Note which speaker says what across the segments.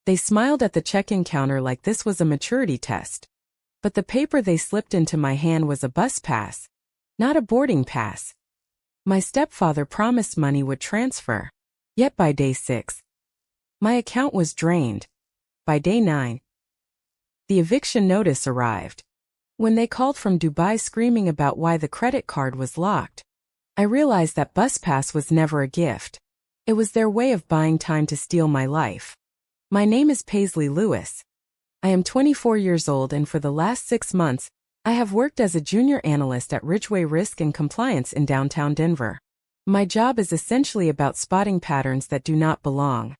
Speaker 1: They smiled at the check-in counter like this was a maturity test. But the paper they slipped into my hand was a bus pass, not a boarding pass. My stepfather promised money would transfer. Yet by day 6, my account was drained. By day 9, the eviction notice arrived. When they called from Dubai screaming about why the credit card was locked, I realized that bus pass was never a gift. It was their way of buying time to steal my life. My name is Paisley Lewis. I am 24 years old, and for the last 6 months, I have worked as a junior analyst at Ridgeway Risk and Compliance in downtown Denver. My job is essentially about spotting patterns that do not belong.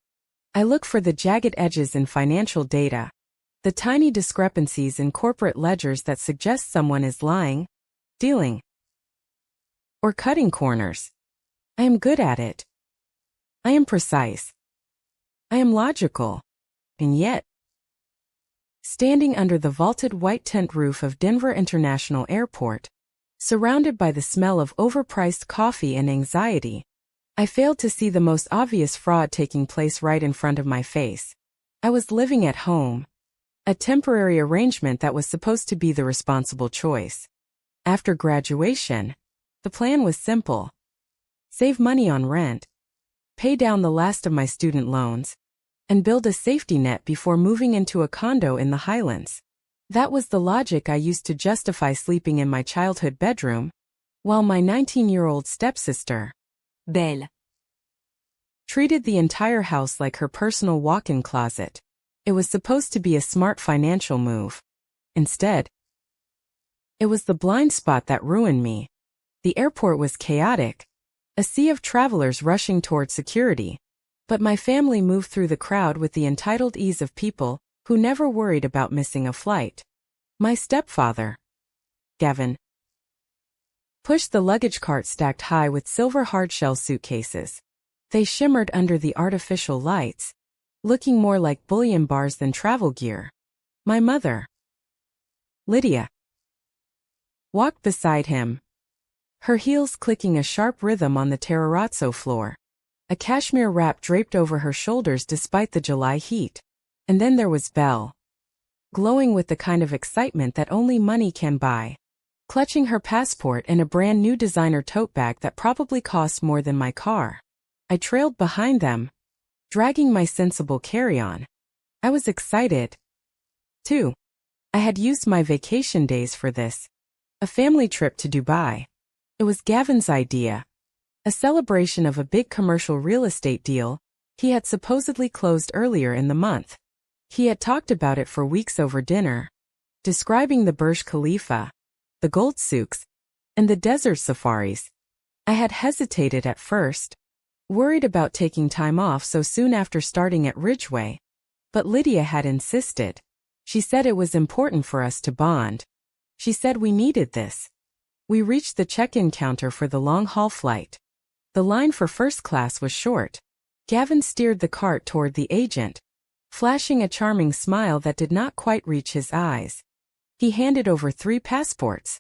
Speaker 1: I look for the jagged edges in financial data, the tiny discrepancies in corporate ledgers that suggest someone is lying, stealing, or cutting corners. I am good at it. I am precise. I am logical. And yet, standing under the vaulted white tent roof of Denver International Airport, surrounded by the smell of overpriced coffee and anxiety, I failed to see the most obvious fraud taking place right in front of my face. I was living at home, a temporary arrangement that was supposed to be the responsible choice. After graduation, the plan was simple: save money on rent, pay down the last of my student loans, and build a safety net before moving into a condo in the Highlands. That was the logic I used to justify sleeping in my childhood bedroom, while my 19-year-old stepsister, Belle, treated the entire house like her personal walk-in closet. It was supposed to be a smart financial move. Instead, it was the blind spot that ruined me. The airport was chaotic, a sea of travelers rushing toward security, but my family moved through the crowd with the entitled ease of people who never worried about missing a flight. My stepfather, Gavin, pushed the luggage cart stacked high with silver hardshell suitcases. They shimmered under the artificial lights, looking more like bullion bars than travel gear. My mother, Lydia, walked beside him, her heels clicking a sharp rhythm on the terrazzo floor. A cashmere wrap draped over her shoulders despite the July heat. And then there was Belle, glowing with the kind of excitement that only money can buy, clutching her passport and a brand new designer tote bag that probably cost more than my car. I trailed behind them, dragging my sensible carry-on. I was excited, too. I had used my vacation days for this, a family trip to Dubai. It was Gavin's idea, a celebration of a big commercial real estate deal he had supposedly closed earlier in the month. He had talked about it for weeks over dinner, describing the Burj Khalifa, the gold souks, and the desert safaris. I had hesitated at first, worried about taking time off so soon after starting at Ridgeway, but Lydia had insisted. She said it was important for us to bond. She said we needed this. We reached the check-in counter for the long-haul flight. The line for first class was short. Gavin steered the cart toward the agent, flashing a charming smile that did not quite reach his eyes. He handed over 3 passports.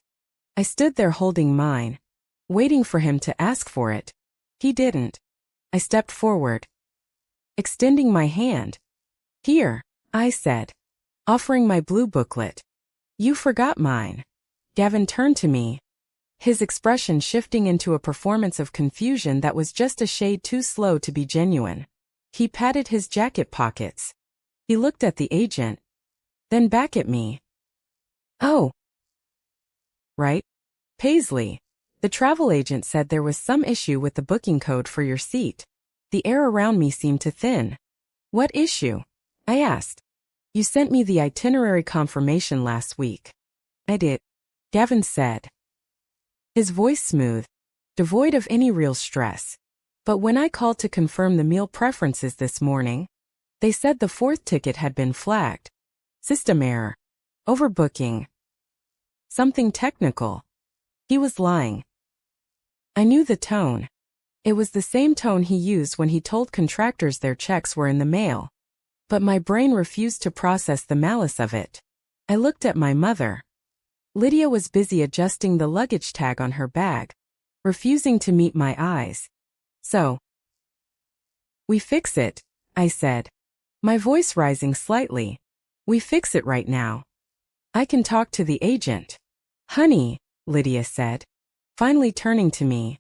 Speaker 1: I stood there holding mine, waiting for him to ask for it. He didn't. I stepped forward, extending my hand. "Here," I said, offering my blue booklet. "You forgot mine." Gavin turned to me, his expression shifting into a performance of confusion that was just a shade too slow to be genuine. He patted his jacket pockets. He looked at the agent, then back at me. "Oh, right. Paisley, the travel agent said there was some issue with the booking code for your seat." The air around me seemed to thin. "What issue?" I asked. "You sent me the itinerary confirmation last week." "I did," Gavin said, his voice smooth, devoid of any real stress. "But when I called to confirm the meal preferences this morning, they said the 4th ticket had been flagged. System error. Overbooking. Something technical." He was lying. I knew the tone. It was the same tone he used when he told contractors their checks were in the mail. But my brain refused to process the malice of it. I looked at my mother. Lydia was busy adjusting the luggage tag on her bag, refusing to meet my eyes. "So, we fix it," I said. My voice rising slightly. We fix it right now. I can talk to the agent. Honey, Lydia said, finally turning to me.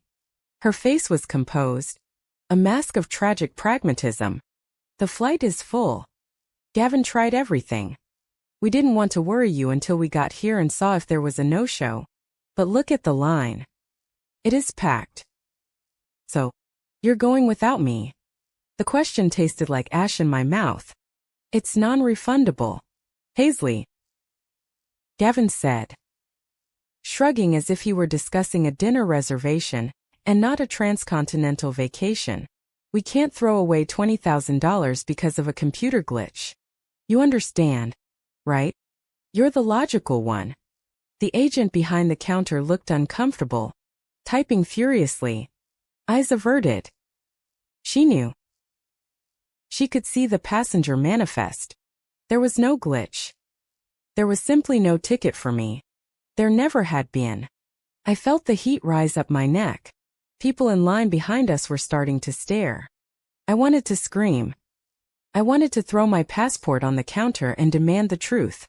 Speaker 1: Her face was composed, a mask of tragic pragmatism. The flight is full. Gavin tried everything. We didn't want to worry you until we got here and saw if there was a no-show. But look at the line. It is packed. So, you're going without me? The question tasted like ash in my mouth. It's non-refundable. Paisley, Gavin said, shrugging as if he were discussing a dinner reservation and not a transcontinental vacation. We can't throw away $20,000 because of a computer glitch. You understand, right? You're the logical one. The agent behind the counter looked uncomfortable, typing furiously, eyes averted. She knew. She could see the passenger manifest. There was no glitch. There was simply no ticket for me. There never had been. I felt the heat rise up my neck. People in line behind us were starting to stare. I wanted to scream. I wanted to throw my passport on the counter and demand the truth.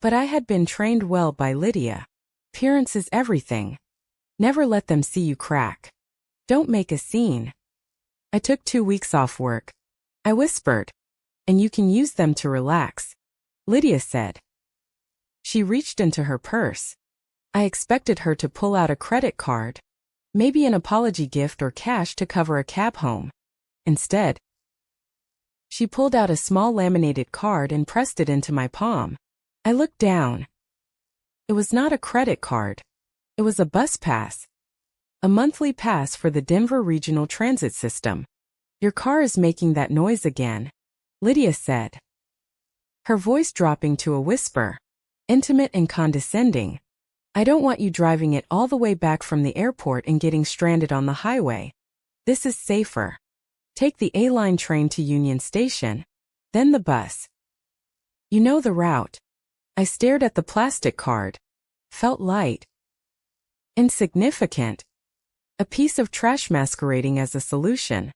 Speaker 1: But I had been trained well by Lydia. Appearance is everything. Never let them see you crack. Don't make a scene. I took 2 weeks off work. I whispered. And you can use them to relax, Lydia said. She reached into her purse. I expected her to pull out a credit card, maybe an apology gift or cash to cover a cab home. Instead, she pulled out a small laminated card and pressed it into my palm. I looked down. It was not a credit card. It was a bus pass. A monthly pass for the Denver Regional Transit System. Your car is making that noise again, Lydia said. Her voice dropping to a whisper, intimate and condescending. I don't want you driving it all the way back from the airport and getting stranded on the highway. This is safer. Take the A-line train to Union Station, then the bus. You know the route. I stared at the plastic card. Felt light. Insignificant. A piece of trash masquerading as a solution.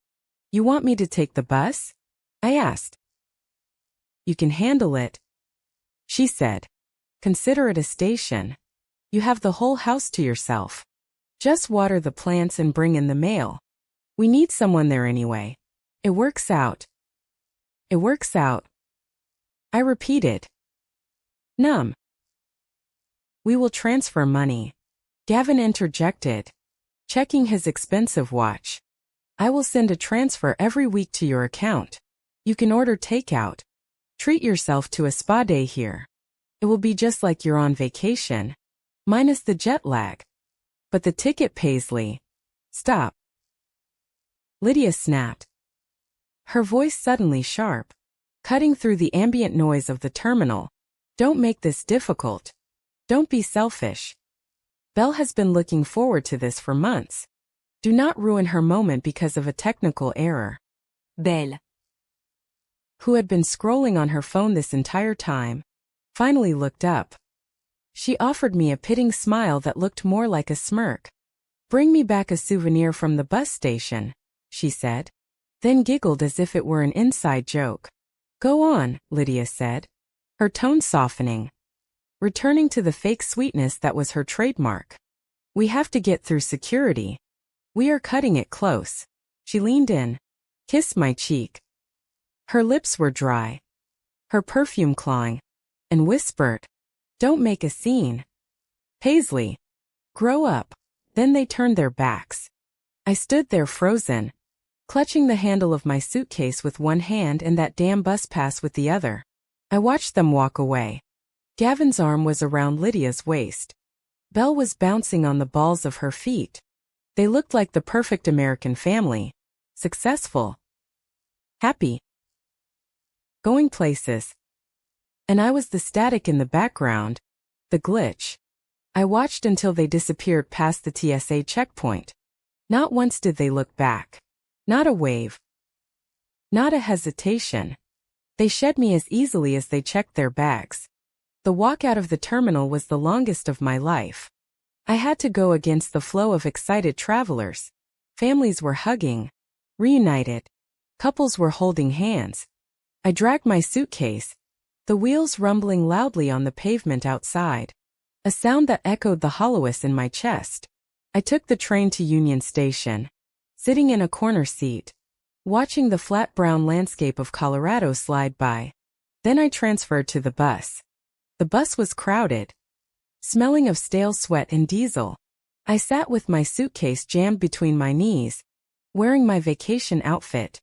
Speaker 1: You want me to take the bus? I asked. You can handle it, she said. Consider it a station. You have the whole house to yourself. Just water the plants and bring in the mail. We need someone there anyway. It works out. It works out. I repeated. Numb. We will transfer money. Gavin interjected, checking his expensive watch. I will send a transfer every week to your account. You can order takeout. Treat yourself to a spa day here. It will be just like you're on vacation, minus the jet lag. But the ticket, Paisley. Stop. Lydia snapped. Her voice suddenly sharp, cutting through the ambient noise of the terminal. Don't make this difficult. Don't be selfish. Belle has been looking forward to this for months. Do not ruin her moment because of a technical error. Belle, who had been scrolling on her phone this entire time, finally looked up. She offered me a pitying smile that looked more like a smirk. Bring me back a souvenir from the bus station, she said, then giggled as if it were an inside joke. Go on, Lydia said, her tone softening, returning to the fake sweetness that was her trademark. We have to get through security. We are cutting it close. She leaned in, kissed my cheek. Her lips were dry, her perfume clawing, and whispered, Don't make a scene. Paisley, grow up. Then they turned their backs. I stood there frozen, clutching the handle of my suitcase with one hand and that damn bus pass with the other. I watched them walk away. Gavin's arm was around Lydia's waist. Belle was bouncing on the balls of her feet. They looked like the perfect American family. Successful. Happy. Going places. And I was the static in the background, the glitch. I watched until they disappeared past the TSA checkpoint. Not once did they look back. Not a wave. Not a hesitation. They shed me as easily as they checked their bags. The walk out of the terminal was the longest of my life. I had to go against the flow of excited travelers. Families were hugging, reunited. Couples were holding hands. I dragged my suitcase, the wheels rumbling loudly on the pavement outside, a sound that echoed the hollowness in my chest. I took the train to Union Station, sitting in a corner seat, watching the flat brown landscape of Colorado slide by. Then I transferred to the bus. The bus was crowded, smelling of stale sweat and diesel. I sat with my suitcase jammed between my knees, wearing my vacation outfit,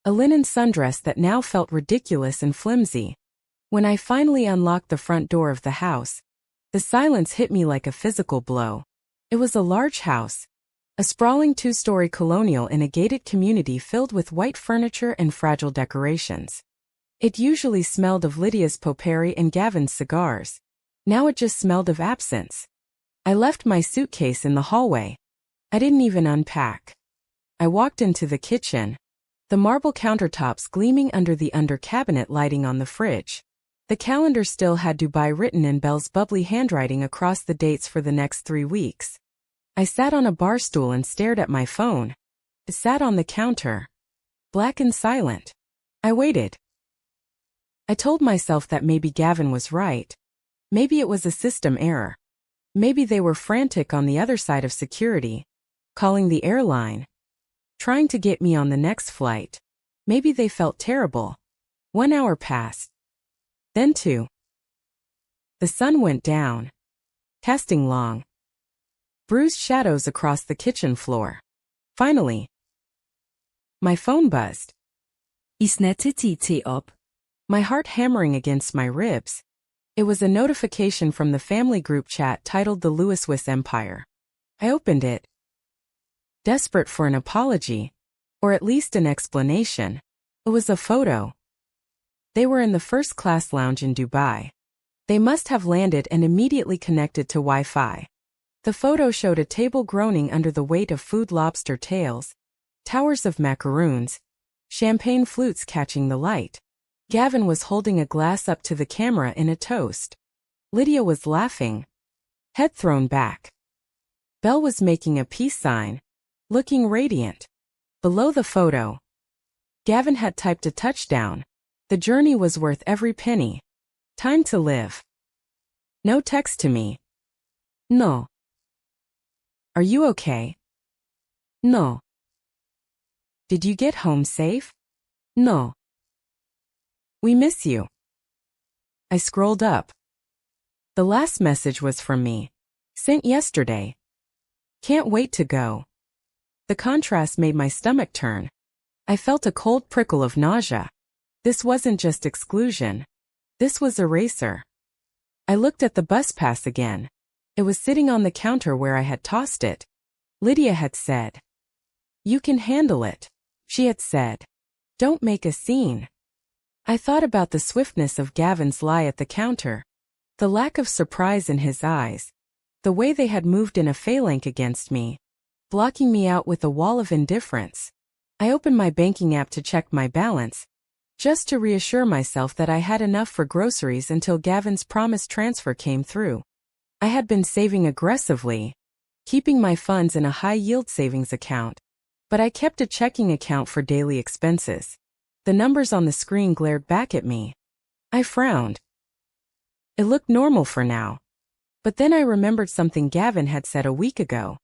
Speaker 1: a linen sundress that now felt ridiculous and flimsy. When I finally unlocked the front door of the house, the silence hit me like a physical blow. It was a large house, a sprawling two-story colonial in a gated community filled with white furniture and fragile decorations. It usually smelled of Lydia's potpourri and Gavin's cigars. Now it just smelled of absence. I left my suitcase in the hallway. I didn't even unpack. I walked into the kitchen, the marble countertops gleaming under the under-cabinet lighting on the fridge. The calendar still had Dubai written in Belle's bubbly handwriting across the dates for the next 3 weeks. I sat on a bar stool and stared at my phone. It sat on the counter, black and silent. I waited. I told myself that maybe Gavin was right. Maybe it was a system error. Maybe they were frantic on the other side of security, calling the airline, trying to get me on the next flight. Maybe they felt terrible. 1 hour passed. Then 2. The sun went down, casting long, bruised shadows across the kitchen floor. Finally, my phone buzzed.
Speaker 2: I snette TT op.
Speaker 1: My heart hammering against my ribs. It was a notification from the family group chat titled The Lewis Empire. I opened it, desperate for an apology, or at least an explanation. It was a photo. They were in the first-class lounge in Dubai. They must have landed and immediately connected to Wi-Fi. The photo showed a table groaning under the weight of food lobster tails, towers of macaroons, champagne flutes catching the light. Gavin was holding a glass up to the camera in a toast. Lydia was laughing, head thrown back. Belle was making a peace sign, looking radiant. Below the photo, Gavin had typed a touchdown. The journey was worth every penny. Time to live. No text to me. No. Are you okay? No. Did you get home safe? No. We miss you. I scrolled up. The last message was from me, sent yesterday. Can't wait to go. The contrast made my stomach turn. I felt a cold prickle of nausea. This wasn't just exclusion. This was eraser. I looked at the bus pass again. It was sitting on the counter where I had tossed it. Lydia had said, "You can handle it." She had said, "Don't make a scene." I thought about the swiftness of Gavin's lie at the counter, the lack of surprise in his eyes, the way they had moved in a phalanx against me, blocking me out with a wall of indifference. I opened my banking app to check my balance, just to reassure myself that I had enough for groceries until Gavin's promised transfer came through. I had been saving aggressively, keeping my funds in a high-yield savings account, but I kept a checking account for daily expenses. The numbers on the screen glared back at me. I frowned. It looked normal for now. But then I remembered something Gavin had said a week ago.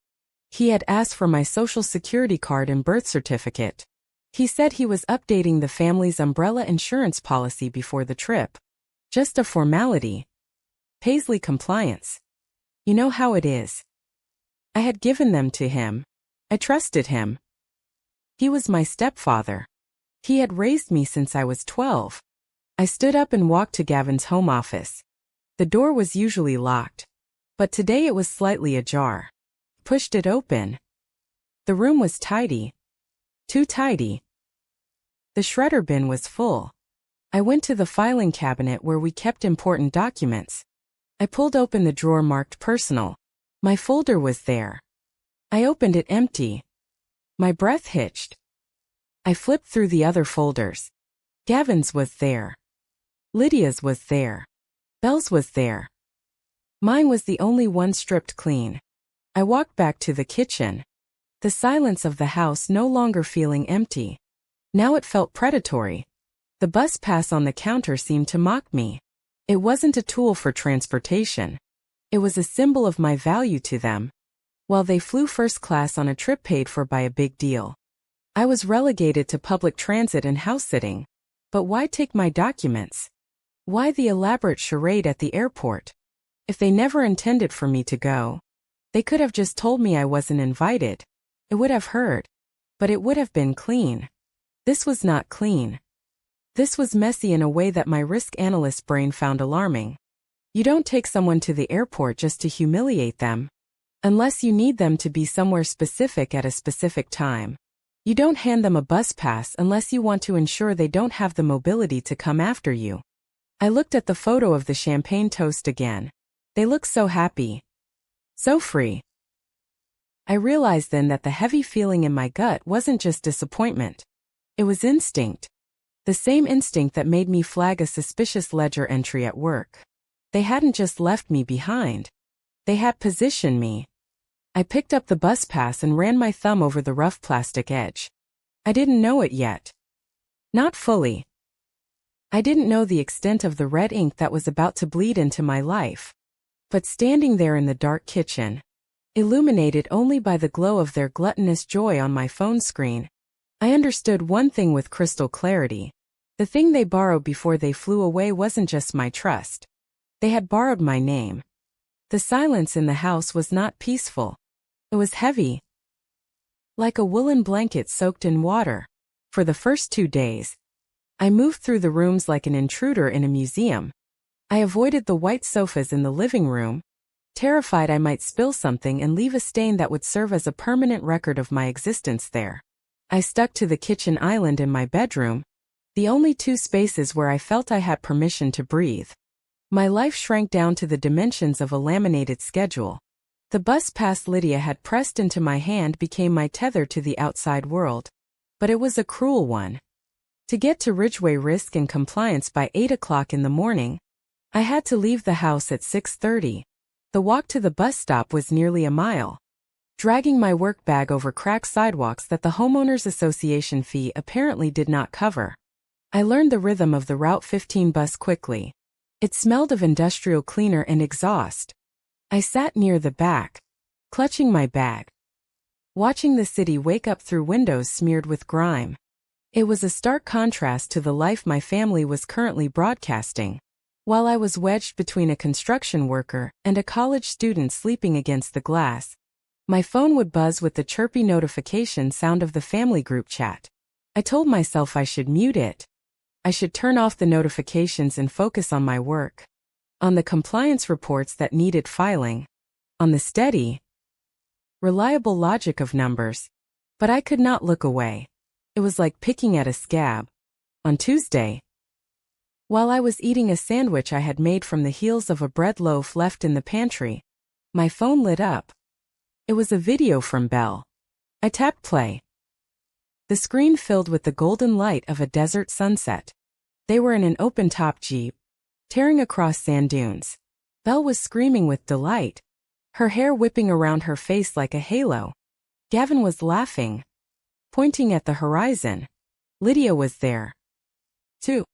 Speaker 1: He had asked for my social security card and birth certificate. He said he was updating the family's umbrella insurance policy before the trip. Just a formality. Paisley compliance. You know how it is. I had given them to him. I trusted him. He was my stepfather. He had raised me since I was 12. I stood up and walked to Gavin's home office. The door was usually locked, but today it was slightly ajar. Pushed it open. The room was tidy. Too tidy. The shredder bin was full. I went to the filing cabinet where we kept important documents. I pulled open the drawer marked personal. My folder was there. I opened it empty. My breath hitched. I flipped through the other folders. Gavin's was there. Lydia's was there. Belle's was there. Mine was the only one stripped clean. I walked back to the kitchen. The silence of the house no longer feeling empty. Now it felt predatory. The bus pass on the counter seemed to mock me. It wasn't a tool for transportation. It was a symbol of my value to them. While they flew first class on a trip paid for by a big deal, I was relegated to public transit and house sitting. But why take my documents? Why the elaborate charade at the airport? If they never intended for me to go, they could have just told me I wasn't invited. It would have hurt, but it would have been clean. This was not clean. This was messy in a way that my risk analyst brain found alarming. You don't take someone to the airport just to humiliate them. Unless you need them to be somewhere specific at a specific time. You don't hand them a bus pass unless you want to ensure they don't have the mobility to come after you. I looked at the photo of the champagne toast again. They look so happy. So free. I realized then that the heavy feeling in my gut wasn't just disappointment. It was instinct. The same instinct that made me flag a suspicious ledger entry at work. They hadn't just left me behind. They had positioned me. I picked up the bus pass and ran my thumb over the rough plastic edge. I didn't know it yet. Not fully. I didn't know the extent of the red ink that was about to bleed into my life. But standing there in the dark kitchen, illuminated only by the glow of their gluttonous joy on my phone screen, I understood one thing with crystal clarity. The thing they borrowed before they flew away wasn't just my trust. They had borrowed my name. The silence in the house was not peaceful. It was heavy. Like a woolen blanket soaked in water. For the first 2 days, I moved through the rooms like an intruder in a museum. I avoided the white sofas in the living room, terrified I might spill something and leave a stain that would serve as a permanent record of my existence there. I stuck to the kitchen island in my bedroom, the only 2 spaces where I felt I had permission to breathe. My life shrank down to the dimensions of a laminated schedule. The bus pass Lydia had pressed into my hand became my tether to the outside world. But it was a cruel one. To get to Ridgeway Risk and Compliance by 8 o'clock in the morning, I had to leave the house at 6:30. The walk to the bus stop was nearly a mile. Dragging my work bag over cracked sidewalks that the Homeowners Association fee apparently did not cover. I learned the rhythm of the Route 15 bus quickly. It smelled of industrial cleaner and exhaust. I sat near the back, clutching my bag, watching the city wake up through windows smeared with grime. It was a stark contrast to the life my family was currently broadcasting. While I was wedged between a construction worker and a college student sleeping against the glass, my phone would buzz with the chirpy notification sound of the family group chat. I told myself I should mute it. I should turn off the notifications and focus on my work. On the compliance reports that needed filing. On the steady, reliable logic of numbers. But I could not look away. It was like picking at a scab. On Tuesday, while I was eating a sandwich I had made from the heels of a bread loaf left in the pantry, my phone lit up. It was a video from Belle. I tapped play. The screen filled with the golden light of a desert sunset. They were in an open-top Jeep, tearing across sand dunes. Belle was screaming with delight, her hair whipping around her face like a halo. Gavin was laughing, pointing at the horizon. Lydia was there, too,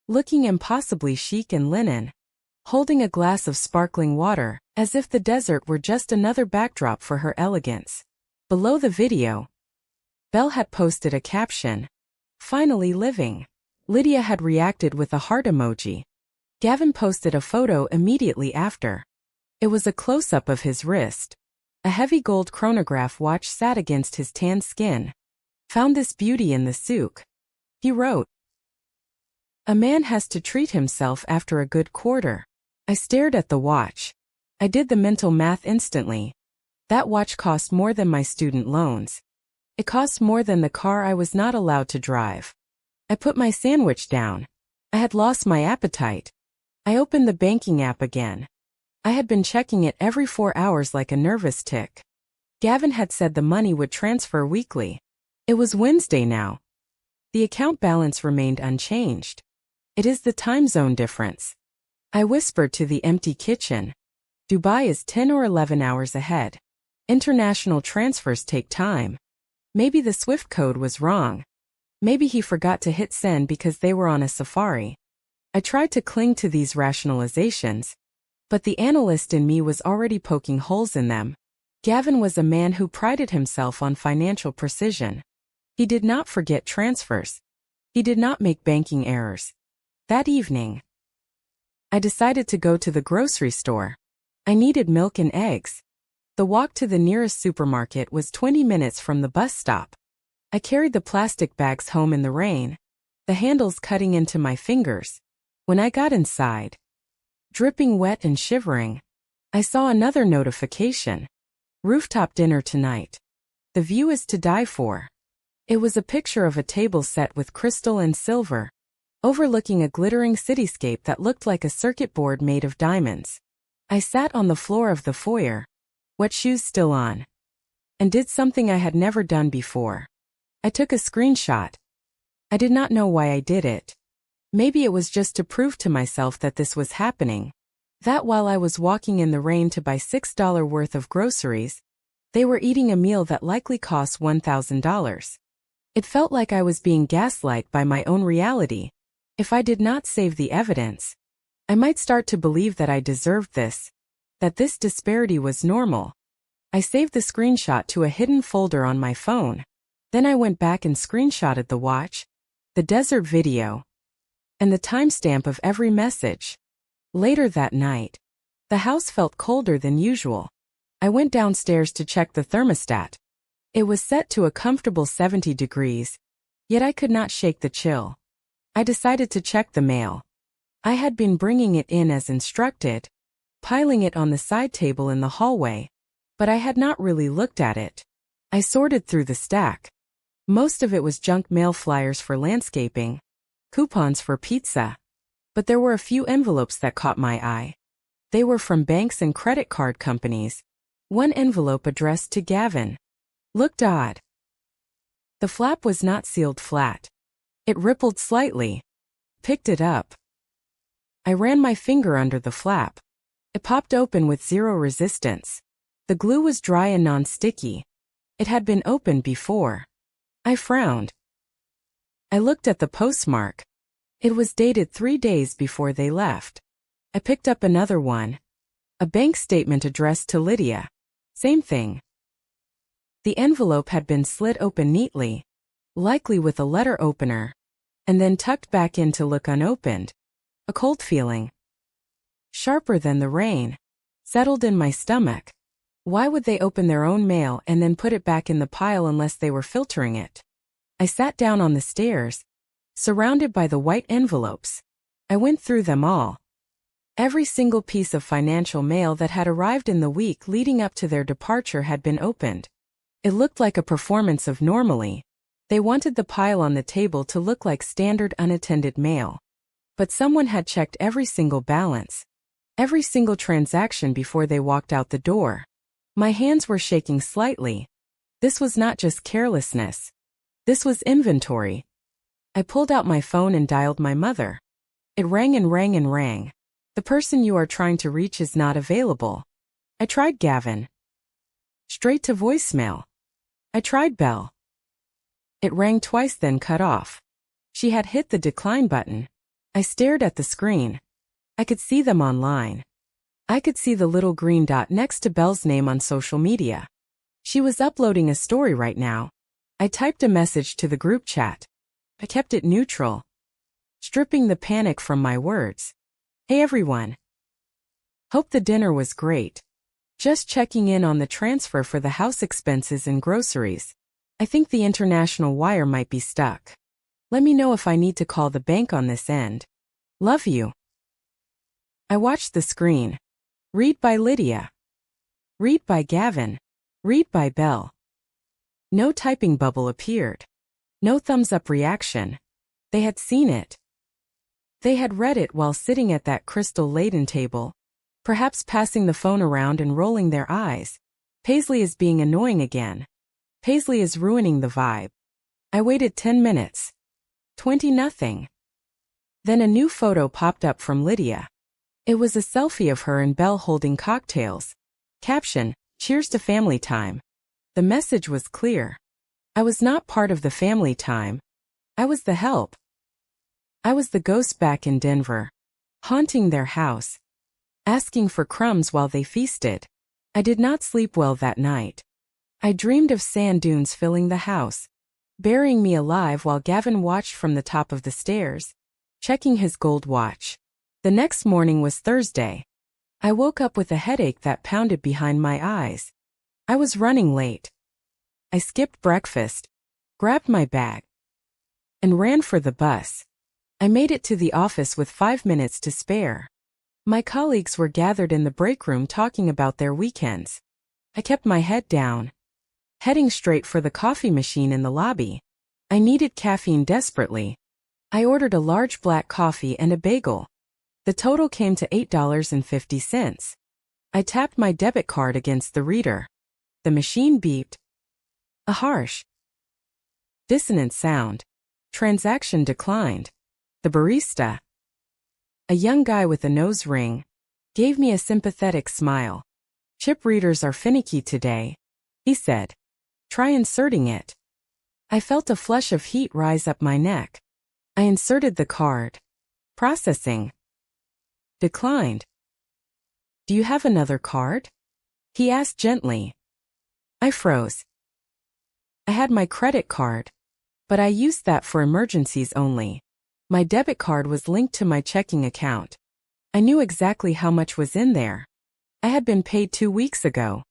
Speaker 1: looking impossibly chic in linen, holding a glass of sparkling water, as if the desert were just another backdrop for her elegance. Below the video, Belle had posted a caption, "Finally living." Lydia had reacted with a heart emoji. Gavin posted a photo immediately after. It was a close-up of his wrist. A heavy gold chronograph watch sat against his tanned skin. "Found this beauty in the souk," he wrote. "A man has to treat himself after a good quarter." I stared at the watch. I did the mental math instantly. That watch cost more than my student loans. It cost more than the car I was not allowed to drive. I put my sandwich down. I had lost my appetite. I opened the banking app again. I had been checking it every 4 hours like a nervous tick. Gavin had said the money would transfer weekly. It was Wednesday now. The account balance remained unchanged. It is the time zone difference. I whispered to the empty kitchen. Dubai is 10 or 11 hours ahead. International transfers take time. Maybe the SWIFT code was wrong. Maybe he forgot to hit send because they were on a safari. I tried to cling to these rationalizations, but the analyst in me was already poking holes in them. Gavin was a man who prided himself on financial precision. He did not forget transfers. He did not make banking errors. That evening, I decided to go to the grocery store. I needed milk and eggs. The walk to the nearest supermarket was 20 minutes from the bus stop. I carried the plastic bags home in the rain, the handles cutting into my fingers. When I got inside, dripping wet and shivering, I saw another notification. Rooftop dinner tonight. The view is to die for. It was a picture of a table set with crystal and silver, overlooking a glittering cityscape that looked like a circuit board made of diamonds. I sat on the floor of the foyer, wet shoes still on, and did something I had never done before. I took a screenshot. I did not know why I did it. Maybe it was just to prove to myself that this was happening. That while I was walking in the rain to buy $6 worth of groceries, they were eating a meal that likely cost $1,000. It felt like I was being gaslighted by my own reality. If I did not save the evidence, I might start to believe that I deserved this, that this disparity was normal. I saved the screenshot to a hidden folder on my phone. Then I went back and screenshotted the watch, the desert video, and the timestamp of every message. Later that night, the house felt colder than usual. I went downstairs to check the thermostat. It was set to a comfortable 70 degrees, yet I could not shake the chill. I decided to check the mail. I had been bringing it in as instructed, piling it on the side table in the hallway, but I had not really looked at it. I sorted through the stack. Most of it was junk mail, flyers for landscaping, coupons for pizza. But there were a few envelopes that caught my eye. They were from banks and credit card companies. One envelope addressed to Gavin looked odd. The flap was not sealed flat. It rippled slightly. Picked it up. I ran my finger under the flap. It popped open with zero resistance. The glue was dry and non-sticky. It had been opened before. I frowned. I looked at the postmark. It was dated 3 days before they left. I picked up another one. A bank statement addressed to Lydia. Same thing. The envelope had been slit open neatly, likely with a letter opener, and then tucked back in to look unopened. A cold feeling, sharper than the rain, settled in my stomach. Why would they open their own mail and then put it back in the pile unless they were filtering it? I sat down on the stairs, surrounded by the white envelopes. I went through them all. Every single piece of financial mail that had arrived in the week leading up to their departure had been opened. It looked like a performance of normally. They wanted the pile on the table to look like standard unattended mail. But someone had checked every single balance, every single transaction before they walked out the door. My hands were shaking slightly. This was not just carelessness. This was inventory. I pulled out my phone and dialed my mother. It rang and rang and rang. The person you are trying to reach is not available. I tried Gavin. Straight to voicemail. I tried Belle. It rang twice then cut off. She had hit the decline button. I stared at the screen. I could see them online. I could see the little green dot next to Belle's name on social media. She was uploading a story right now. I typed a message to the group chat. I kept it neutral, stripping the panic from my words. Hey everyone. Hope the dinner was great. Just checking in on the transfer for the house expenses and groceries. I think the international wire might be stuck. Let me know if I need to call the bank on this end. Love you. I watched the screen. Read by Lydia. Read by Gavin. Read by Belle. No typing bubble appeared. No thumbs-up reaction. They had seen it. They had read it while sitting at that crystal-laden table, perhaps passing the phone around and rolling their eyes. Paisley is being annoying again. Paisley is ruining the vibe. I waited 10 minutes. 20-0. Then a new photo popped up from Lydia. It was a selfie of her and Belle holding cocktails. Caption, "Cheers to family time." The message was clear. I was not part of the family time. I was the help. I was the ghost back in Denver, haunting their house, asking for crumbs while they feasted. I did not sleep well that night. I dreamed of sand dunes filling the house, burying me alive while Gavin watched from the top of the stairs, checking his gold watch. The next morning was Thursday. I woke up with a headache that pounded behind my eyes. I was running late. I skipped breakfast, grabbed my bag, and ran for the bus. I made it to the office with 5 minutes to spare. My colleagues were gathered in the break room talking about their weekends. I kept my head down, heading straight for the coffee machine in the lobby. I needed caffeine desperately. I ordered a large black coffee and a bagel. The total came to $8.50. I tapped my debit card against the reader. The machine beeped. A harsh, dissonant sound. Transaction declined. The barista, a young guy with a nose ring, gave me a sympathetic smile. Chip readers are finicky today, he said. Try inserting it. I felt a flush of heat rise up my neck. I inserted the card. Processing. Declined. Do you have another card? He asked gently. I froze. I had my credit card, but I used that for emergencies only. My debit card was linked to my checking account. I knew exactly how much was in there. I had been paid 2 weeks ago.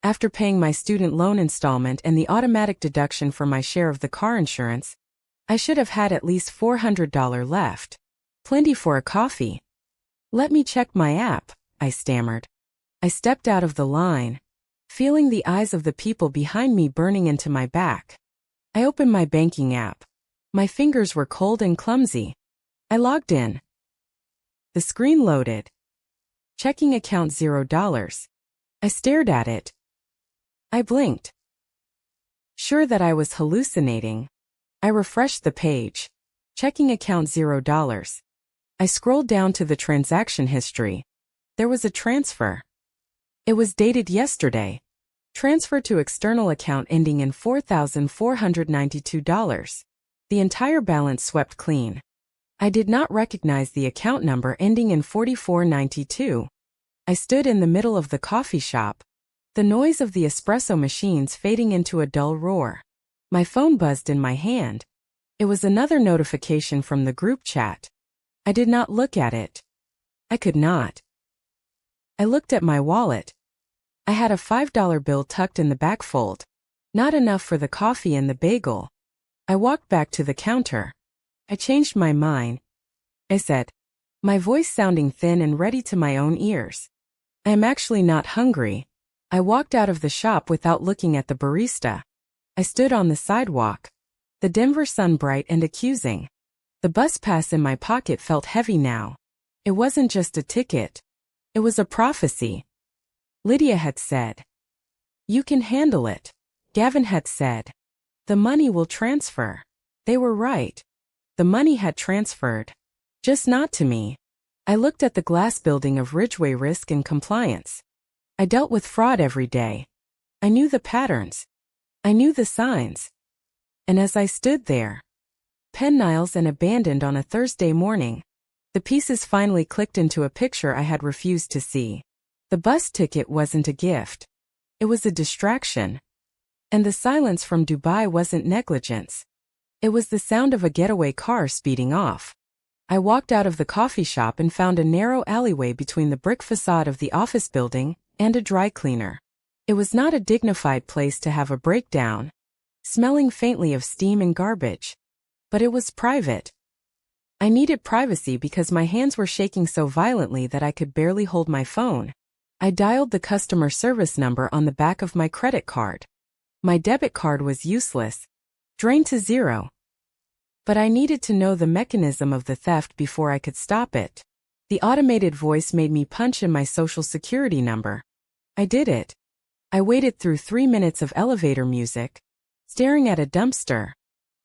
Speaker 1: After paying my student loan installment and the automatic deduction for my share of the car insurance, I should have had at least $400 left. Plenty for a coffee. Let me check my app, I stammered. I stepped out of the line, feeling the eyes of the people behind me burning into my back. I opened my banking app. My fingers were cold and clumsy. I logged in. The screen loaded. Checking account $0. I stared at it. I blinked. Sure that I was hallucinating, I refreshed the page. Checking account $0. I scrolled down to the transaction history. There was a transfer. It was dated yesterday. Transfer to external account ending in $4,492. The entire balance swept clean. I did not recognize the account number ending in 4492. I stood in the middle of the coffee shop, the noise of the espresso machines fading into a dull roar. My phone buzzed in my hand. It was another notification from the group chat. I did not look at it. I could not. I looked at my wallet. I had a $5 bill tucked in the back fold. Not enough for the coffee and the bagel. I walked back to the counter. I changed my mind, I said, my voice sounding thin and ready to my own ears. I am actually not hungry. I walked out of the shop without looking at the barista. I stood on the sidewalk. The Denver sun bright and accusing. The bus pass in my pocket felt heavy now. It wasn't just a ticket. It was a prophecy. Lydia had said, "You can handle it." Gavin had said, "The money will transfer." They were right. The money had transferred. Just not to me. I looked at the glass building of Ridgeway Risk and Compliance. I dealt with fraud every day. I knew the patterns. I knew the signs. And as I stood there, peniles and abandoned on a Thursday morning, the pieces finally clicked into a picture I had refused to see. The bus ticket wasn't a gift. It was a distraction. And the silence from Dubai wasn't negligence. It was the sound of a getaway car speeding off. I walked out of the coffee shop and found a narrow alleyway between the brick facade of the office building and a dry cleaner. It was not a dignified place to have a breakdown, smelling faintly of steam and garbage. But it was private. I needed privacy because my hands were shaking so violently that I could barely hold my phone. I dialed the customer service number on the back of my credit card. My debit card was useless, drained to zero. But I needed to know the mechanism of the theft before I could stop it. The automated voice made me punch in my social security number. I did it. I waited through 3 minutes of elevator music, staring at a dumpster,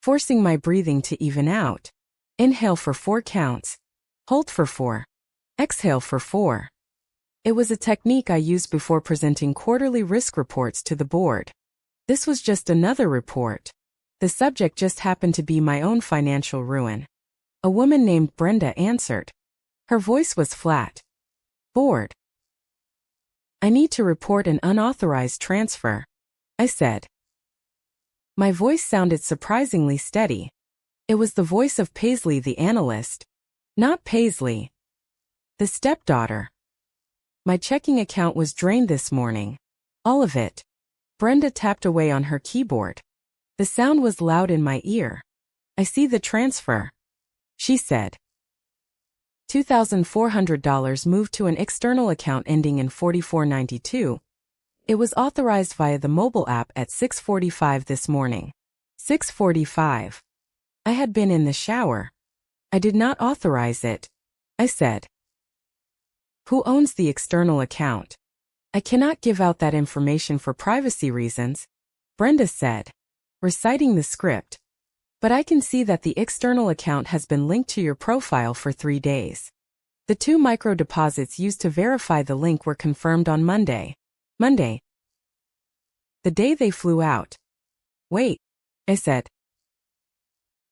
Speaker 1: forcing my breathing to even out. Inhale for 4 counts. Hold for 4. Exhale for 4. It was a technique I used before presenting quarterly risk reports to the board. This was just another report. The subject just happened to be my own financial ruin. A woman named Brenda answered. Her voice was flat. Bored. I need to report an unauthorized transfer, I said. My voice sounded surprisingly steady. It was the voice of Paisley the analyst, not Paisley, the stepdaughter. My checking account was drained this morning. All of it. Brenda tapped away on her keyboard. The sound was loud in my ear. I see the transfer, she said. $2,400 moved to an external account ending in 4492. It was authorized via the mobile app at 6:45 this morning. 6:45. I had been in the shower. I did not authorize it, I said. Who owns the external account? I cannot give out that information for privacy reasons, Brenda said, reciting the script. But I can see that the external account has been linked to your profile for 3 days. The 2 micro deposits used to verify the link were confirmed on Monday. The day they flew out. Wait, I said.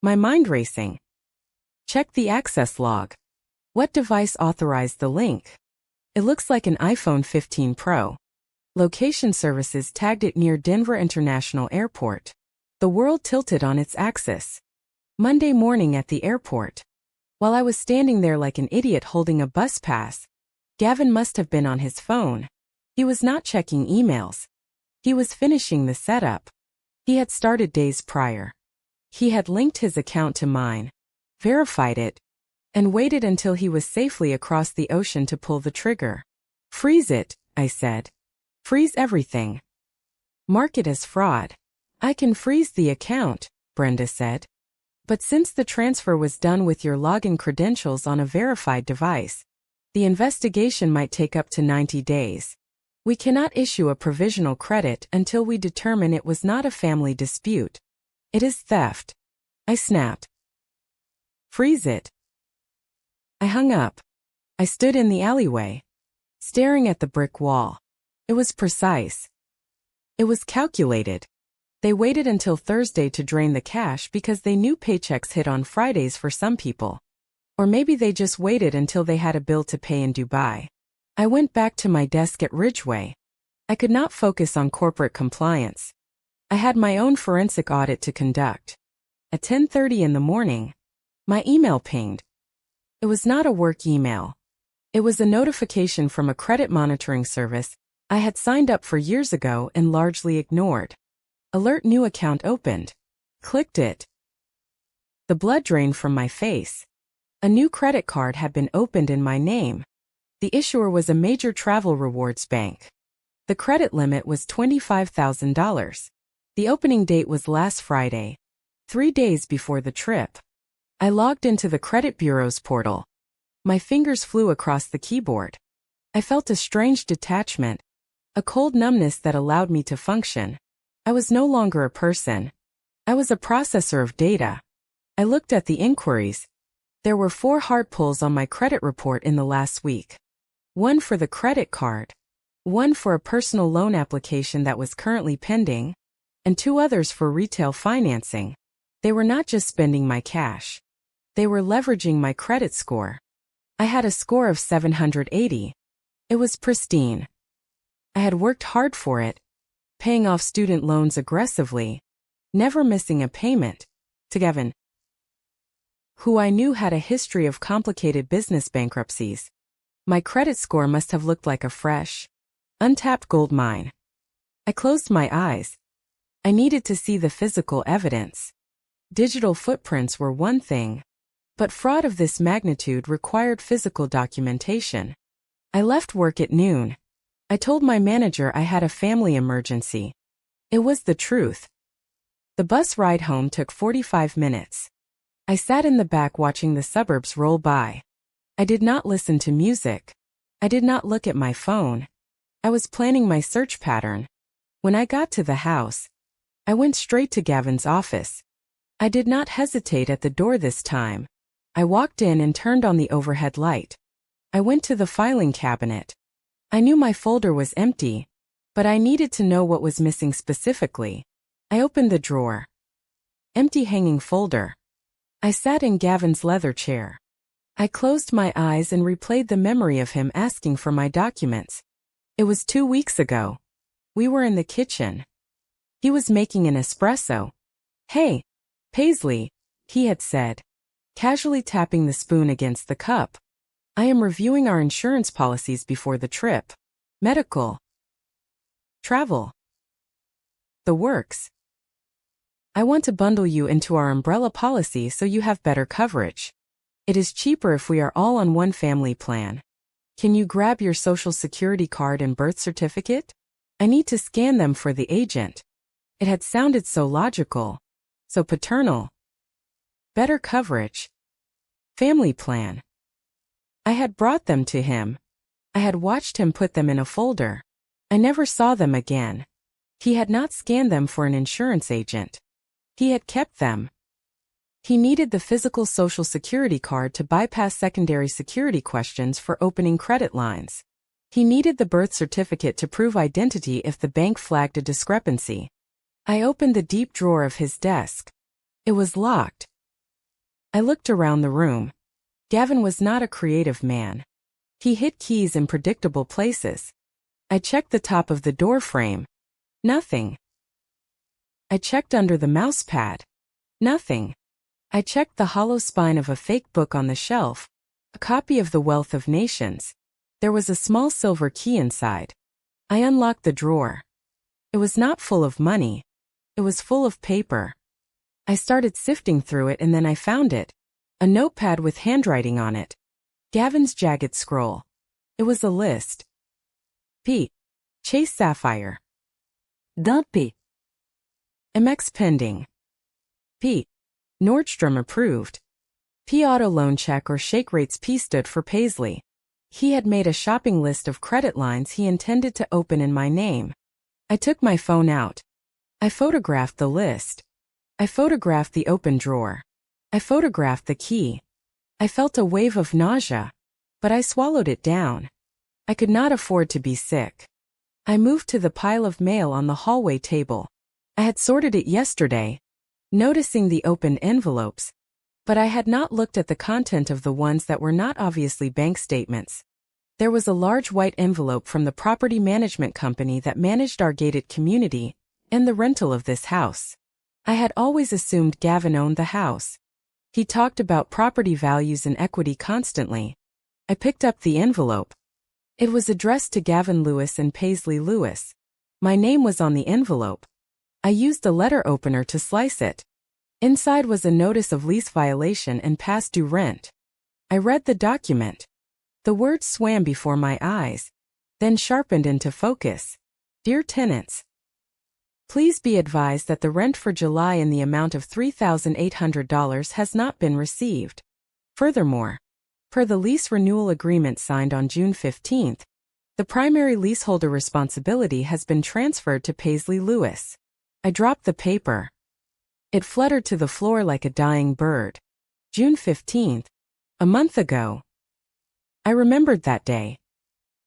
Speaker 1: My mind racing. Check the access log. What device authorized the link? It looks like an iPhone 15 Pro. Location services tagged it near Denver International Airport. The world tilted on its axis. Monday morning at the airport. While I was standing there like an idiot holding a bus pass, Gavin must have been on his phone. He was not checking emails. He was finishing the setup. He had started days prior. He had linked his account to mine, verified it, and waited until he was safely across the ocean to pull the trigger. Freeze it, I said. Freeze everything. Mark it as fraud. I can freeze the account, Brenda said. But since the transfer was done with your login credentials on a verified device, the investigation might take up to 90 days. We cannot issue a provisional credit until we determine it was not a family dispute. It is theft. I snapped. Freeze it. I hung up. I stood in the alleyway, staring at the brick wall. It was precise. It was calculated. They waited until Thursday to drain the cash because they knew paychecks hit on Fridays for some people. Or maybe they just waited until they had a bill to pay in Dubai. I went back to my desk at Ridgeway. I could not focus on corporate compliance. I had my own forensic audit to conduct. At 10:30 in the morning, my email pinged. It was not a work email. It was a notification from a credit monitoring service I had signed up for years ago and largely ignored. Alert new account opened. Clicked it. The blood drained from my face. A new credit card had been opened in my name. The issuer was a major travel rewards bank. The credit limit was $25,000. The opening date was last Friday, 3 days before the trip. I logged into the credit bureau's portal. My fingers flew across the keyboard. I felt a strange detachment, a cold numbness that allowed me to function. I was no longer a person. I was a processor of data. I looked at the inquiries. There were 4 hard pulls on my credit report in the last week. 1 for the credit card, 1 for a personal loan application that was currently pending, and 2 others for retail financing. They were not just spending my cash. They were leveraging my credit score. I had a score of 780. It was pristine. I had worked hard for it, paying off student loans aggressively, never missing a payment, to Gavin, who I knew had a history of complicated business bankruptcies. My credit score must have looked like a fresh, untapped gold mine. I closed my eyes. I needed to see the physical evidence. Digital footprints were one thing, but fraud of this magnitude required physical documentation. I left work at noon. I told my manager I had a family emergency. It was the truth. The bus ride home took 45 minutes. I sat in the back watching the suburbs roll by. I did not listen to music. I did not look at my phone. I was planning my search pattern. When I got to the house, I went straight to Gavin's office. I did not hesitate at the door this time. I walked in and turned on the overhead light. I went to the filing cabinet. I knew my folder was empty, but I needed to know what was missing specifically. I opened the drawer. empty hanging folder. I sat in Gavin's leather chair. I closed my eyes and replayed the memory of him asking for my documents. It was 2 weeks ago. We were in the kitchen. He was making an espresso. "Hey, Paisley," he had said, casually tapping the spoon against the cup. "I am reviewing our insurance policies before the trip. Medical. Travel. The works. I want to bundle you into our umbrella policy so you have better coverage. It is cheaper if we are all on one family plan. Can you grab your social security card and birth certificate? I need to scan them for the agent." It had sounded so logical, so paternal. Better coverage. Family plan. I had brought them to him. I had watched him put them in a folder. I never saw them again. He had not scanned them for an insurance agent. He had kept them. He needed the physical social security card to bypass secondary security questions for opening credit lines. He needed the birth certificate to prove identity if the bank flagged a discrepancy. I opened the deep drawer of his desk. It was locked. I looked around the room. Gavin was not a creative man. He hid keys in predictable places. I checked the top of the door frame. Nothing. I checked under the mousepad. Nothing. I checked the hollow spine of a fake book on the shelf, a copy of The Wealth of Nations. There was a small silver key inside. I unlocked the drawer. It was not full of money. It was full of paper. I started sifting through it and then I found it. A notepad with handwriting on it. Gavin's jagged scroll. It was a list. P. Chase Sapphire.
Speaker 2: D'un P.
Speaker 1: MX pending. P. Nordstrom approved. P. Auto loan check or shake rates. P stood for Paisley. He had made a shopping list of credit lines he intended to open in my name. I took my phone out. I photographed the list. I photographed the open drawer. I photographed the key. I felt a wave of nausea, but I swallowed it down. I could not afford to be sick. I moved to the pile of mail on the hallway table. I had sorted it yesterday, noticing the open envelopes, but I had not looked at the content of the ones that were not obviously bank statements. There was a large white envelope from the property management company that managed our gated community and the rental of this house. I had always assumed Gavin owned the house. He talked about property values and equity constantly. I picked up the envelope. It was addressed to Gavin Lewis and Paisley Lewis. My name was on the envelope. I used a letter opener to slice it. Inside was a notice of lease violation and past due rent. I read the document. The words swam before my eyes, then sharpened into focus. Dear tenants, please be advised that the rent for July in the amount of $3,800 has not been received. Furthermore, per the lease renewal agreement signed on June 15th, the primary leaseholder responsibility has been transferred to Paisley Lewis. I dropped the paper. It fluttered to the floor like a dying bird. June 15th, a month ago. I remembered that day.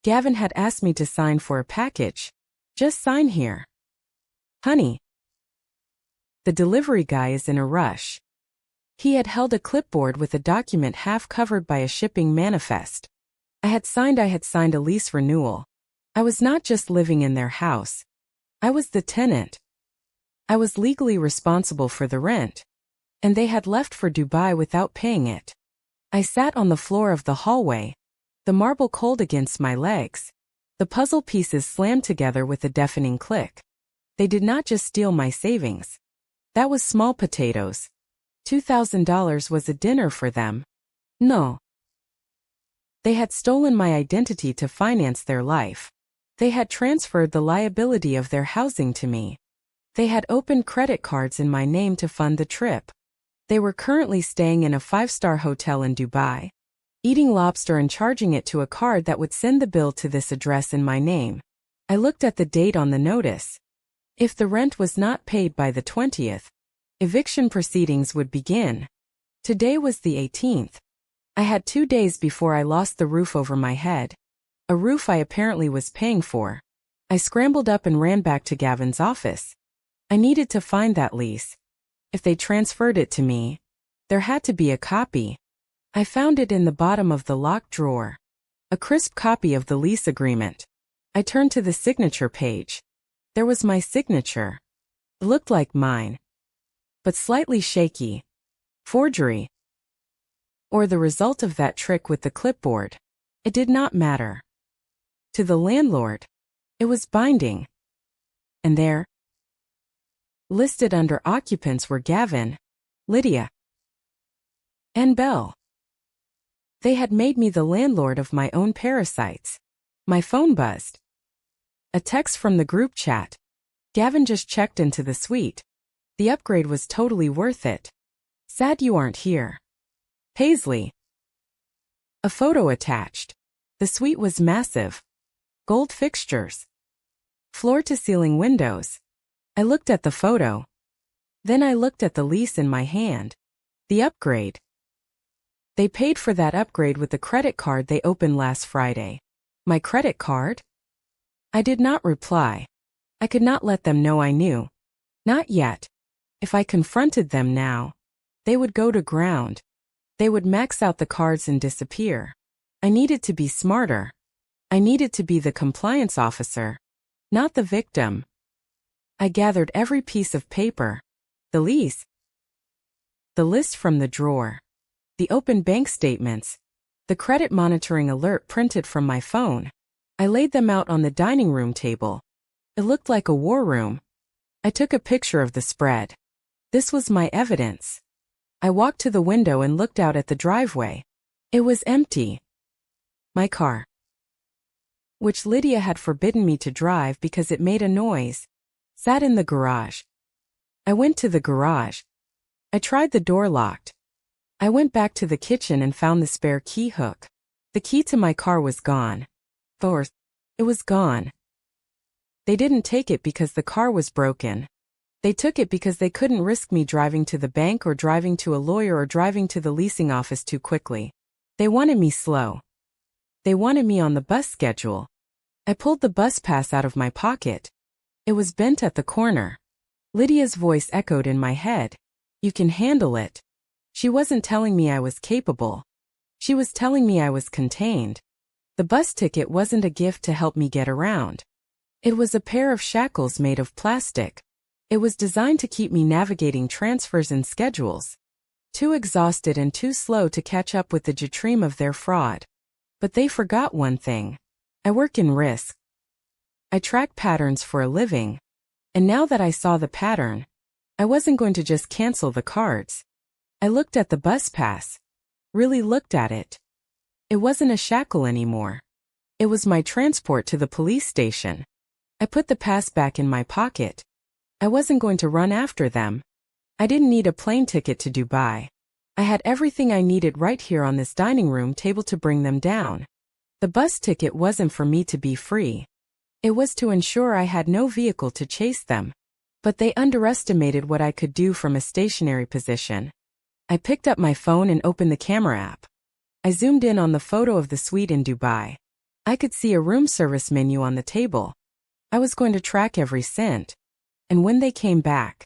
Speaker 1: Gavin had asked me to sign for a package. Just sign here. Honey. The delivery guy is in a rush. He had held a clipboard with a document half covered by a shipping manifest. I had signed a lease renewal. I was not just living in their house. I was the tenant. I was legally responsible for the rent. And they had left for Dubai without paying it. I sat on the floor of the hallway. The marble cold against my legs. The puzzle pieces slammed together with a deafening click. They did not just steal my savings. That was small potatoes. $2,000 was a dinner for them. No. They had stolen my identity to finance their life. They had transferred the liability of their housing to me. They had opened credit cards in my name to fund the trip. They were currently staying in a 5-star hotel in Dubai, eating lobster and charging it to a card that would send the bill to this address in my name. I looked at the date on the notice. If the rent was not paid by the 20th, eviction proceedings would begin. Today was the 18th. I had 2 days before I lost the roof over my head. A roof I apparently was paying for. I scrambled up and ran back to Gavin's office. I needed to find that lease. If they transferred it to me, there had to be a copy. I found it in the bottom of the locked drawer. A crisp copy of the lease agreement. I turned to the signature page. There was my signature. It looked like mine, but slightly shaky. Forgery. Or the result of that trick with the clipboard. It did not matter. To the landlord, it was binding. And there, listed under occupants were Gavin, Lydia, and Belle. They had made me the landlord of my own parasites. My phone buzzed. A text from the group chat. Gavin just checked into the suite. The upgrade was totally worth it. Sad you aren't here. Paisley. A photo attached. The suite was massive. Gold fixtures. Floor-to-ceiling windows. I looked at the photo. Then I looked at the lease in my hand. The upgrade. They paid for that upgrade with the credit card they opened last Friday. My credit card? I did not reply. I could not let them know I knew. Not yet. If I confronted them now, they would go to ground. They would max out the cards and disappear. I needed to be smarter. I needed to be the compliance officer, not the victim. I gathered every piece of paper. The lease. The list from the drawer. The open bank statements. The credit monitoring alert printed from my phone. I laid them out on the dining room table. It looked like a war room. I took a picture of the spread. This was my evidence. I walked to the window and looked out at the driveway. It was empty. My car, which Lydia had forbidden me to drive because it made a noise, sat in the garage. I went to the garage. I tried the door locked. I went back to the kitchen and found the spare key hook. The key to my car was gone. It was gone. They didn't take it because the car was broken. They took it because they couldn't risk me driving to the bank or driving to a lawyer or driving to the leasing office too quickly. They wanted me slow. They wanted me on the bus schedule. I pulled the bus pass out of my pocket. It was bent at the corner. Lydia's voice echoed in my head. You can handle it. She wasn't telling me I was capable. She was telling me I was contained. The bus ticket wasn't a gift to help me get around. It was a pair of shackles made of plastic. It was designed to keep me navigating transfers and schedules. Too exhausted and too slow to catch up with the jetream of their fraud. But they forgot one thing. I work in risk. I track patterns for a living. And now that I saw the pattern, I wasn't going to just cancel the cards. I looked at the bus pass. Really looked at it. It wasn't a shackle anymore. It was my transport to the police station. I put the pass back in my pocket. I wasn't going to run after them. I didn't need a plane ticket to Dubai. I had everything I needed right here on this dining room table to bring them down. The bus ticket wasn't for me to be free. It was to ensure I had no vehicle to chase them. But they underestimated what I could do from a stationary position. I picked up my phone and opened the camera app. I zoomed in on the photo of the suite in Dubai. I could see a room service menu on the table. I was going to track every cent. And when they came back,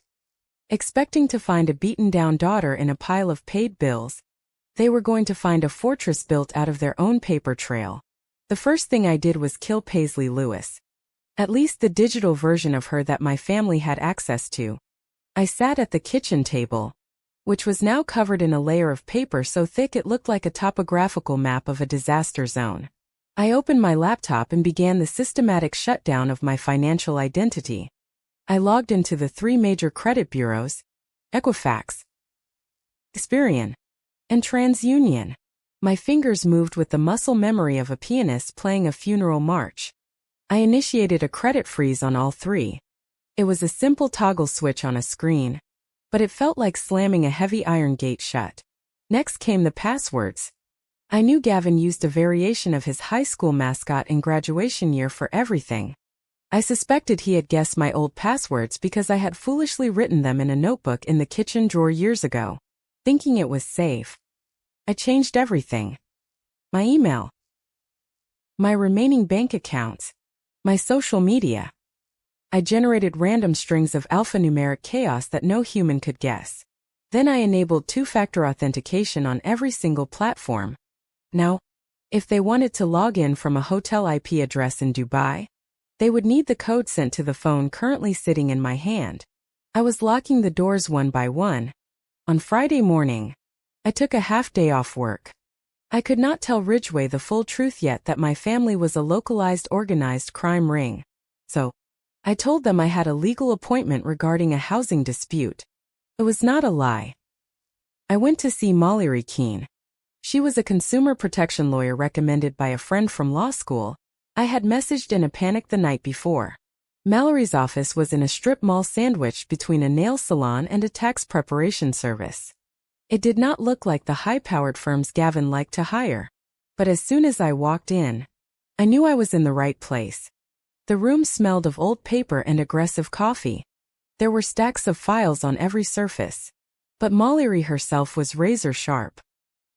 Speaker 1: expecting to find a beaten-down daughter in a pile of paid bills, they were going to find a fortress built out of their own paper trail. The first thing I did was kill Paisley Lewis. At least the digital version of her that my family had access to. I sat at the kitchen table, which was now covered in a layer of paper so thick it looked like a topographical map of a disaster zone. I opened my laptop and began the systematic shutdown of my financial identity. I logged into the 3 major credit bureaus, Equifax, Experian, and TransUnion. My fingers moved with the muscle memory of a pianist playing a funeral march. I initiated a credit freeze on all 3. It was a simple toggle switch on a screen, but it felt like slamming a heavy iron gate shut. Next came the passwords. I knew Gavin used a variation of his high school mascot in graduation year for everything. I suspected he had guessed my old passwords because I had foolishly written them in a notebook in the kitchen drawer years ago, thinking it was safe. I changed everything. My email, my remaining bank accounts, my social media. I generated random strings of alphanumeric chaos that no human could guess. Then I enabled two-factor authentication on every single platform. Now, if they wanted to log in from a hotel IP address in Dubai, they would need the code sent to the phone currently sitting in my hand. I was locking the doors one by one. On Friday morning, I took a half day off work. I could not tell Ridgway the full truth yet that my family was a localized organized crime ring. So, I told them I had a legal appointment regarding a housing dispute. It was not a lie. I went to see Mallory Keene. She was a consumer protection lawyer recommended by a friend from law school. I had messaged in a panic the night before. Mallory's office was in a strip mall sandwiched between a nail salon and a tax preparation service. It did not look like the high-powered firms Gavin liked to hire. But as soon as I walked in, I knew I was in the right place. The room smelled of old paper and aggressive coffee. There were stacks of files on every surface. But Mallory herself was razor-sharp.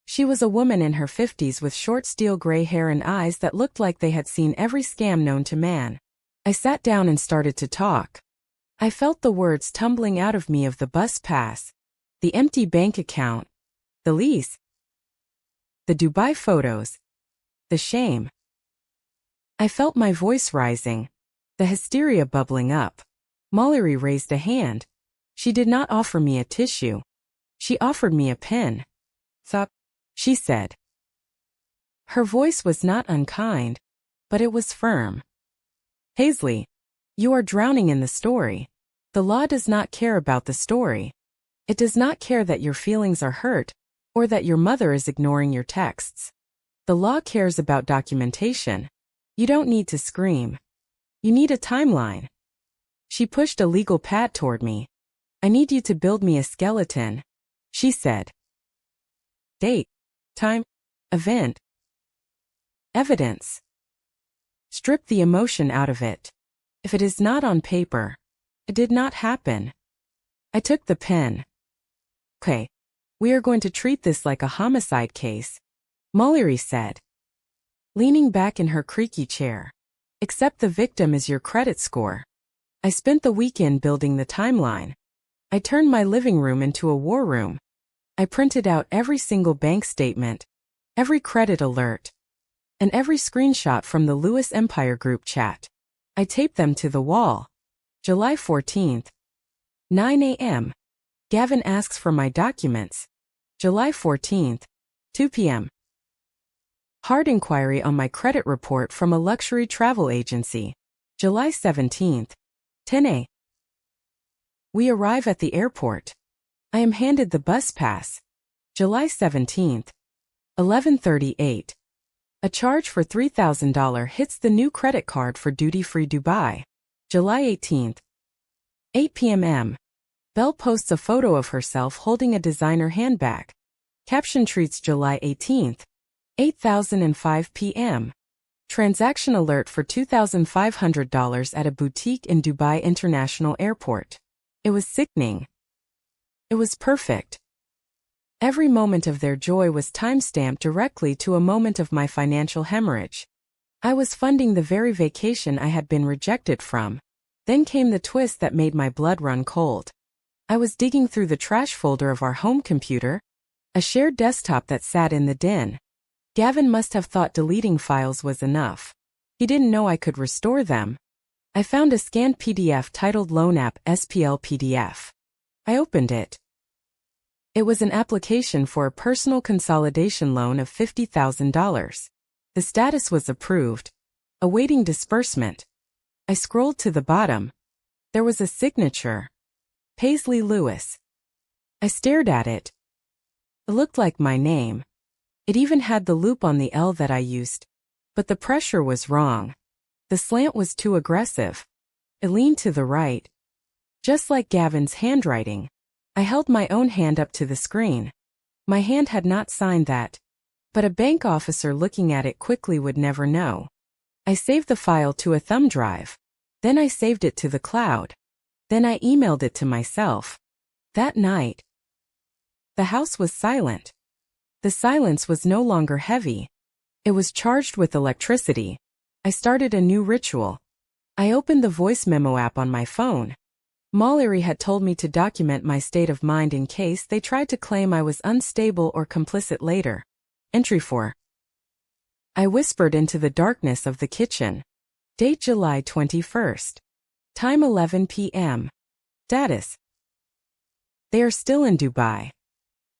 Speaker 1: She was a woman in her 50s with short steel gray hair and eyes that looked like they had seen every scam known to man. I sat down and started to talk. I felt the words tumbling out of me of the bus pass, the empty bank account, the lease, the Dubai photos, the shame. I felt my voice rising, the hysteria bubbling up. Mallory raised a hand. She did not offer me a tissue. She offered me a pen. "Sup?" she said. Her voice was not unkind, but it was firm. "Paisley, you are drowning in the story. The law does not care about the story. It does not care that your feelings are hurt, or that your mother is ignoring your texts. The law cares about documentation. You don't need to scream. You need a timeline." She pushed a legal pad toward me. "I need you to build me a skeleton," she said. "Date, time, event, evidence. Strip the emotion out of it. If it is not on paper, it did not happen." I took the pen. "Okay, we are going to treat this like a homicide case," Mallory said, leaning back in her creaky chair. "Except the victim is your credit score." I spent the weekend building the timeline. I turned my living room into a war room. I printed out every single bank statement, every credit alert, and every screenshot from the Lewis Empire group chat. I taped them to the wall. July 14th, 9 a.m. Gavin asks for my documents. July 14th, 2 p.m. Hard inquiry on my credit report from a luxury travel agency. July 17th, 10 a.m. We arrive at the airport. I am handed the bus pass. July 17th, 11:38. A charge for $3,000 hits the new credit card for duty-free Dubai. July 18th, 8 p.m. Belle posts a photo of herself holding a designer handbag. Caption treats July 18th, 8:05 p.m. Transaction alert for $2,500 at a boutique in Dubai International Airport. It was sickening. It was perfect. Every moment of their joy was timestamped directly to a moment of my financial hemorrhage. I was funding the very vacation I had been rejected from. Then came the twist that made my blood run cold. I was digging through the trash folder of our home computer, a shared desktop that sat in the den. Gavin must have thought deleting files was enough. He didn't know I could restore them. I found a scanned PDF titled Loan App SPL PDF. I opened it. It was an application for a personal consolidation loan of $50,000. The status was approved, awaiting disbursement. I scrolled to the bottom. There was a signature. Paisley Lewis. I stared at it. It looked like my name. It even had the loop on the L that I used. But the pressure was wrong. The slant was too aggressive. It leaned to the right. Just like Gavin's handwriting. I held my own hand up to the screen. My hand had not signed that. But a bank officer looking at it quickly would never know. I saved the file to a thumb drive. Then I saved it to the cloud. Then I emailed it to myself. That night, the house was silent. The silence was no longer heavy. It was charged with electricity. I started a new ritual. I opened the voice memo app on my phone. Mallory had told me to document my state of mind in case they tried to claim I was unstable or complicit later. Entry 4. I whispered into the darkness of the kitchen. Date July 21st. Time 11 p.m. Status. They are still in Dubai.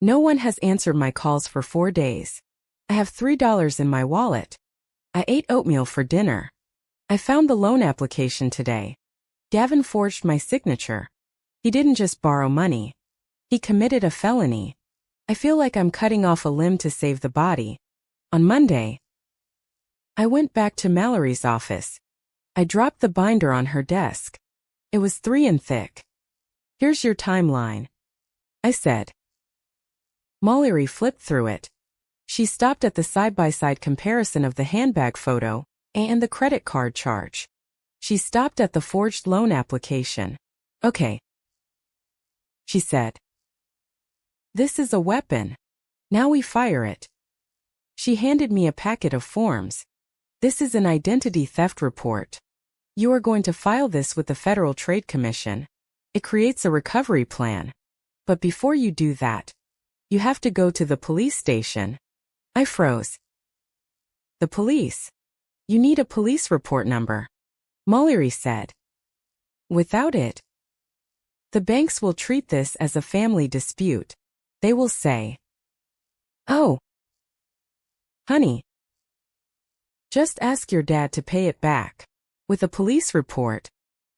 Speaker 1: No one has answered my calls for 4 days. I have $3 in my wallet. I ate oatmeal for dinner. I found the loan application today. Gavin forged my signature. He didn't just borrow money. He committed a felony. I feel like I'm cutting off a limb to save the body. On Monday, I went back to Mallory's office. I dropped the binder on her desk. It was 3 and thick. Here's your timeline, I said. Mallory flipped through it. She stopped at the side-by-side comparison of the handbag photo and the credit card charge. She stopped at the forged loan application. Okay, she said. This is a weapon. Now we fire it. She handed me a packet of forms. This is an identity theft report. You are going to file this with the Federal Trade Commission. It creates a recovery plan. But before you do that, you have to go to the police station. I froze. The police? You need a police report number, Mallory said. Without it, the banks will treat this as a family dispute. They will say, "Oh, honey, just ask your dad to pay it back." With a police report,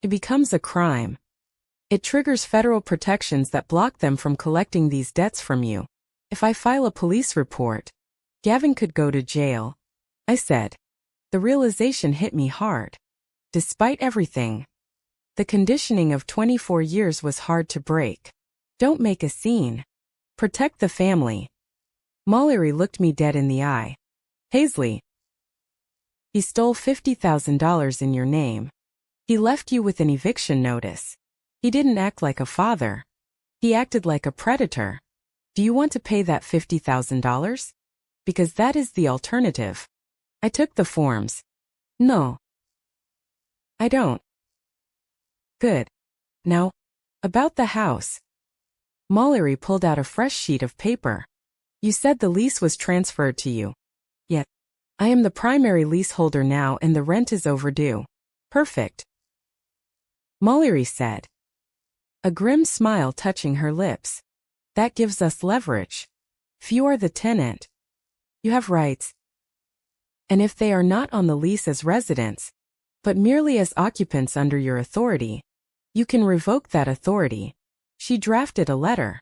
Speaker 1: it becomes a crime. It triggers federal protections that block them from collecting these debts from you. If I file a police report, Gavin could go to jail, I said. The realization hit me hard. Despite everything, the conditioning of 24 years was hard to break. Don't make a scene. Protect the family. Mallory looked me dead in the eye. Paisley, he stole $50,000 in your name. He left you with an eviction notice. He didn't act like a father. He acted like a predator. Do you want to pay that $50,000? Because that is the alternative. I took the forms. No, I don't. Good. Now, about the house. Mallory pulled out a fresh sheet of paper. You said the lease was transferred to you. Yet, I am the primary leaseholder now and the rent is overdue. Perfect, Mallory said, a grim smile touching her lips. That gives us leverage. If you are the tenant, you have rights. And if they are not on the lease as residents, but merely as occupants under your authority, you can revoke that authority. She drafted a letter.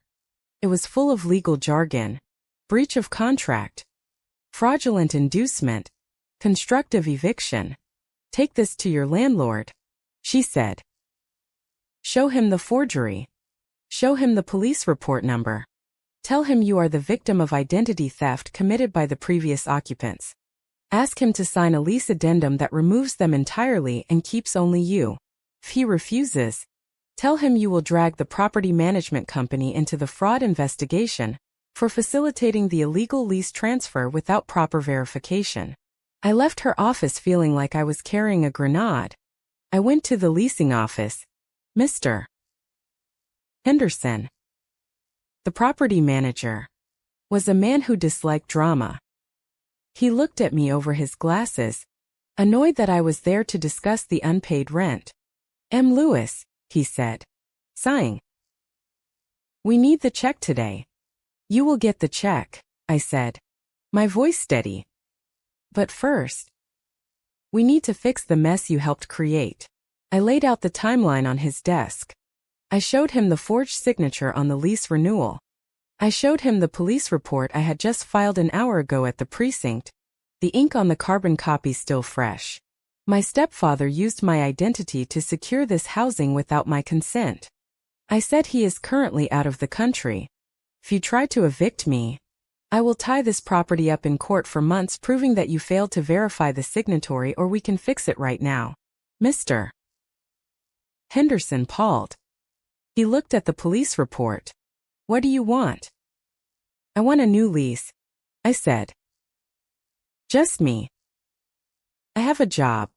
Speaker 1: It was full of legal jargon. Breach of contract. Fraudulent inducement. Constructive eviction. Take this to your landlord, she said. Show him the forgery. Show him the police report number. Tell him you are the victim of identity theft committed by the previous occupants. Ask him to sign a lease addendum that removes them entirely and keeps only you. If he refuses, tell him you will drag the property management company into the fraud investigation for facilitating the illegal lease transfer without proper verification. I left her office feeling like I was carrying a grenade. I went to the leasing office. Mr. Henderson, the property manager, was a man who disliked drama. He looked at me over his glasses, annoyed that I was there to discuss the unpaid rent. M. Lewis, he said, sighing. We need the check today. You will get the check, I said, my voice steady. But first, we need to fix the mess you helped create. I laid out the timeline on his desk. I showed him the forged signature on the lease renewal. I showed him the police report I had just filed an hour ago at the precinct, the ink on the carbon copy still fresh. My stepfather used my identity to secure this housing without my consent. I said he is currently out of the country. If you try to evict me, I will tie this property up in court for months proving that you failed to verify the signatory, or we can fix it right now. Mr. Henderson paused. He looked at the police report. What do you want? I want a new lease, I said. Just me. I have a job.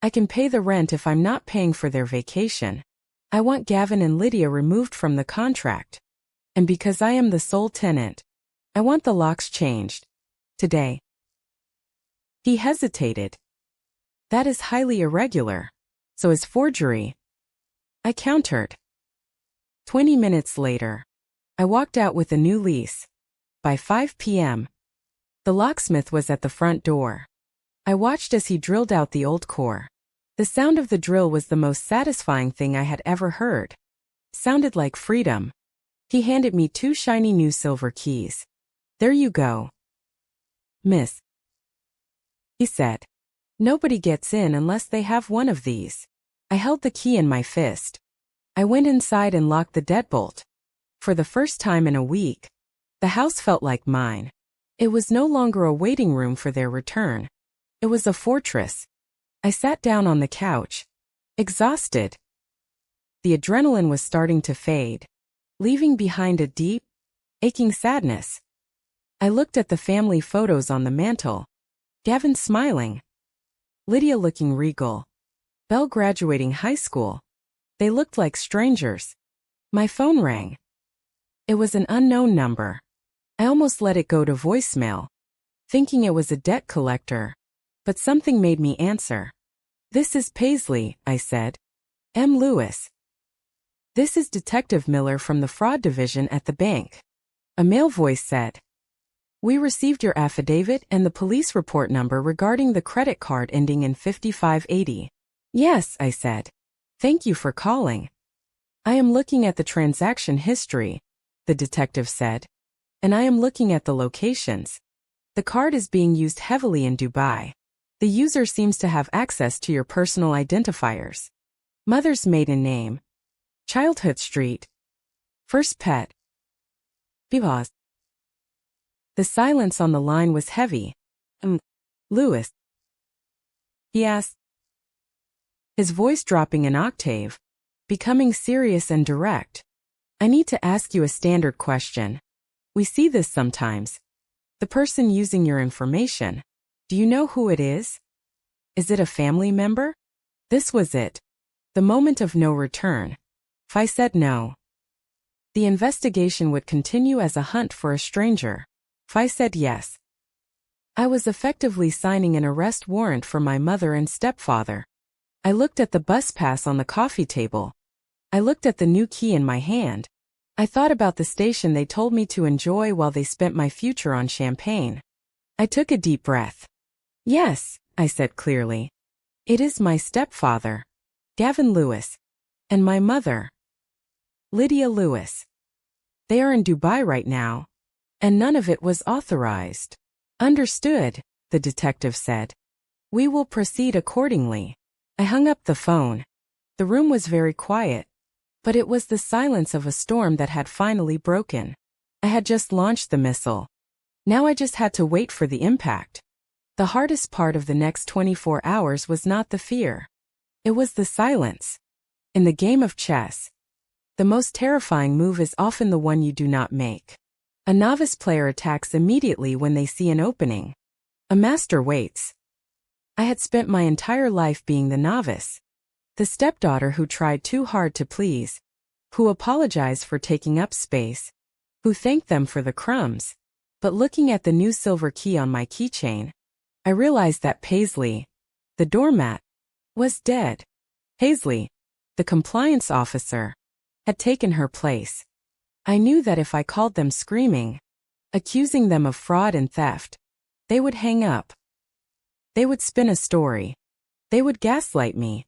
Speaker 1: I can pay the rent if I'm not paying for their vacation. I want Gavin and Lydia removed from the contract. And because I am the sole tenant, I want the locks changed. Today. He hesitated. That is highly irregular. So is forgery. I countered. 20 minutes later, I walked out with a new lease. By 5 p.m., the locksmith was at the front door. I watched as he drilled out the old core. The sound of the drill was the most satisfying thing I had ever heard. Sounded like freedom. He handed me 2 shiny new silver keys. There you go. Miss, he said. Nobody gets in unless they have one of these. I held the key in my fist. I went inside and locked the deadbolt. For the first time in a week, the house felt like mine. It was no longer a waiting room for their return. It was a fortress. I sat down on the couch, exhausted. The adrenaline was starting to fade, leaving behind a deep, aching sadness. I looked at the family photos on the mantel. Gavin smiling. Lydia looking regal. Belle graduating high school. They looked like strangers. My phone rang. It was an unknown number. I almost let it go to voicemail, thinking it was a debt collector, but something made me answer. This is Paisley, I said. M. Lewis. This is Detective Miller from the fraud division at the bank. A male voice said. We received your affidavit and the police report number regarding the credit card ending in 5580. Yes, I said. Thank you for calling. I am looking at the transaction history, the detective said. And I am looking at the locations. The card is being used heavily in Dubai. The user seems to have access to your personal identifiers. Mother's maiden name. Childhood street. First pet. Vivaz. The silence on the line was heavy. Lewis. He asked, his voice dropping an octave, becoming serious and direct. I need to ask you a standard question. We see this sometimes. The person using your information. Do you know who it is? Is it a family member? This was it. The moment of no return. If I said no, the investigation would continue as a hunt for a stranger. If I said yes, I was effectively signing an arrest warrant for my mother and stepfather. I looked at the bus pass on the coffee table. I looked at the new key in my hand. I thought about the station they told me to enjoy while they spent my future on champagne. I took a deep breath. Yes, I said clearly. It is my stepfather, Gavin Lewis, and my mother, Lydia Lewis. They are in Dubai right now. And none of it was authorized. Understood, the detective said. We will proceed accordingly. I hung up the phone. The room was very quiet, but it was the silence of a storm that had finally broken. I had just launched the missile. Now I just had to wait for the impact. The hardest part of the next 24 hours was not the fear. It was the silence. In the game of chess, the most terrifying move is often the one you do not make. A novice player attacks immediately when they see an opening. A master waits. I had spent my entire life being the novice. The stepdaughter who tried too hard to please. Who apologized for taking up space. Who thanked them for the crumbs. But looking at the new silver key on my keychain, I realized that Paisley, the doormat, was dead. Paisley, the compliance officer, had taken her place. I knew that if I called them screaming, accusing them of fraud and theft, they would hang up. They would spin a story. They would gaslight me.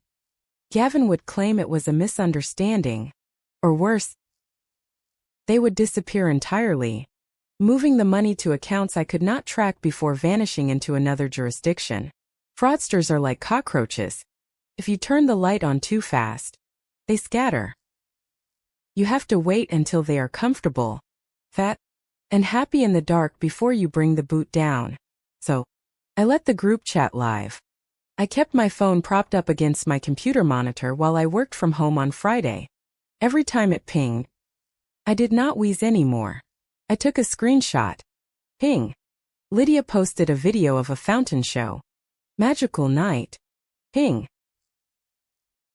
Speaker 1: Gavin would claim it was a misunderstanding. Or worse, they would disappear entirely, moving the money to accounts I could not track before vanishing into another jurisdiction. Fraudsters are like cockroaches. If you turn the light on too fast, they scatter. You have to wait until they are comfortable, fat, and happy in the dark before you bring the boot down. So, I let the group chat live. I kept my phone propped up against my computer monitor while I worked from home on Friday. Every time it pinged, I did not wheeze anymore. I took a screenshot. Ping. Lydia posted a video of a fountain show. Magical night. Ping.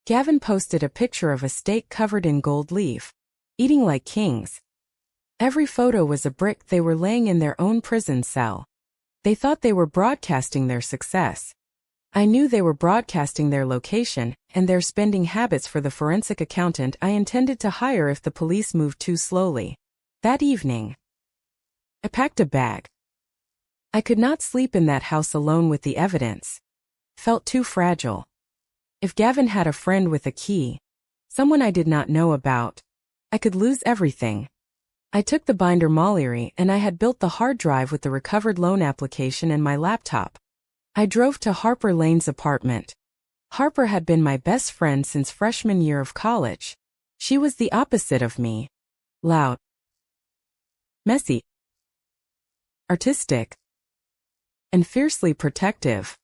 Speaker 1: Gavin posted a picture of a steak covered in gold leaf, eating like kings. Every photo was a brick they were laying in their own prison cell. They thought they were broadcasting their success. I knew they were broadcasting their location and their spending habits for the forensic accountant I intended to hire if the police moved too slowly. That evening, I packed a bag. I could not sleep in that house alone with the evidence. Felt too fragile. If Gavin had a friend with a key, someone I did not know about, I could lose everything. I took the binder Mollery and I had built the hard drive with the recovered loan application and my laptop. I drove to Harper Lane's apartment. Harper had been my best friend since freshman year of college. She was the opposite of me. Loud. Messy. Artistic. And fiercely protective.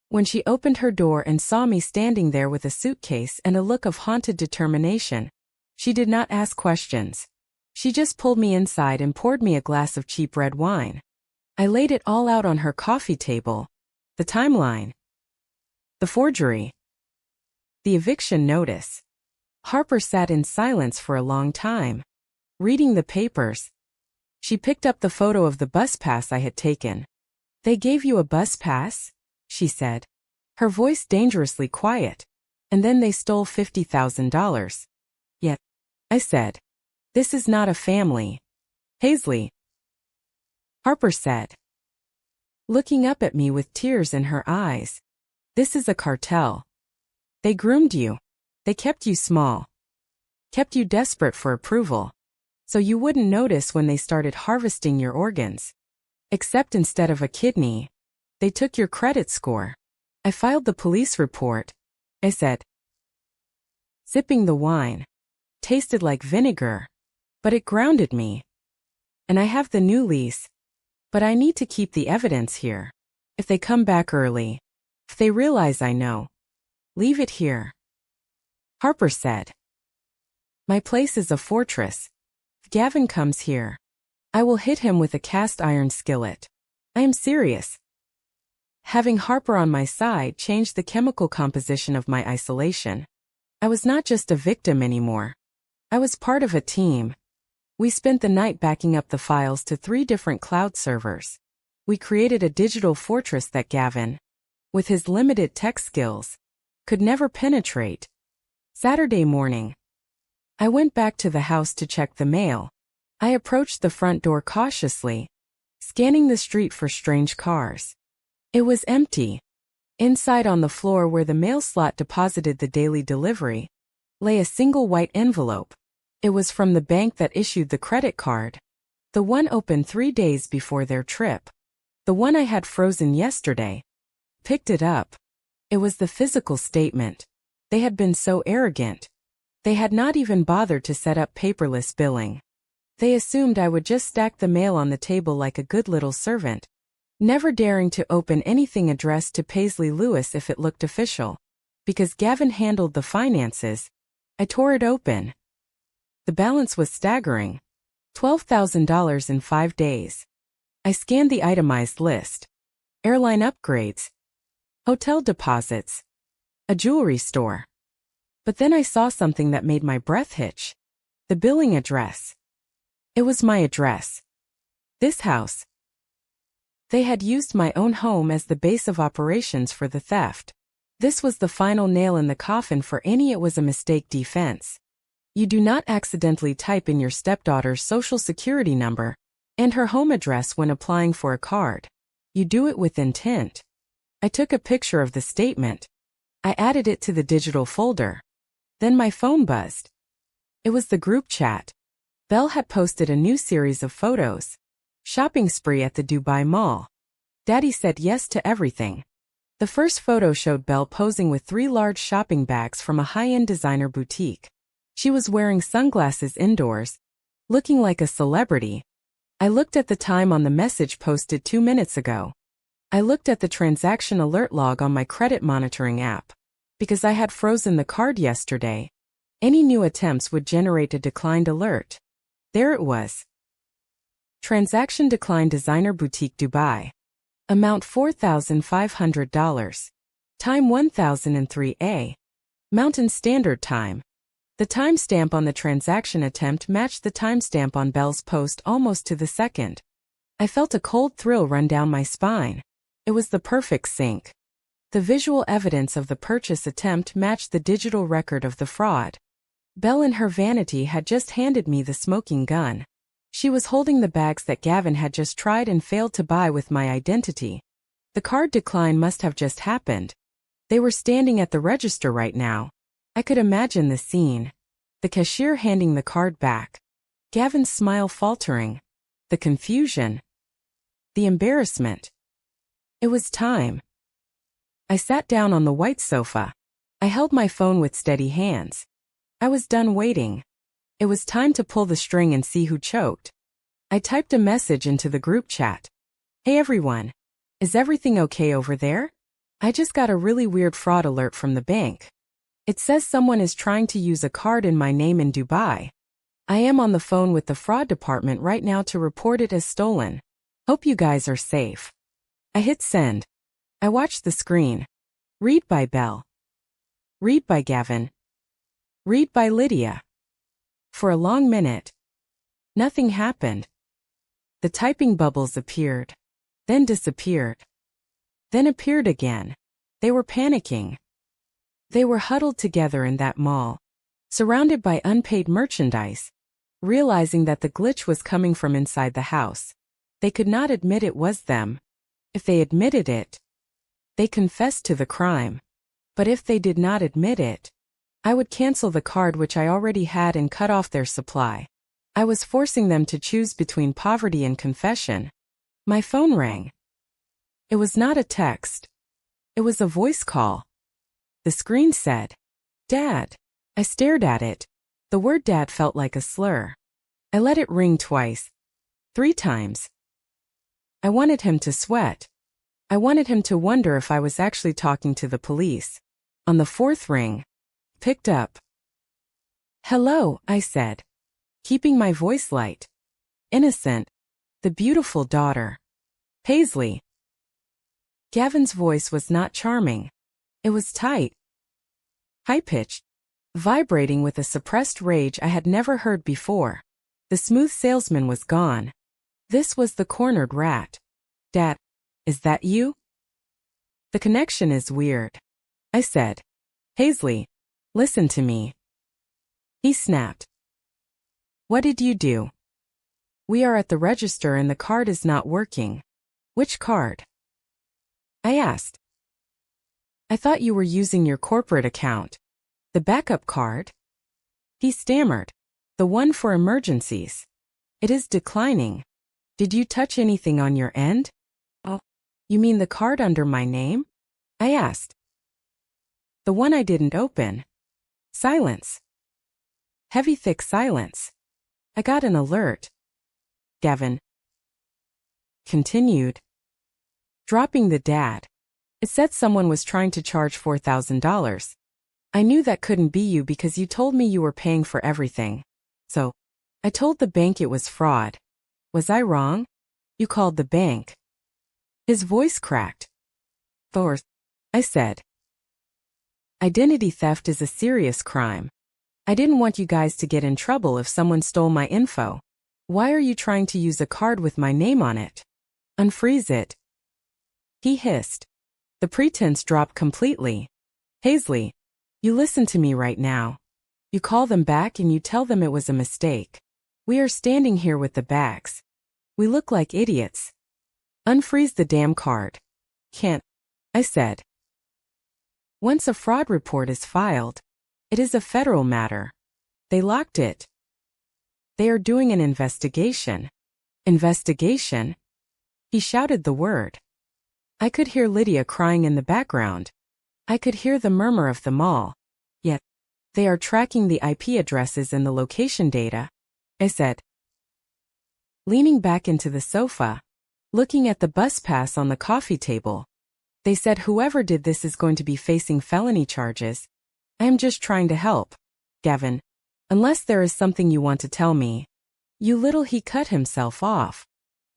Speaker 1: When she opened her door and saw me standing there with a suitcase and a look of haunted determination, she did not ask questions. She just pulled me inside and poured me a glass of cheap red wine. I laid it all out on her coffee table. The timeline. The forgery. The eviction notice. Harper sat in silence for a long time, reading the papers. She picked up the photo of the bus pass I had taken. "They gave you a bus pass?" she said, her voice dangerously quiet. "And then they stole $50,000. Yet," I said, "this is not a family." "Paisley," Harper said, looking up at me with tears in her eyes. "This is a cartel. They groomed you. They kept you small. Kept you desperate for approval. So you wouldn't notice when they started harvesting your organs. Except instead of a kidney, they took your credit score." "I filed the police report," I said, sipping the wine. Tasted like vinegar, but it grounded me. "And I have the new lease. But I need to keep the evidence here. If they come back early, if they realize I know, leave it here." Harper said, "My place is a fortress. If Gavin comes here, I will hit him with a cast iron skillet. I am serious." Having Harper on my side changed the chemical composition of my isolation. I was not just a victim anymore. I was part of a team. We spent the night backing up the files to 3 different cloud servers. We created a digital fortress that Gavin, with his limited tech skills, could never penetrate. Saturday morning, I went back to the house to check the mail. I approached the front door cautiously, scanning the street for strange cars. It was empty. Inside, on the floor where the mail slot deposited the daily delivery, lay a single white envelope. It was from the bank that issued the credit card. The one opened 3 days before their trip. The one I had frozen yesterday. Picked it up. It was the physical statement. They had been so arrogant. They had not even bothered to set up paperless billing. They assumed I would just stack the mail on the table like a good little servant, never daring to open anything addressed to Paisley Lewis if it looked official. Because Gavin handled the finances, I tore it open. The balance was staggering. $12,000 in 5 days. I scanned the itemized list. Airline upgrades. Hotel deposits. A jewelry store. But then I saw something that made my breath hitch. The billing address. It was my address. This house. They had used my own home as the base of operations for the theft. This was the final nail in the coffin for any "it was a mistake" defense. You do not accidentally type in your stepdaughter's social security number and her home address when applying for a card. You do it with intent. I took a picture of the statement. I added it to the digital folder. Then my phone buzzed. It was the group chat. Belle had posted a new series of photos. Shopping spree at the Dubai Mall. Daddy said yes to everything. The first photo showed Belle posing with 3 large shopping bags from a high-end designer boutique. She was wearing sunglasses indoors, looking like a celebrity. I looked at the time on the message posted 2 minutes ago. I looked at the transaction alert log on my credit monitoring app. Because I had frozen the card yesterday, any new attempts would generate a declined alert. There it was. Transaction declined, designer boutique Dubai. Amount $4,500. Time 1003 A. Mountain Standard Time. The timestamp on the transaction attempt matched the timestamp on Bell's post almost to the second. I felt a cold thrill run down my spine. It was the perfect sync. The visual evidence of the purchase attempt matched the digital record of the fraud. Belle in her vanity had just handed me the smoking gun. She was holding the bags that Gavin had just tried and failed to buy with my identity. The card decline must have just happened. They were standing at the register right now. I could imagine the scene. The cashier handing the card back. Gavin's smile faltering. The confusion. The embarrassment. It was time. I sat down on the white sofa. I held my phone with steady hands. I was done waiting. It was time to pull the string and see who choked. I typed a message into the group chat. Hey everyone. Is everything okay over there? I just got a really weird fraud alert from the bank. It says someone is trying to use a card in my name in Dubai. I am on the phone with the fraud department right now to report it as stolen. Hope you guys are safe. I hit send. I watched the screen. Read by Belle. Read by Gavin. Read by Lydia. For a long minute. Nothing happened. The typing bubbles appeared. Then disappeared. Then appeared again. They were panicking. They were huddled together in that mall, surrounded by unpaid merchandise, realizing that the glitch was coming from inside the house. They could not admit it was them. If they admitted it, they confessed to the crime. But if they did not admit it, I would cancel the card which I already had and cut off their supply. I was forcing them to choose between poverty and confession. My phone rang. It was not a text. It was a voice call. The screen said, Dad. I stared at it. The word Dad felt like a slur. I let it ring twice. 3 times. I wanted him to sweat. I wanted him to wonder if I was actually talking to the police. On the 4th ring, picked up. Hello, I said, keeping my voice light. Innocent. The beautiful daughter. Paisley. Gavin's voice was not charming. It was tight. High-pitched. Vibrating with a suppressed rage I had never heard before. The smooth salesman was gone. This was the cornered rat. Dad, is that you? The connection is weird. I said. Paisley, listen to me. He snapped. What did you do? We are at the register and the card is not working. Which card? I asked. I thought you were using your corporate account. The backup card? He stammered. The one for emergencies. It is declining. Did you touch anything on your end? Oh, you mean the card under my name? I asked. The one I didn't open. Silence. Heavy thick silence. I got an alert. Gavin continued. Dropping the dad. It said someone was trying to charge $4,000. I knew that couldn't be you because you told me you were paying for everything. So, I told the bank it was fraud. Was I wrong? You called the bank. His voice cracked. Thor's, I said. Identity theft is a serious crime. I didn't want you guys to get in trouble if someone stole my info. Why are you trying to use a card with my name on it? Unfreeze it. He hissed. The pretense dropped completely. Paisley, you listen to me right now. You call them back and you tell them it was a mistake. We are standing here with the bags. We look like idiots. Unfreeze the damn card. Can't, I said. Once a fraud report is filed, it is a federal matter. They locked it. They are doing an investigation. Investigation? He shouted the word. I could hear Lydia crying in the background. I could hear the murmur of the mall. Yet, they are tracking the IP addresses and the location data, I said. Leaning back into the sofa, looking at the bus pass on the coffee table. They said whoever did this is going to be facing felony charges. I am just trying to help. Gavin, unless there is something you want to tell me. You little. He cut himself off.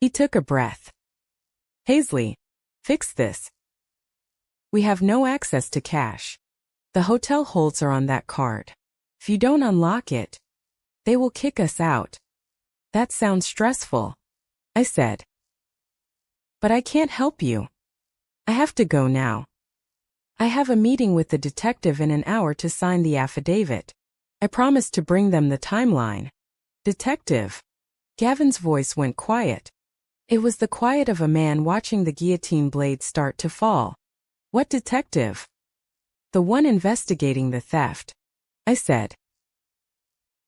Speaker 1: He took a breath. Paisley, fix this. We have no access to cash. The hotel holds are on that card. If you don't unlock it, they will kick us out. That sounds stressful, I said. But I can't help you. I have to go now. I have a meeting with the detective in an hour to sign the affidavit. I promised to bring them the timeline. Detective. Gavin's voice went quiet. It was the quiet of a man watching the guillotine blade start to fall. What detective? The one investigating the theft, I said.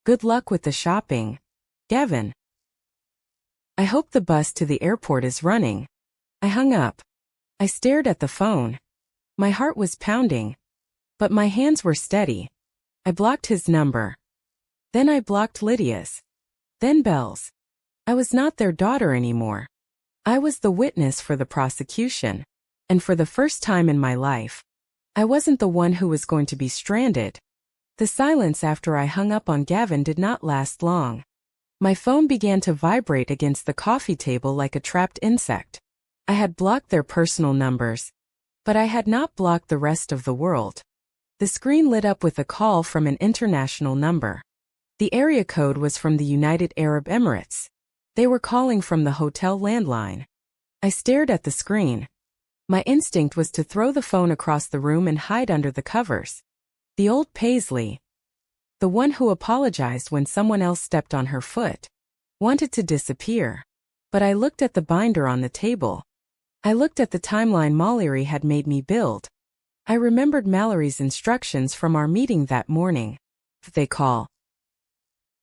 Speaker 1: Good luck with the shopping, Gavin. I hope the bus to the airport is running. I hung up. I stared at the phone. My heart was pounding, but my hands were steady. I blocked his number. Then I blocked Lydia's. Then Belle's. I was not their daughter anymore. I was the witness for the prosecution. And for the first time in my life, I wasn't the one who was going to be stranded. The silence after I hung up on Gavin did not last long. My phone began to vibrate against the coffee table like a trapped insect. I had blocked their personal numbers, but I had not blocked the rest of the world. The screen lit up with a call from an international number. The area code was from the United Arab Emirates. They were calling from the hotel landline. I stared at the screen. My instinct was to throw the phone across the room and hide under the covers. The old Paisley, the one who apologized when someone else stepped on her foot, wanted to disappear. But I looked at the binder on the table. I looked at the timeline Mallory had made me build. I remembered Mallory's instructions from our meeting that morning. If they call,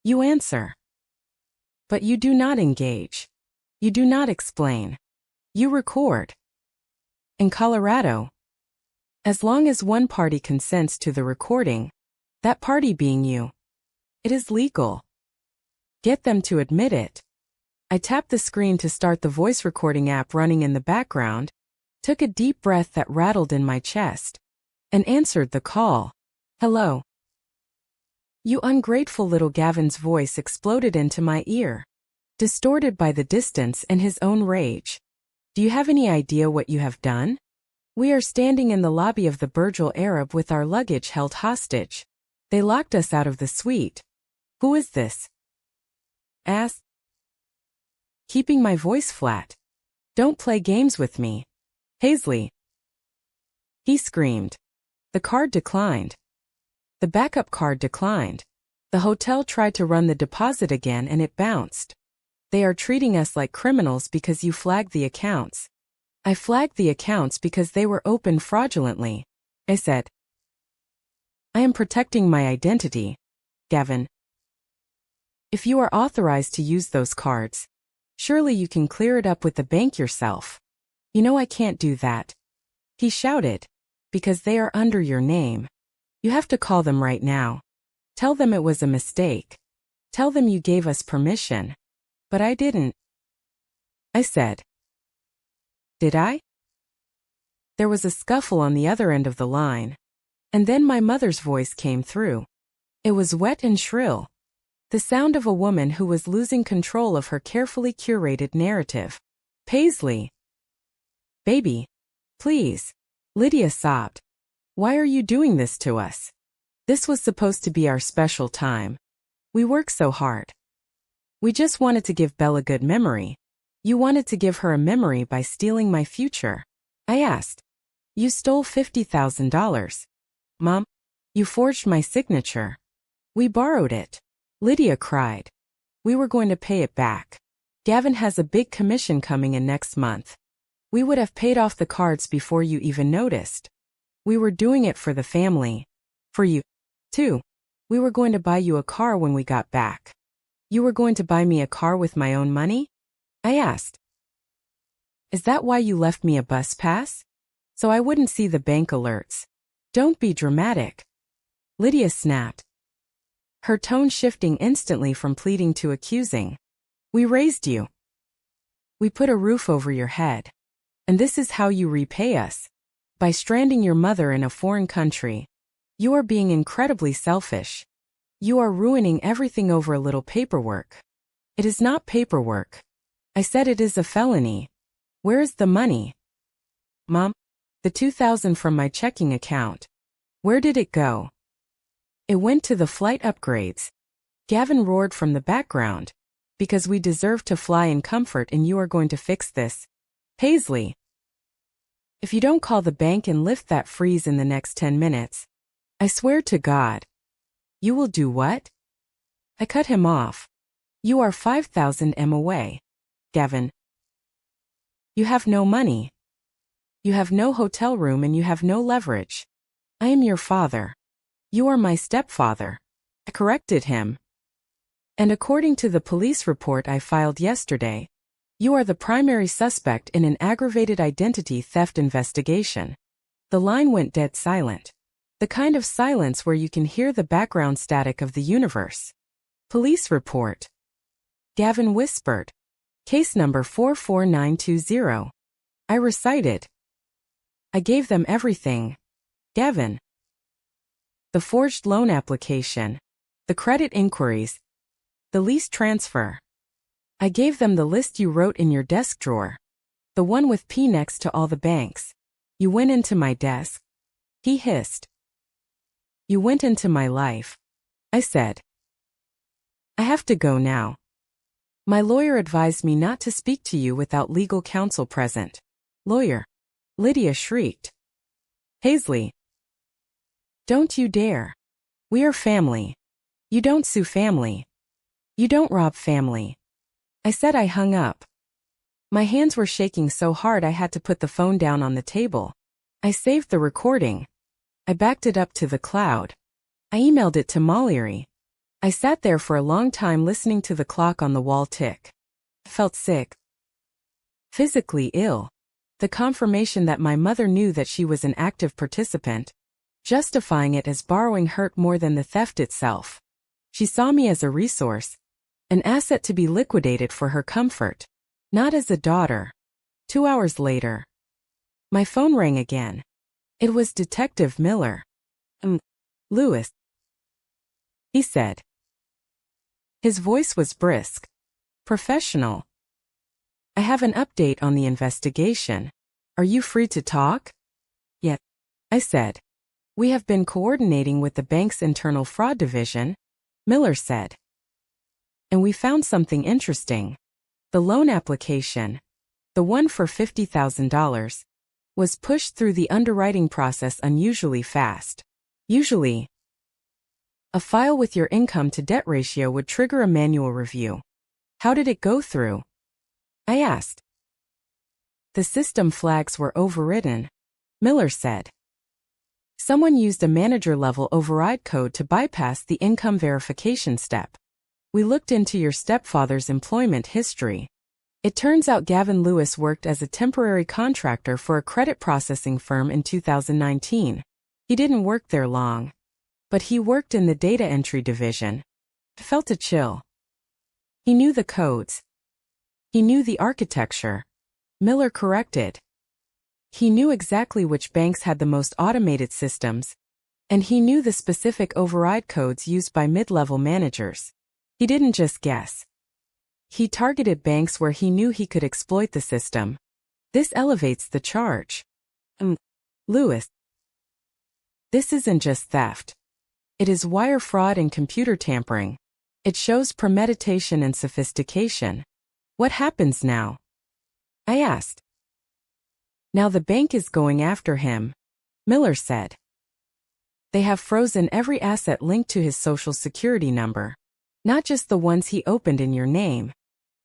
Speaker 1: you answer. But you do not engage. You do not explain. You record. In Colorado, as long as one party consents to the recording, that party being you, it is legal. Get them to admit it. I tapped the screen to start the voice recording app running in the background, took a deep breath that rattled in my chest, and answered the call. Hello. You ungrateful little. Gavin's voice exploded into my ear, distorted by the distance and his own rage. Do you have any idea what you have done? We are standing in the lobby of the Betrayal Arab with our luggage held hostage. They locked us out of the suite. Who is this? Asked, keeping my voice flat. Don't play games with me. Paisley. He screamed. The card declined. The backup card declined. The hotel tried to run the deposit again and it bounced. They are treating us like criminals because you flagged the accounts. I flagged the accounts because they were opened fraudulently, I said. I am protecting my identity, Gavin. If you are authorized to use those cards, surely you can clear it up with the bank yourself. You know I can't do that. He shouted. Because they are under your name. You have to call them right now. Tell them it was a mistake. Tell them you gave us permission. But I didn't. I said. Did I? There was a scuffle on the other end of the line. And then my mother's voice came through. It was wet and shrill. The sound of a woman who was losing control of her carefully curated narrative. Paisley. Baby. Please. Lydia sobbed. Why are you doing this to us? This was supposed to be our special time. We worked so hard. We just wanted to give Belle a good memory. You wanted to give her a memory by stealing my future. I asked. You stole $50,000. Mom, you forged my signature. We borrowed it. Lydia cried. We were going to pay it back. Gavin has a big commission coming in next month. We would have paid off the cards before you even noticed. We were doing it for the family. For you, too. We were going to buy you a car when we got back. You were going to buy me a car with my own money? I asked. Is that why you left me a bus pass? So I wouldn't see the bank alerts. Don't be dramatic. Lydia snapped. Her tone shifting instantly from pleading to accusing. We raised you. We put a roof over your head. And this is how you repay us. By stranding your mother in a foreign country. You are being incredibly selfish. You are ruining everything over a little paperwork. It is not paperwork. I said it is a felony. Where is the money? Mom, the $2,000 from my checking account. Where did it go? It went to the flight upgrades. Gavin roared from the background. Because we deserve to fly in comfort and you are going to fix this. Paisley. If you don't call the bank and lift that freeze in the next 10 minutes, I swear to God. You will do what? I cut him off. You are 5,000 m away. Gavin. You have no money. You have no hotel room and you have no leverage. I am your father. You are my stepfather. I corrected him. And according to the police report I filed yesterday, you are the primary suspect in an aggravated identity theft investigation. The line went dead silent. The kind of silence where you can hear the background static of the universe. Police report. Gavin whispered. Case number 44920. I recited. I gave them everything. Gavin. The forged loan application. The credit inquiries. The lease transfer. I gave them the list you wrote in your desk drawer. The one with P next to all the banks. You went into my desk. He hissed. You went into my life. I said. I have to go now. My lawyer advised me not to speak to you without legal counsel present. Lawyer. Lydia shrieked. Paisley. Don't you dare. We are family. You don't sue family. You don't rob family. I said. I hung up. My hands were shaking so hard I had to put the phone down on the table. I saved the recording. I backed it up to the cloud. I emailed it to Mollery. I sat there for a long time listening to the clock on the wall tick. I felt sick. Physically ill. The confirmation that my mother knew that she was an active participant, justifying it as borrowing hurt more than the theft itself. She saw me as a resource, an asset to be liquidated for her comfort, not as a daughter. 2 hours later, my phone rang again. It was Detective Miller. Lewis. He said. His voice was brisk, professional. I have an update on the investigation. Are you free to talk? Yes, I said. We have been coordinating with the bank's internal fraud division, Miller said. And we found something interesting. The loan application, the one for $50,000, was pushed through the underwriting process unusually fast. Usually, a file with your income-to-debt ratio would trigger a manual review. How did it go through? I asked. The system flags were overridden, Miller said. Someone used a manager-level override code to bypass the income verification step. We looked into your stepfather's employment history. It turns out Gavin Lewis worked as a temporary contractor for a credit processing firm in 2019. He didn't work there long, but he worked in the data entry division. I felt a chill. He knew the codes. He knew the architecture. Miller corrected. He knew exactly which banks had the most automated systems, and he knew the specific override codes used by mid-level managers. He didn't just guess. He targeted banks where he knew he could exploit the system. This elevates the charge. Lewis. This isn't just theft. It is wire fraud and computer tampering. It shows premeditation and sophistication. What happens now? I asked. Now the bank is going after him, Miller said. They have frozen every asset linked to his social security number. Not just the ones he opened in your name.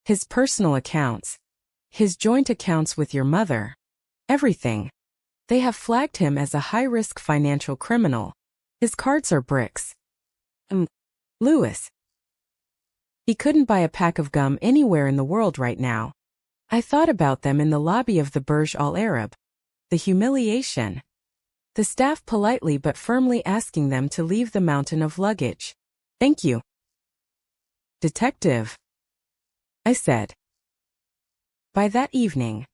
Speaker 1: His personal accounts. His joint accounts with your mother. Everything. They have flagged him as a high-risk financial criminal. His cards are bricks. Lewis. He couldn't buy a pack of gum anywhere in the world right now. I thought about them in the lobby of the Burj Al Arab. The humiliation. The staff politely but firmly asking them to leave the mountain of luggage. Thank you, Detective, I said. By that evening,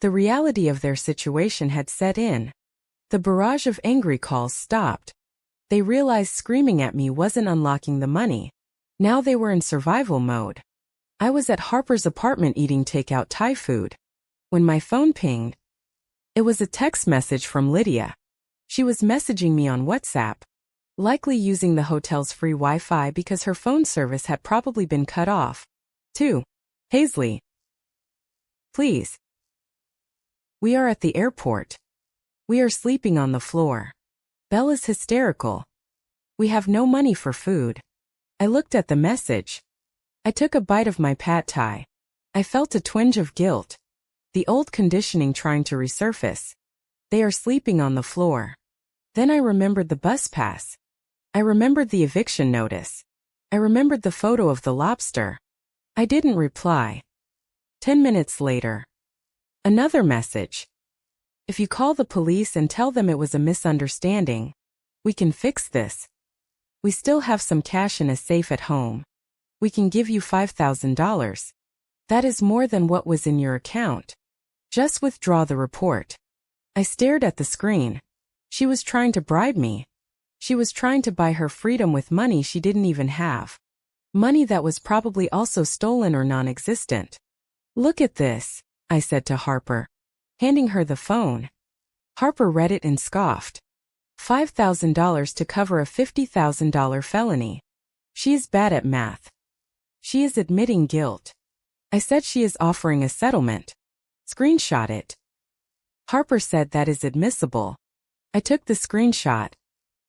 Speaker 1: the reality of their situation had set in. The barrage of angry calls stopped. They realized screaming at me wasn't unlocking the money. Now they were in survival mode. I was at Harper's apartment eating takeout Thai food when my phone pinged. It was a text message from Lydia. She was messaging me on WhatsApp, likely using the hotel's free Wi-Fi because her phone service had probably been cut off. 2. Paisley. Please. We are at the airport. We are sleeping on the floor. Belle is hysterical. We have no money for food. I looked at the message. I took a bite of my pad thai. I felt a twinge of guilt. The old conditioning trying to resurface. They are sleeping on the floor. Then I remembered the bus pass. I remembered the eviction notice. I remembered the photo of the lobster. I didn't reply. 10 minutes later. Another message. If you call the police and tell them it was a misunderstanding, we can fix this. We still have some cash in a safe at home. We can give you $5,000. That is more than what was in your account. Just withdraw the report. I stared at the screen. She was trying to bribe me. She was trying to buy her freedom with money she didn't even have. Money that was probably also stolen or non-existent. Look at this, I said to Harper, handing her the phone. Harper read it and scoffed. $5,000 to cover a $50,000 felony. She is bad at math. She is admitting guilt. I said she is offering a settlement. Screenshot it. Harper said that is admissible. I took the screenshot.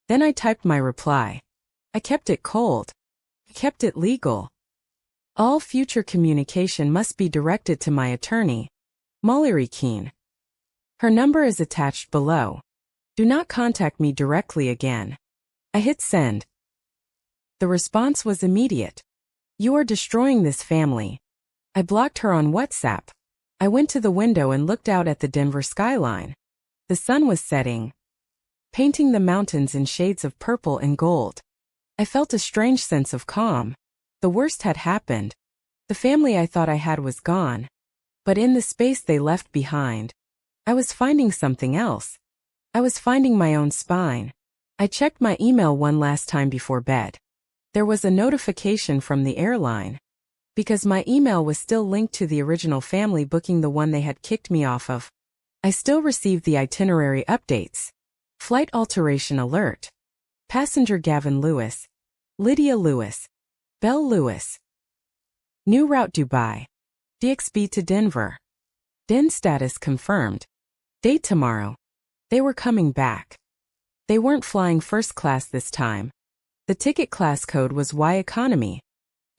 Speaker 1: Then I typed my reply. I kept it cold. I kept it legal. All future communication must be directed to my attorney, Mallory Keene. Her number is attached below. Do not contact me directly again. I hit send. The response was immediate. You are destroying this family. I blocked her on WhatsApp. I went to the window and looked out at the Denver skyline. The sun was setting, painting the mountains in shades of purple and gold. I felt a strange sense of calm. The worst had happened. The family I thought I had was gone. But in the space they left behind, I was finding something else. I was finding my own spine. I checked my email one last time before bed. There was a notification from the airline. Because my email was still linked to the original family booking, the one they had kicked me off of, I still received the itinerary updates. Flight alteration alert. Passenger Gavin Lewis. Lydia Lewis. Belle Lewis. New route Dubai. DXB to Denver. DIN status confirmed. Date tomorrow. They were coming back. They weren't flying first class this time. The ticket class code was Y economy.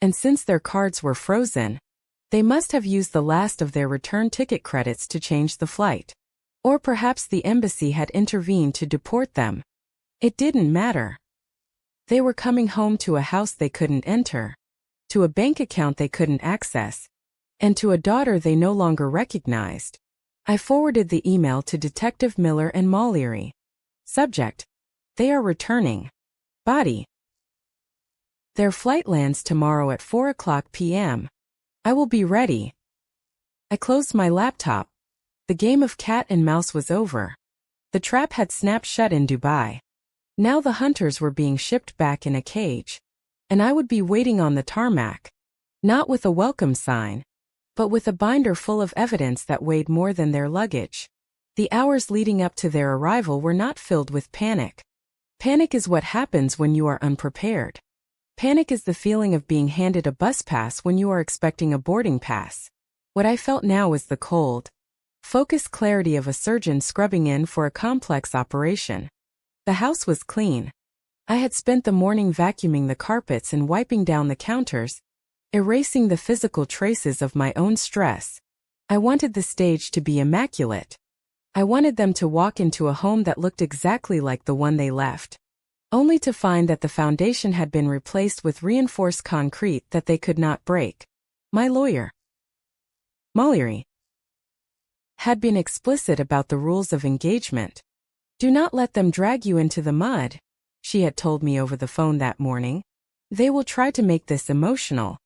Speaker 1: And since their cards were frozen, they must have used the last of their return ticket credits to change the flight. Or perhaps the embassy had intervened to deport them. It didn't matter. They were coming home to a house they couldn't enter, to a bank account they couldn't access, and to a daughter they no longer recognized. I forwarded the email to Detective Miller and Mallory. Subject: They are returning. Body: Their flight lands tomorrow at 4:00 p.m. I will be ready. I closed my laptop. The game of cat and mouse was over. The trap had snapped shut in Dubai. Now the hunters were being shipped back in a cage. And I would be waiting on the tarmac. Not with a welcome sign, but with a binder full of evidence that weighed more than their luggage. The hours leading up to their arrival were not filled with panic. Panic is what happens when you are unprepared. Panic is the feeling of being handed a bus pass when you are expecting a boarding pass. What I felt now was the cold, focused clarity of a surgeon scrubbing in for a complex operation. The house was clean. I had spent the morning vacuuming the carpets and wiping down the counters, erasing the physical traces of my own stress. I wanted the stage to be immaculate. I wanted them to walk into a home that looked exactly like the one they left, only to find that the foundation had been replaced with reinforced concrete that they could not break. My lawyer, Mallory, had been explicit about the rules of engagement. Do not let them drag you into the mud, she had told me over the phone that morning. They will try to make this emotional.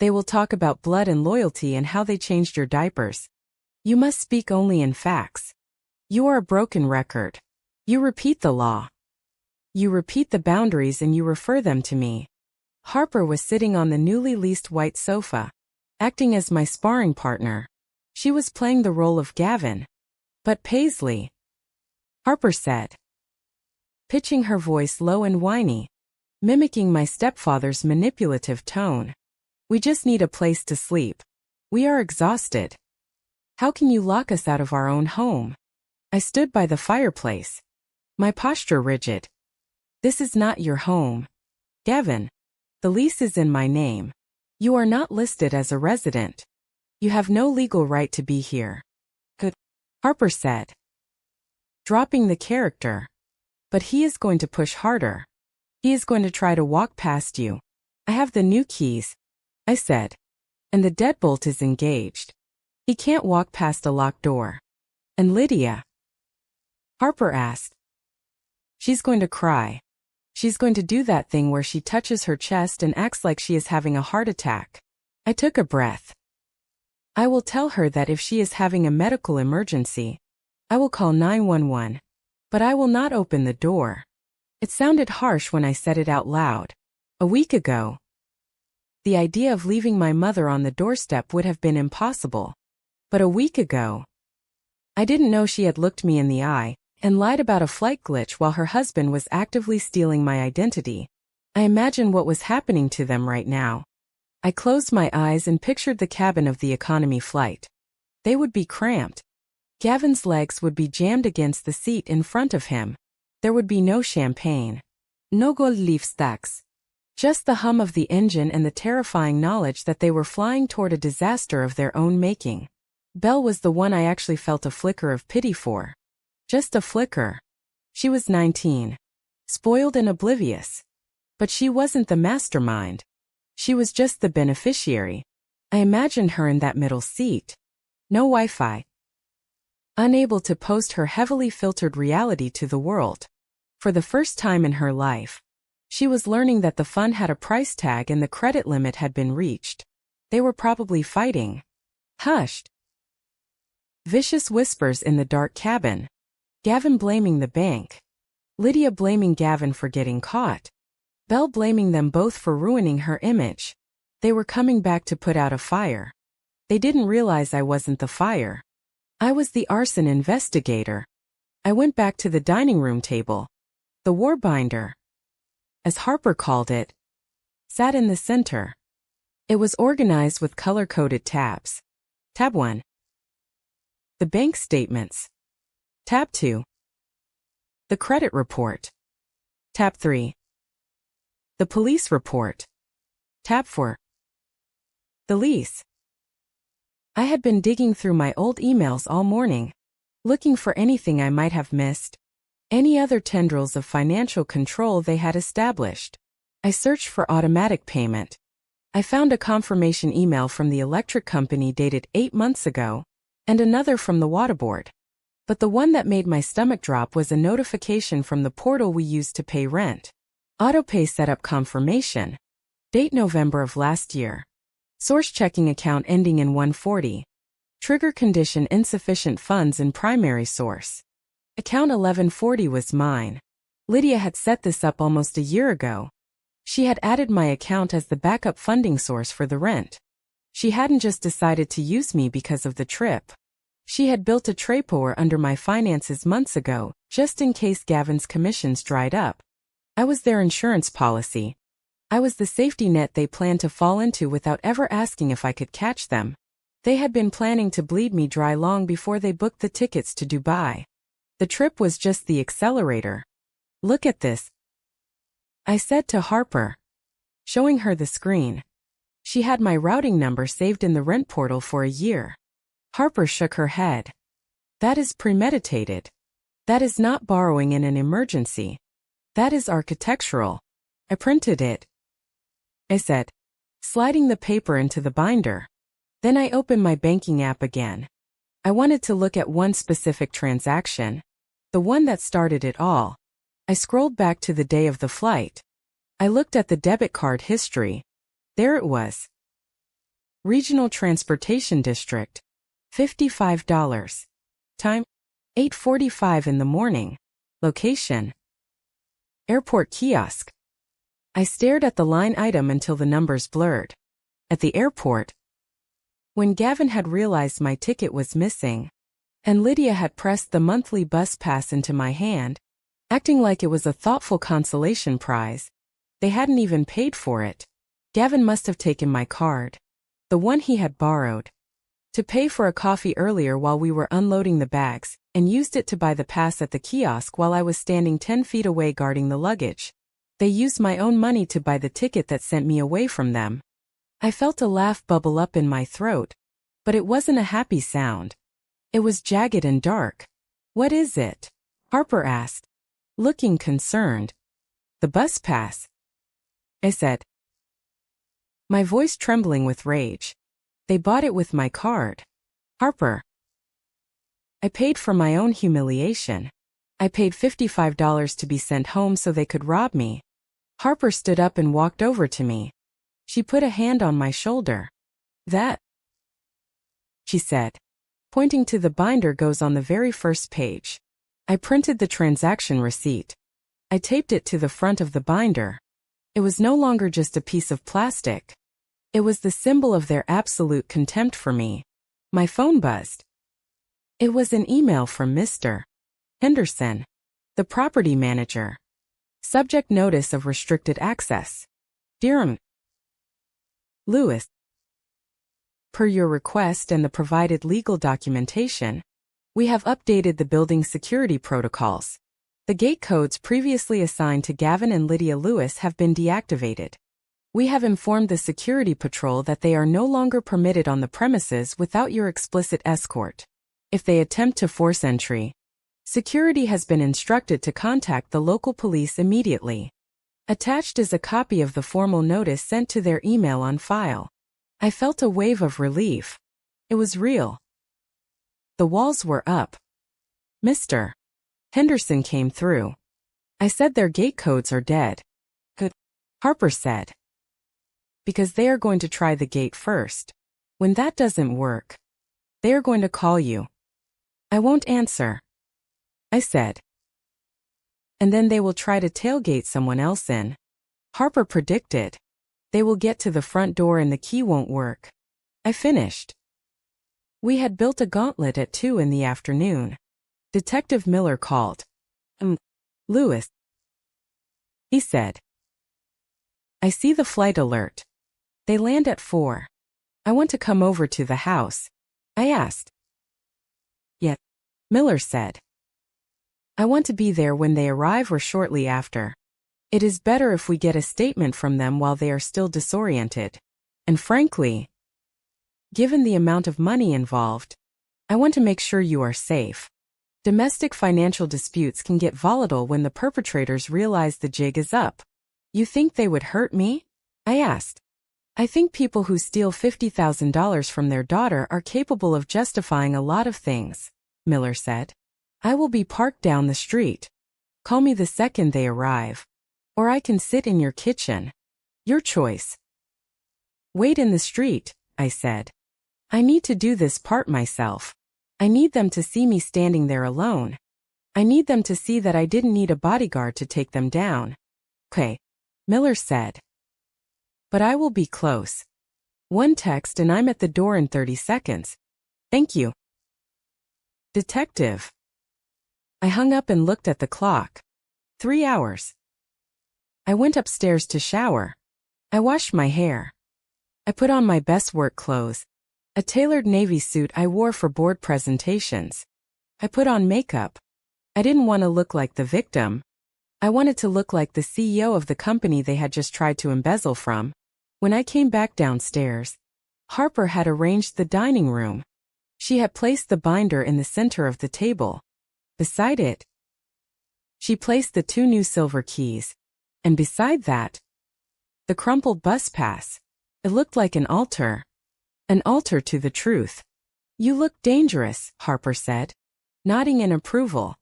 Speaker 1: They will talk about blood and loyalty and how they changed your diapers. You must speak only in facts. You are a broken record. You repeat the law. You repeat the boundaries and you refer them to me. Harper was sitting on the newly leased white sofa, acting as my sparring partner. She was playing the role of Gavin. But Paisley, Harper said. pitching her voice low and whiny, mimicking my stepfather's manipulative tone. "We just need a place to sleep. We are exhausted. How can you lock us out of our own home?" I stood by the fireplace, my posture rigid. "This is not your home, Gavin. The lease is in my name. You are not listed as a resident. You have no legal right to be here." "Good," Harper said, dropping the character. "But he is going to push harder. He is going to try to walk past you." "I have the new keys," I said, "and the deadbolt is engaged. He can't walk past a locked door." "And Lydia?" Harper asked. "She's going to cry. She's going to do that thing where she touches her chest and acts like she is having a heart attack." I took a breath. "I will tell her that if she is having a medical emergency, I will call 911. But I will not open the door." It sounded harsh when I said it out loud. A week ago, the idea of leaving my mother on the doorstep would have been impossible. But a week ago, I didn't know she had looked me in the eye and lied about a flight glitch while her husband was actively stealing my identity. I imagined what was happening to them right now. I closed my eyes and pictured the cabin of the economy flight. They would be cramped. Gavin's legs would be jammed against the seat in front of him. There would be no champagne, no gold leaf stacks, just the hum of the engine and the terrifying knowledge that they were flying toward a disaster of their own making. Belle was the one I actually felt a flicker of pity for. Just a flicker. She was 19, spoiled and oblivious. But she wasn't the mastermind. She was just the beneficiary. I imagined her in that middle seat. No Wi-Fi. Unable to post her heavily filtered reality to the world. For the first time in her life, she was learning that the fun had a price tag and the credit limit had been reached. They were probably fighting. Hushed. Vicious whispers in the dark cabin. Gavin blaming the bank. Lydia blaming Gavin for getting caught. Belle blaming them both for ruining her image. They were coming back to put out a fire. They didn't realize I wasn't the fire. I was the arson investigator. I went back to the dining room table. The warbinder, as Harper called it, sat in the center. It was organized with color-coded tabs. Tab 1. The bank statements. Tab 2. The credit report. Tab 3. The police report. Tab 4. The lease. I had been digging through my old emails all morning, looking for anything I might have missed, any other tendrils of financial control they had established. I searched for automatic payment. I found a confirmation email from the electric company dated 8 months ago, and another from the water board. But the one that made my stomach drop was a notification from the portal we used to pay rent. Autopay setup confirmation. Date November of last year. Source checking account ending in 140. Trigger condition insufficient funds in primary source. Account 1140 was mine. Lydia had set this up almost a year ago. She had added my account as the backup funding source for the rent. She hadn't just decided to use me because of the trip. She had built a trapdoor under my finances months ago, just in case Gavin's commissions dried up. I was their insurance policy. I was the safety net they planned to fall into without ever asking if I could catch them. They had been planning to bleed me dry long before they booked the tickets to Dubai. The trip was just the accelerator. "Look at this," I said to Harper, showing her the screen. She had my routing number saved in the rent portal for a year. Harper shook her head. "That is premeditated. That is not borrowing in an emergency. That is architectural. I printed it," I said, sliding the paper into the binder. Then I opened my banking app again. I wanted to look at one specific transaction, the one that started it all. I scrolled back to the day of the flight. I looked at the debit card history. There it was. Regional Transportation District. $55. Time: 8:45 in the morning. Location: Airport kiosk. I stared at the line item until the numbers blurred. At the airport. When Gavin had realized my ticket was missing, and Lydia had pressed the monthly bus pass into my hand, acting like it was a thoughtful consolation prize. They hadn't even paid for it. Gavin must have taken my card, the one he had borrowed, to pay for a coffee earlier while we were unloading the bags, and used it to buy the pass at the kiosk while I was standing 10 feet away guarding the luggage. They used my own money to buy the ticket that sent me away from them. I felt a laugh bubble up in my throat, but it wasn't a happy sound. It was jagged and dark. "What is it?" Harper asked, looking concerned. "The bus pass," I said, my voice trembling with rage. "They bought it with my card. Harper." I paid for my own humiliation. I paid $55 to be sent home so they could rob me. Harper stood up and walked over to me. She put a hand on my shoulder. "That," she said, pointing to the binder, "goes on the very first page." I printed the transaction receipt. I taped it to the front of the binder. It was no longer just a piece of plastic. It was the symbol of their absolute contempt for me. My phone buzzed. It was an email from Mr. Henderson, the property manager. Subject: notice of restricted access. "Dear M. Lewis, per your request and the provided legal documentation, we have updated the building security protocols. The gate codes previously assigned to Gavin and Lydia Lewis have been deactivated. We have informed the security patrol that they are no longer permitted on the premises without your explicit escort. If they attempt to force entry, security has been instructed to contact the local police immediately." Attached is a copy of the formal notice sent to their email on file. I felt a wave of relief. It was real. The walls were up. Mr. Henderson came through. I said, "Their gate codes are dead." "Good," Harper said, "because they are going to try the gate first. When that doesn't work, they are going to call you." "I won't answer," I said. "And then they will try to tailgate someone else in." Harper predicted. "They will get to the front door and the key won't work." I finished. We had built a gauntlet at 2 in the afternoon. Detective Miller called. Lewis," he said. "I see the flight alert. They land at 4. I want to come over to the house." I asked. "Yeah," Miller said. "I want to be there when they arrive or shortly after. It is better if we get a statement from them while they are still disoriented. And frankly, given the amount of money involved, I want to make sure you are safe. Domestic financial disputes can get volatile when the perpetrators realize the jig is up." "You think they would hurt me?" I asked. "I think people who steal $50,000 from their daughter are capable of justifying a lot of things," Miller said. "I will be parked down the street. Call me the second they arrive. Or I can sit in your kitchen. Your choice." "Wait in the street," I said. "I need to do this part myself. I need them to see me standing there alone. I need them to see that I didn't need a bodyguard to take them down." "Okay," Miller said. "But I will be close. One text and I'm at the door in 30 seconds. Thank you." Detective. I hung up and looked at the clock. 3 hours. I went upstairs to shower. I washed my hair. I put on my best work clothes, a tailored navy suit I wore for board presentations. I put on makeup. I didn't want to look like the victim. I wanted to look like the CEO of the company they had just tried to embezzle from. When I came back downstairs, Harper had arranged the dining room. She had placed the binder in the center of the table. Beside it, she placed the 2 new silver keys. And beside that, the crumpled bus pass. It looked like an altar. An altar to the truth. "You look dangerous," Harper said, nodding in approval.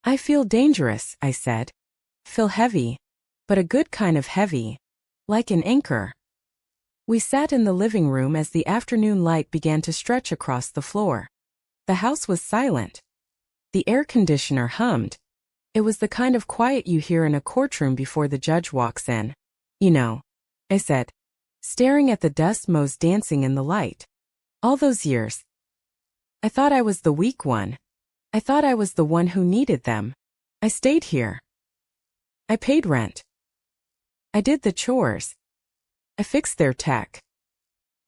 Speaker 1: "I feel dangerous," I said. "Feel heavy. But a good kind of heavy. Like an anchor." We sat in the living room as the afternoon light began to stretch across the floor. The house was silent. The air conditioner hummed. It was the kind of quiet you hear in a courtroom before the judge walks in. "You know," I said, staring at the dust motes dancing in the light. "All those years, I thought I was the weak one. I thought I was the one who needed them. I stayed here. I paid rent. I did the chores. I fixed their tech.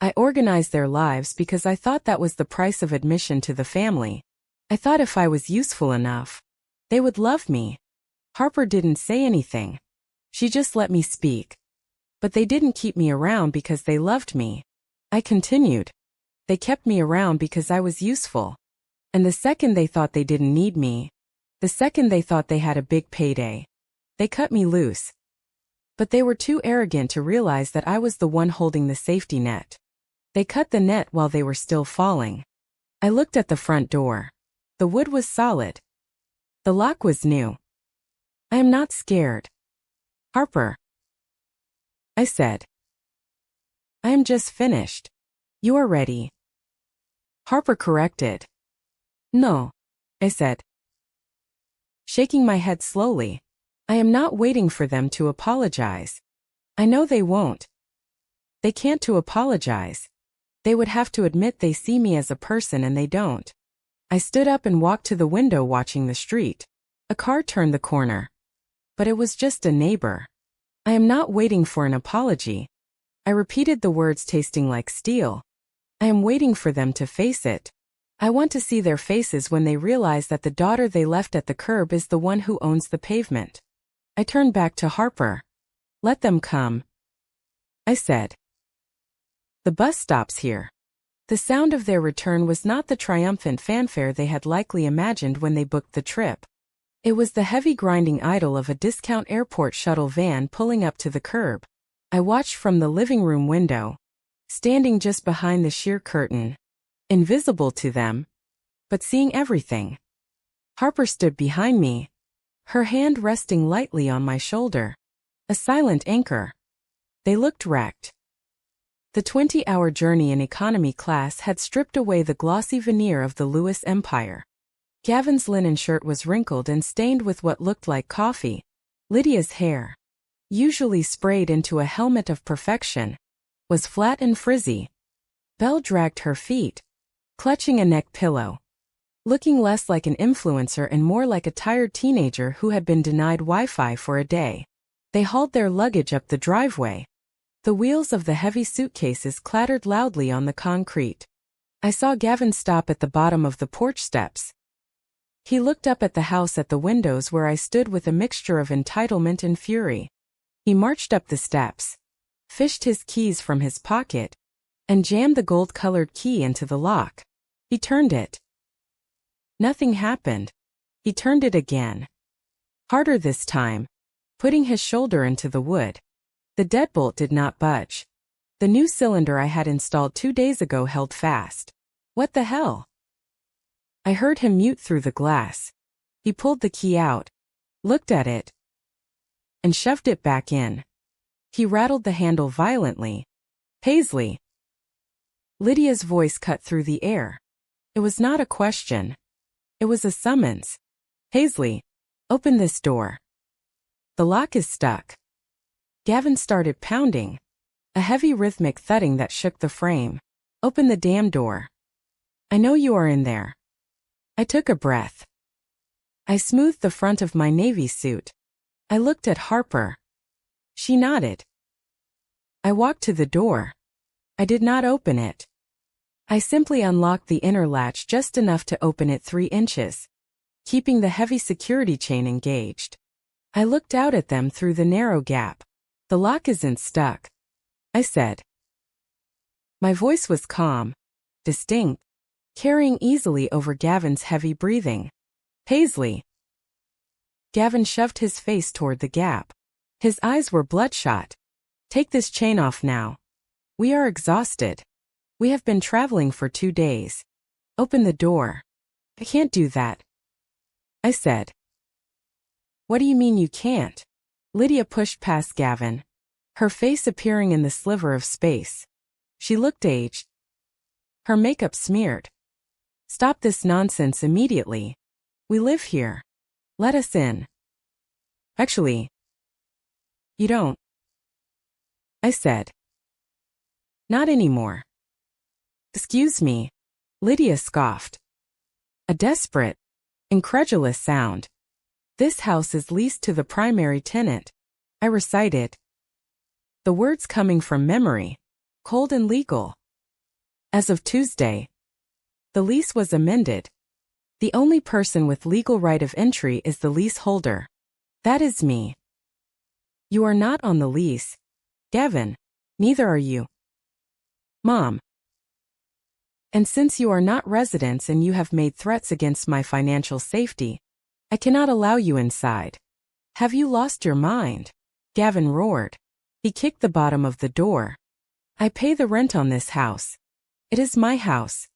Speaker 1: I organized their lives because I thought that was the price of admission to the family. I thought if I was useful enough, they would love me. Harper didn't say anything. She just let me speak. But they didn't keep me around because they loved me. I continued. They kept me around because I was useful. And the second they thought they didn't need me, the second they thought they had a big payday, they cut me loose. But they were too arrogant to realize that I was the one holding the safety net. They cut the net while they were still falling. I looked at the front door. The wood was solid. The lock was new. I am not scared. Harper, I said. I am just finished. You are ready. Harper corrected. No, I said, shaking my head slowly. I am not waiting for them to apologize. I know they won't. They can't to apologize. They would have to admit they see me as a person and they don't. I stood up and walked to the window watching the street. A car turned the corner. But it was just a neighbor. I am not waiting for an apology. I repeated the words tasting like steel. I am waiting for them to face it. I want to see their faces when they realize that the daughter they left at the curb is the one who owns the pavement. I turned back to Harper. Let them come, I said. The bus stops here. The sound of their return was not the triumphant fanfare they had likely imagined when they booked the trip. It was the heavy grinding idle of a discount airport shuttle van pulling up to the curb. I watched from the living room window, standing just behind the sheer curtain, invisible to them, but seeing everything. Harper stood behind me, her hand resting lightly on my shoulder. A silent anchor. They looked wrecked. The 20-hour journey in economy class had stripped away the glossy veneer of the Lewis Empire. Gavin's linen shirt was wrinkled and stained with what looked like coffee. Lydia's hair, usually sprayed into a helmet of perfection, was flat and frizzy. Belle dragged her feet, clutching a neck pillow, looking less like an influencer and more like a tired teenager who had been denied Wi-Fi for a day. They hauled their luggage up the driveway. The wheels of the heavy suitcases clattered loudly on the concrete. I saw Gavin stop at the bottom of the porch steps. He looked up at the house at the windows where I stood with a mixture of entitlement and fury. He marched up the steps, fished his keys from his pocket, and jammed the gold-colored key into the lock. He turned it. Nothing happened. He turned it again. Harder this time, putting his shoulder into the wood. The deadbolt did not budge. The new cylinder I had installed 2 days ago held fast. What the hell? I heard him mute through the glass. He pulled the key out, looked at it, and shoved it back in. He rattled the handle violently. Paisley. Lydia's voice cut through the air. It was not a question. It was a summons. Paisley, open this door. The lock is stuck. Gavin started pounding, a heavy rhythmic thudding that shook the frame. Open the damn door. I know you are in there. I took a breath. I smoothed the front of my navy suit. I looked at Harper. She nodded. I walked to the door. I did not open it. I simply unlocked the inner latch just enough to open it 3 inches, keeping the heavy security chain engaged. I looked out at them through the narrow gap. The lock isn't stuck, I said. My voice was calm, distinct, carrying easily over Gavin's heavy breathing. Paisley. Gavin shoved his face toward the gap. His eyes were bloodshot. Take this chain off now. We are exhausted. We have been traveling for 2 days. Open the door. I can't do that, I said. What do you mean you can't? Lydia pushed past Gavin, her face appearing in the sliver of space. She looked aged. Her makeup smeared. Stop this nonsense immediately. We live here. Let us in. Actually, you don't, I said. Not anymore. Excuse me, Lydia scoffed. A desperate, incredulous sound. This house is leased to the primary tenant. I recited. The words coming from memory. Cold and legal. As of Tuesday, the lease was amended. The only person with legal right of entry is the leaseholder. That is me. You are not on the lease, Gavin. Neither are you, Mom. And since you are not residents and you have made threats against my financial safety, I cannot allow you inside. Have you lost your mind? Gavin roared. He kicked the bottom of the door. I pay the rent on this house. It is my house.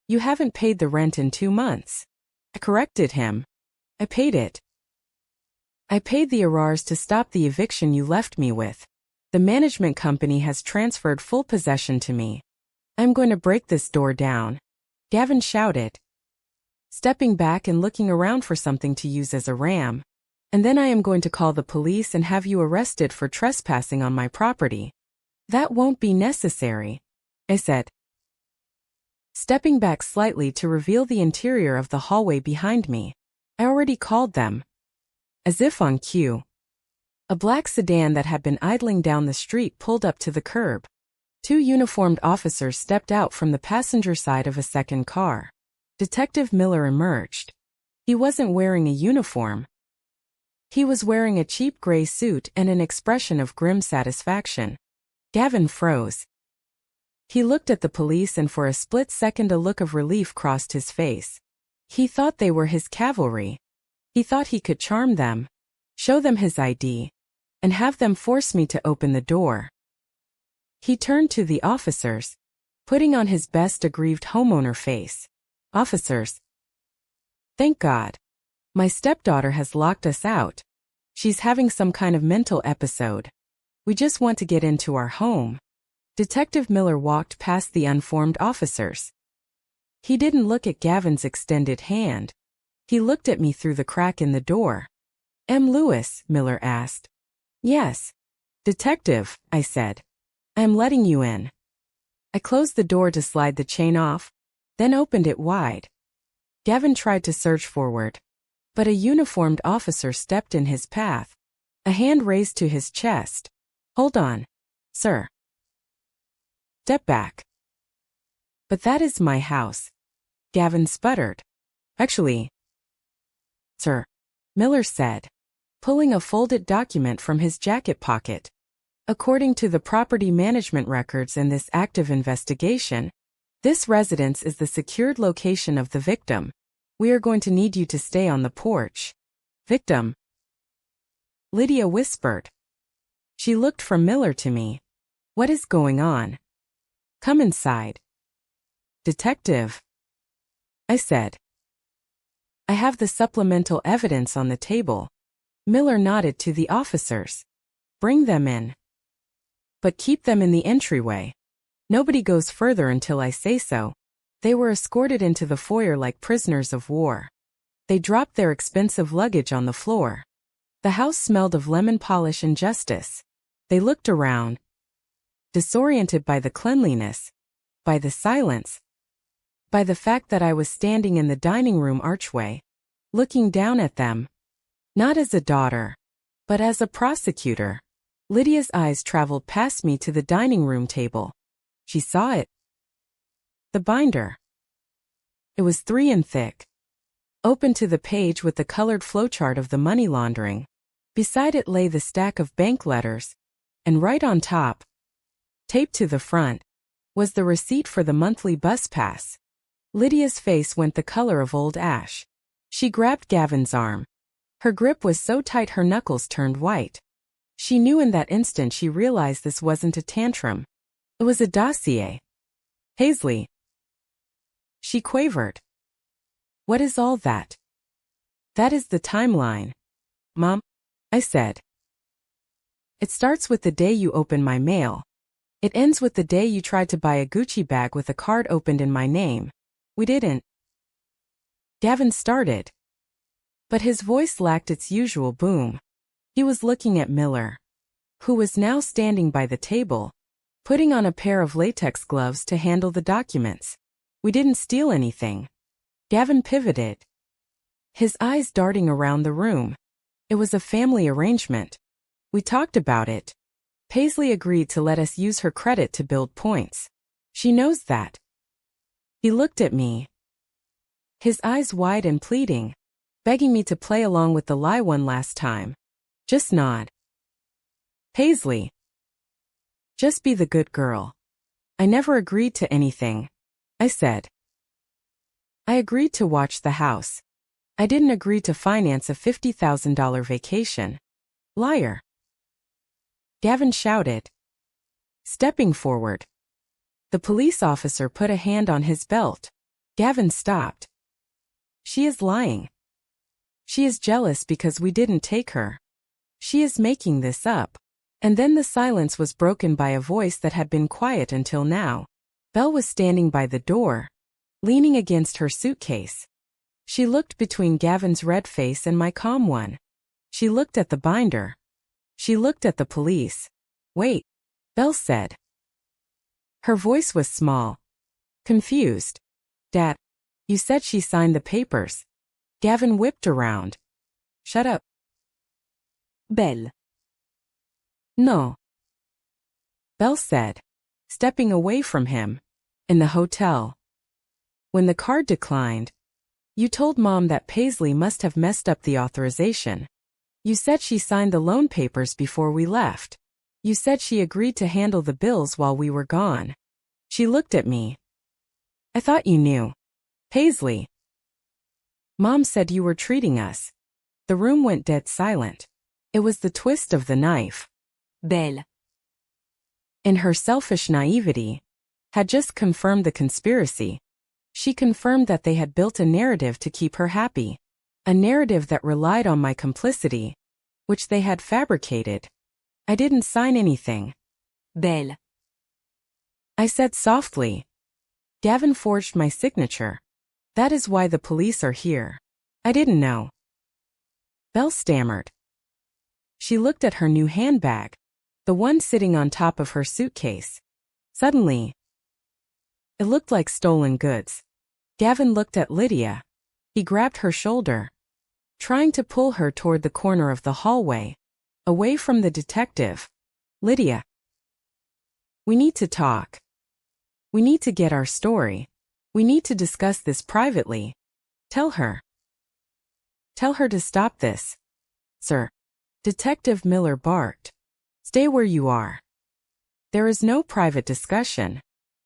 Speaker 1: You haven't paid the rent in 2 months. I corrected him. I paid it. I paid the arrears to stop the eviction you left me with. The management company has transferred full possession to me. I'm going to break this door down, Gavin shouted, stepping back and looking around for something to use as a ram. And then I am going to call the police and have you arrested for trespassing on my property. That won't be necessary, I said, stepping back slightly to reveal the interior of the hallway behind me. I already called them. As if on cue, a black sedan that had been idling down the street pulled up to the curb. 2 uniformed officers stepped out from the passenger side of a second car. Detective Miller emerged. He wasn't wearing a uniform. He was wearing a cheap gray suit and an expression of grim satisfaction. Gavin froze. He looked at the police and for a split second a look of relief crossed his face. He thought they were his cavalry. He thought he could charm them, show them his ID, and have them force me to open the door. He turned to the officers, putting on his best aggrieved homeowner face. Officers. Thank God. My stepdaughter has locked us out. She's having some kind of mental episode. We just want to get into our home. Detective Miller walked past the unformed officers. He didn't look at Gavin's extended hand. He looked at me through the crack in the door. M. Lewis, Miller asked. Yes. Detective, I said. I am letting you in. I closed the door to slide the chain off, then opened it wide. Gavin tried to surge forward, but a uniformed officer stepped in his path. A hand raised to his chest. Hold on, sir. Step back. But that is my house. Gavin sputtered. Actually, sir, Miller said, pulling a folded document from his jacket pocket. According to the property management records in this active investigation, this residence is the secured location of the victim. We are going to need you to stay on the porch. Victim? Lydia whispered. She looked from Miller to me. What is going on? Come inside. Detective, I said. I have the supplemental evidence on the table. Miller nodded to the officers. Bring them in. But keep them in the entryway. Nobody goes further until I say so. They were escorted into the foyer like prisoners of war. They dropped their expensive luggage on the floor. The house smelled of lemon polish and justice. They looked around, disoriented by the cleanliness, by the silence, by the fact that I was standing in the dining room archway, looking down at them, not as a daughter, but as a prosecutor. Lydia's eyes traveled past me to the dining room table. She saw it. The binder. It was 3 and thick. Open to the page with the colored flowchart of the money laundering. Beside it lay the stack of bank letters, and right on top, taped to the front, was the receipt for the monthly bus pass. Lydia's face went the color of old ash. She grabbed Gavin's arm. Her grip was so tight her knuckles turned white. She knew in that instant she realized this wasn't a tantrum. It was a dossier. Paisley. She quavered. What is all that? That is the timeline. Mom, I said. It starts with the day you open my mail. It ends with the day you tried to buy a Gucci bag with a card opened in my name. We didn't. Gavin started. But his voice lacked its usual boom. He was looking at Miller, who was now standing by the table, putting on a pair of latex gloves to handle the documents. We didn't steal anything. Gavin pivoted. his eyes darting around the room. It was a family arrangement. We talked about it. Paisley agreed to let us use her credit to build points. She knows that. He looked at me, his eyes wide and pleading, begging me to play along with the lie one last time. Just nod. Paisley. Just be the good girl. I never agreed to anything, I said. I agreed to watch the house. I didn't agree to finance a $50,000 vacation. Liar. Gavin shouted, stepping forward. The police officer put a hand on his belt. Gavin stopped. She is lying. She is jealous because we didn't take her. She is making this up. And then the silence was broken by a voice that had been quiet until now. Belle was standing by the door, leaning against her suitcase. She looked between Gavin's red face and my calm one. She looked at the binder. She looked at the police. Wait, Belle said. Her voice was small, confused. Dad, you said she signed the papers. Gavin whipped around. Shut up.
Speaker 2: Belle.
Speaker 1: No. Belle said, stepping away from him. In the hotel. When the card declined, you told Mom that Paisley must have messed up the authorization. You said she signed the loan papers before we left. You said she agreed to handle the bills while we were gone. She looked at me. I thought you knew. Paisley. Mom said you were treating us. The room went dead silent. It was the twist of the knife.
Speaker 2: Belle.
Speaker 1: In her selfish naivety, had just confirmed the conspiracy. She confirmed that they had built a narrative to keep her happy. A narrative that relied on my complicity, which they had fabricated. I didn't sign anything.
Speaker 2: Belle.
Speaker 1: I said softly. Gavin forged my signature. That is why the police are here. I didn't know. Belle stammered. She looked at her new handbag, the one sitting on top of her suitcase. Suddenly, it looked like stolen goods. Gavin looked at Lydia. He grabbed her shoulder, trying to pull her toward the corner of the hallway, away from the detective. Lydia. We need to talk. We need to get our story. We need to discuss this privately. Tell her. Tell her to stop this. Sir. Detective Miller barked. Stay where you are. There is no private discussion.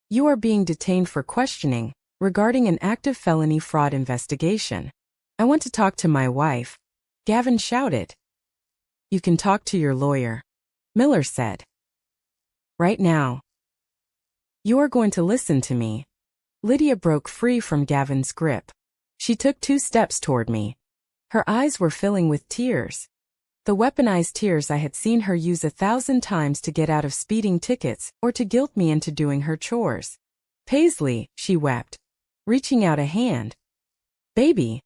Speaker 1: You are being detained for questioning regarding an active felony fraud investigation. I want to talk to my wife. Gavin shouted. You can talk to your lawyer, Miller said. Right now. You are going to listen to me. Lydia broke free from Gavin's grip. She took 2 steps toward me. Her eyes were filling with tears. The weaponized tears I had seen her use 1,000 times to get out of speeding tickets or to guilt me into doing her chores. Paisley, she wept, reaching out a hand. Baby.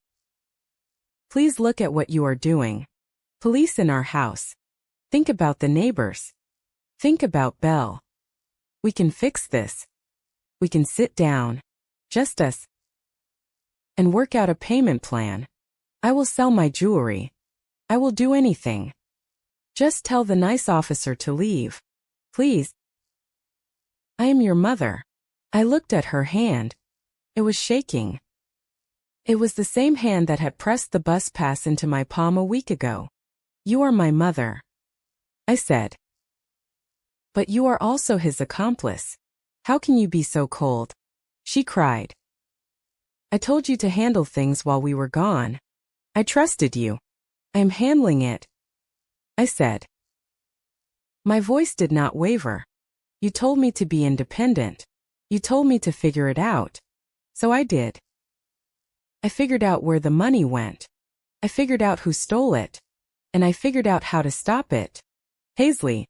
Speaker 1: Please look at what you are doing. Police in our house. Think about the neighbors. Think about Belle. We can fix this. We can sit down, just us, and work out a payment plan. I will sell my jewelry. I will do anything. Just tell the nice officer to leave. Please. I am your mother. I looked at her hand. It was shaking. It was the same hand that had pressed the bus pass into my palm a week ago. You are my mother, I said. But you are also his accomplice. How can you be so cold? She cried. I told you to handle things while we were gone. I trusted you. I am handling it, I said. My voice did not waver. You told me to be independent. You told me to figure it out. So I did. I figured out where the money went. I figured out who stole it. And I figured out how to stop it. Paisley.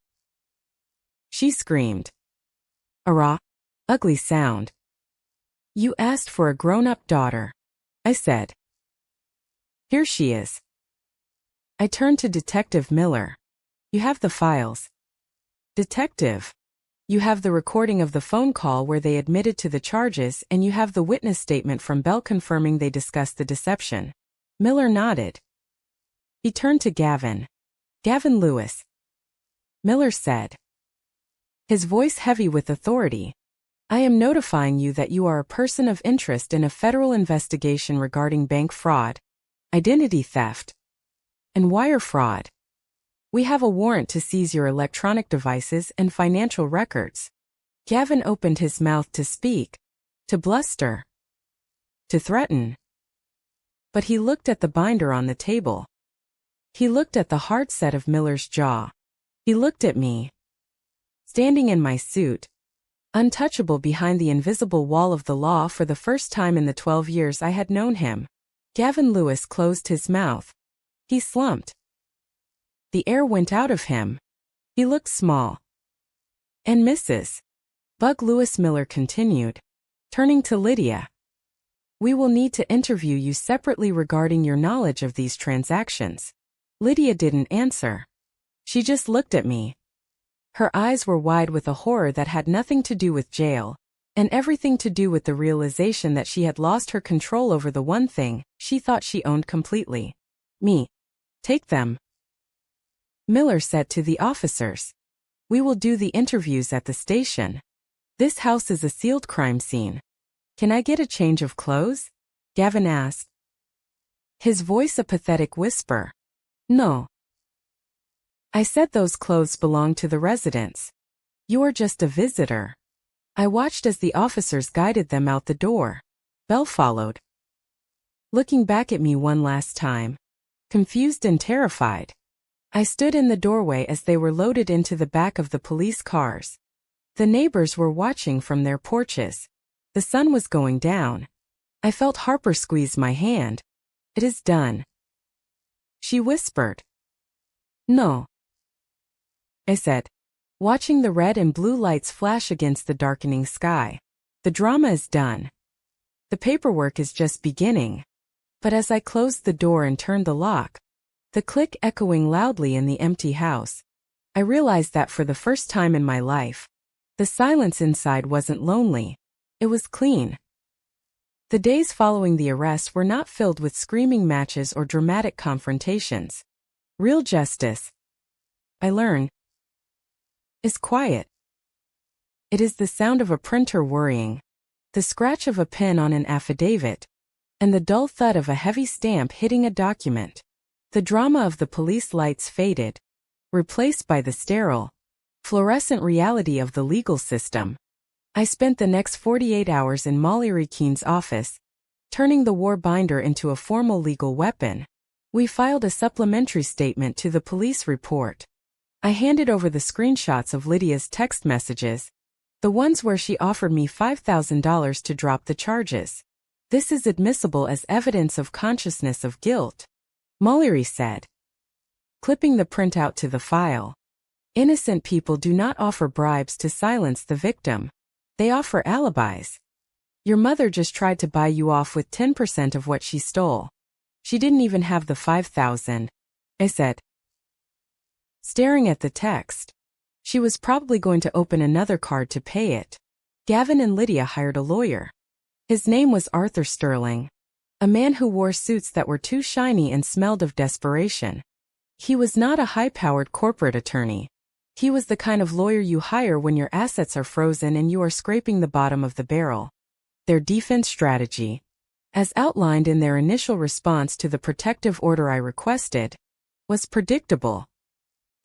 Speaker 1: She screamed. A raw, ugly sound. You asked for a grown-up daughter, I said. Here she is. I turned to Detective Miller. You have the files. Detective. You have the recording of the phone call where they admitted to the charges and you have the witness statement from Belle confirming they discussed the deception. Miller nodded. He turned to Gavin. Gavin Lewis. Miller said, his voice heavy with authority. I am notifying you that you are a person of interest in a federal investigation regarding bank fraud, identity theft, and wire fraud. We have a warrant to seize your electronic devices and financial records. Gavin opened his mouth to speak, to bluster, to threaten. But he looked at the binder on the table. He looked at the hard set of Miller's jaw. He looked at me, standing in my suit, untouchable behind the invisible wall of the law for the first time in the 12 years I had known him. Gavin Lewis closed his mouth. He slumped. The air went out of him. He looked small. And Mrs. Bug Lewis, Miller continued, turning to Lydia. We will need to interview you separately regarding your knowledge of these transactions. Lydia didn't answer. She just looked at me. Her eyes were wide with a horror that had nothing to do with jail, and everything to do with the realization that she had lost her control over the one thing she thought she owned completely. Me. Take them. Miller said to the officers. We will do the interviews at the station. This house is a sealed crime scene. Can I get a change of clothes? Gavin asked. His voice a pathetic whisper. No. I said those clothes belong to the residents. You are just a visitor. I watched as the officers guided them out the door. Belle followed, looking back at me one last time, confused and terrified. I stood in the doorway as they were loaded into the back of the police cars. The neighbors were watching from their porches. The sun was going down. I felt Harper squeeze my hand. It is done, she whispered. No, I said, watching the red and blue lights flash against the darkening sky. The drama is done. The paperwork is just beginning. But as I closed the door and turned the lock, the click echoing loudly in the empty house, I realized that for the first time in my life, the silence inside wasn't lonely. It was clean. The days following the arrest were not filled with screaming matches or dramatic confrontations. Real justice, I learned, is quiet. It is the sound of a printer worrying, the scratch of a pen on an affidavit, and the dull thud of a heavy stamp hitting a document. The drama of the police lights faded, replaced by the sterile, fluorescent reality of the legal system. I spent the next 48 hours in Molly Keene's office, turning the war binder into a formal legal weapon. We filed a supplementary statement to the police report. I handed over the screenshots of Lydia's text messages, the ones where she offered me $5,000 to drop the charges. This is admissible as evidence of consciousness of guilt, Molly said, clipping the printout to the file. Innocent people do not offer bribes to silence the victim. They offer alibis. Your mother just tried to buy you off with 10% of what she stole. She didn't even have the $5,000, I said, staring at the text. She was probably going to open another card to pay it. Gavin and Lydia hired a lawyer. His name was Arthur Sterling, a man who wore suits that were too shiny and smelled of desperation. He was not a high-powered corporate attorney. He was the kind of lawyer you hire when your assets are frozen and you are scraping the bottom of the barrel. Their defense strategy, as outlined in their initial response to the protective order I requested, was predictable.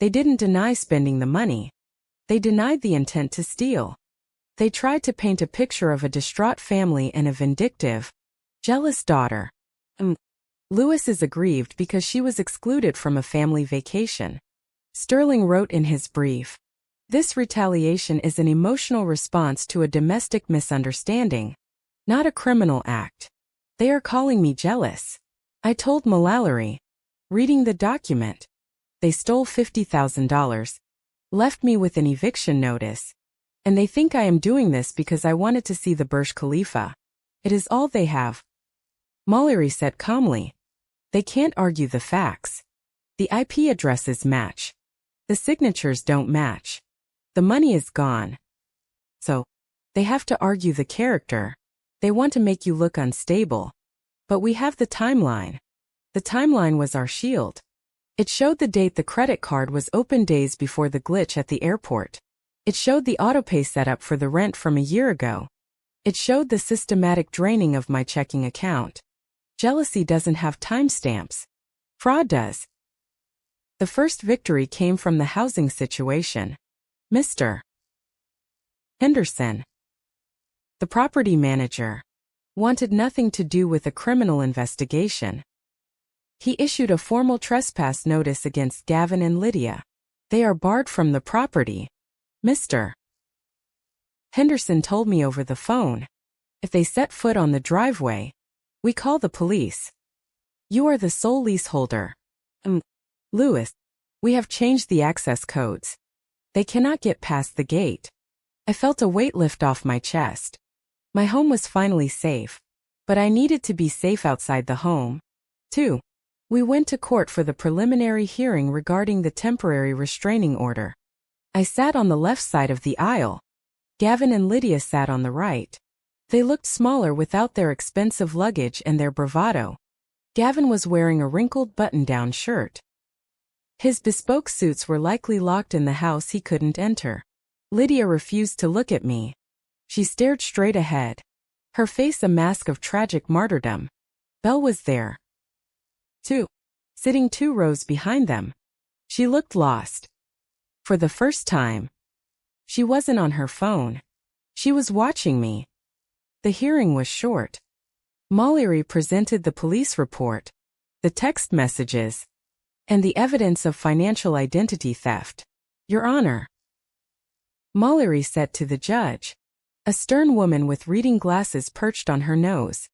Speaker 1: They didn't deny spending the money. They denied the intent to steal. They tried to paint a picture of a distraught family and a vindictive, jealous daughter. Lewis is aggrieved because she was excluded from a family vacation. Sterling wrote in his brief, "This retaliation is an emotional response to a domestic misunderstanding, not a criminal act. They are calling me jealous." I told Mallory, reading the document. They stole $50,000, left me with an eviction notice, and they think I am doing this because I wanted to see the Burj Khalifa. It is all they have. Mallory said calmly. They can't argue the facts. The IP addresses match. The signatures don't match. The money is gone. So, they have to argue the character. They want to make you look unstable. But we have the timeline. The timeline was our shield. It showed the date the credit card was opened days before the glitch at the airport. It showed the autopay setup for the rent from a year ago. It showed the systematic draining of my checking account. Jealousy doesn't have timestamps. Fraud does. The first victory came from the housing situation. Mr. Henderson, the property manager, wanted nothing to do with a criminal investigation. He issued a formal trespass notice against Gavin and Lydia. They are barred from the property. Mr. Henderson told me over the phone. If they set foot on the driveway, we call the police. You are the sole leaseholder. Lewis, we have changed the access codes. They cannot get past the gate. I felt a weight lift off my chest. My home was finally safe, but I needed to be safe outside the home, too. We went to court for the preliminary hearing regarding the temporary restraining order. I sat on the left side of the aisle. Gavin and Lydia sat on the right. They looked smaller without their expensive luggage and their bravado. Gavin was wearing a wrinkled button-down shirt. His bespoke suits were likely locked in the house he couldn't enter. Lydia refused to look at me. She stared straight ahead, her face a mask of tragic martyrdom. Belle was there, too, sitting 2 rows behind them. She looked lost. For the first time, she wasn't on her phone. She was watching me. The hearing was short. Mallory presented the police report, the text messages, and the evidence of financial identity theft. Your Honor, Mallory said to the judge, a stern woman with reading glasses perched on her nose.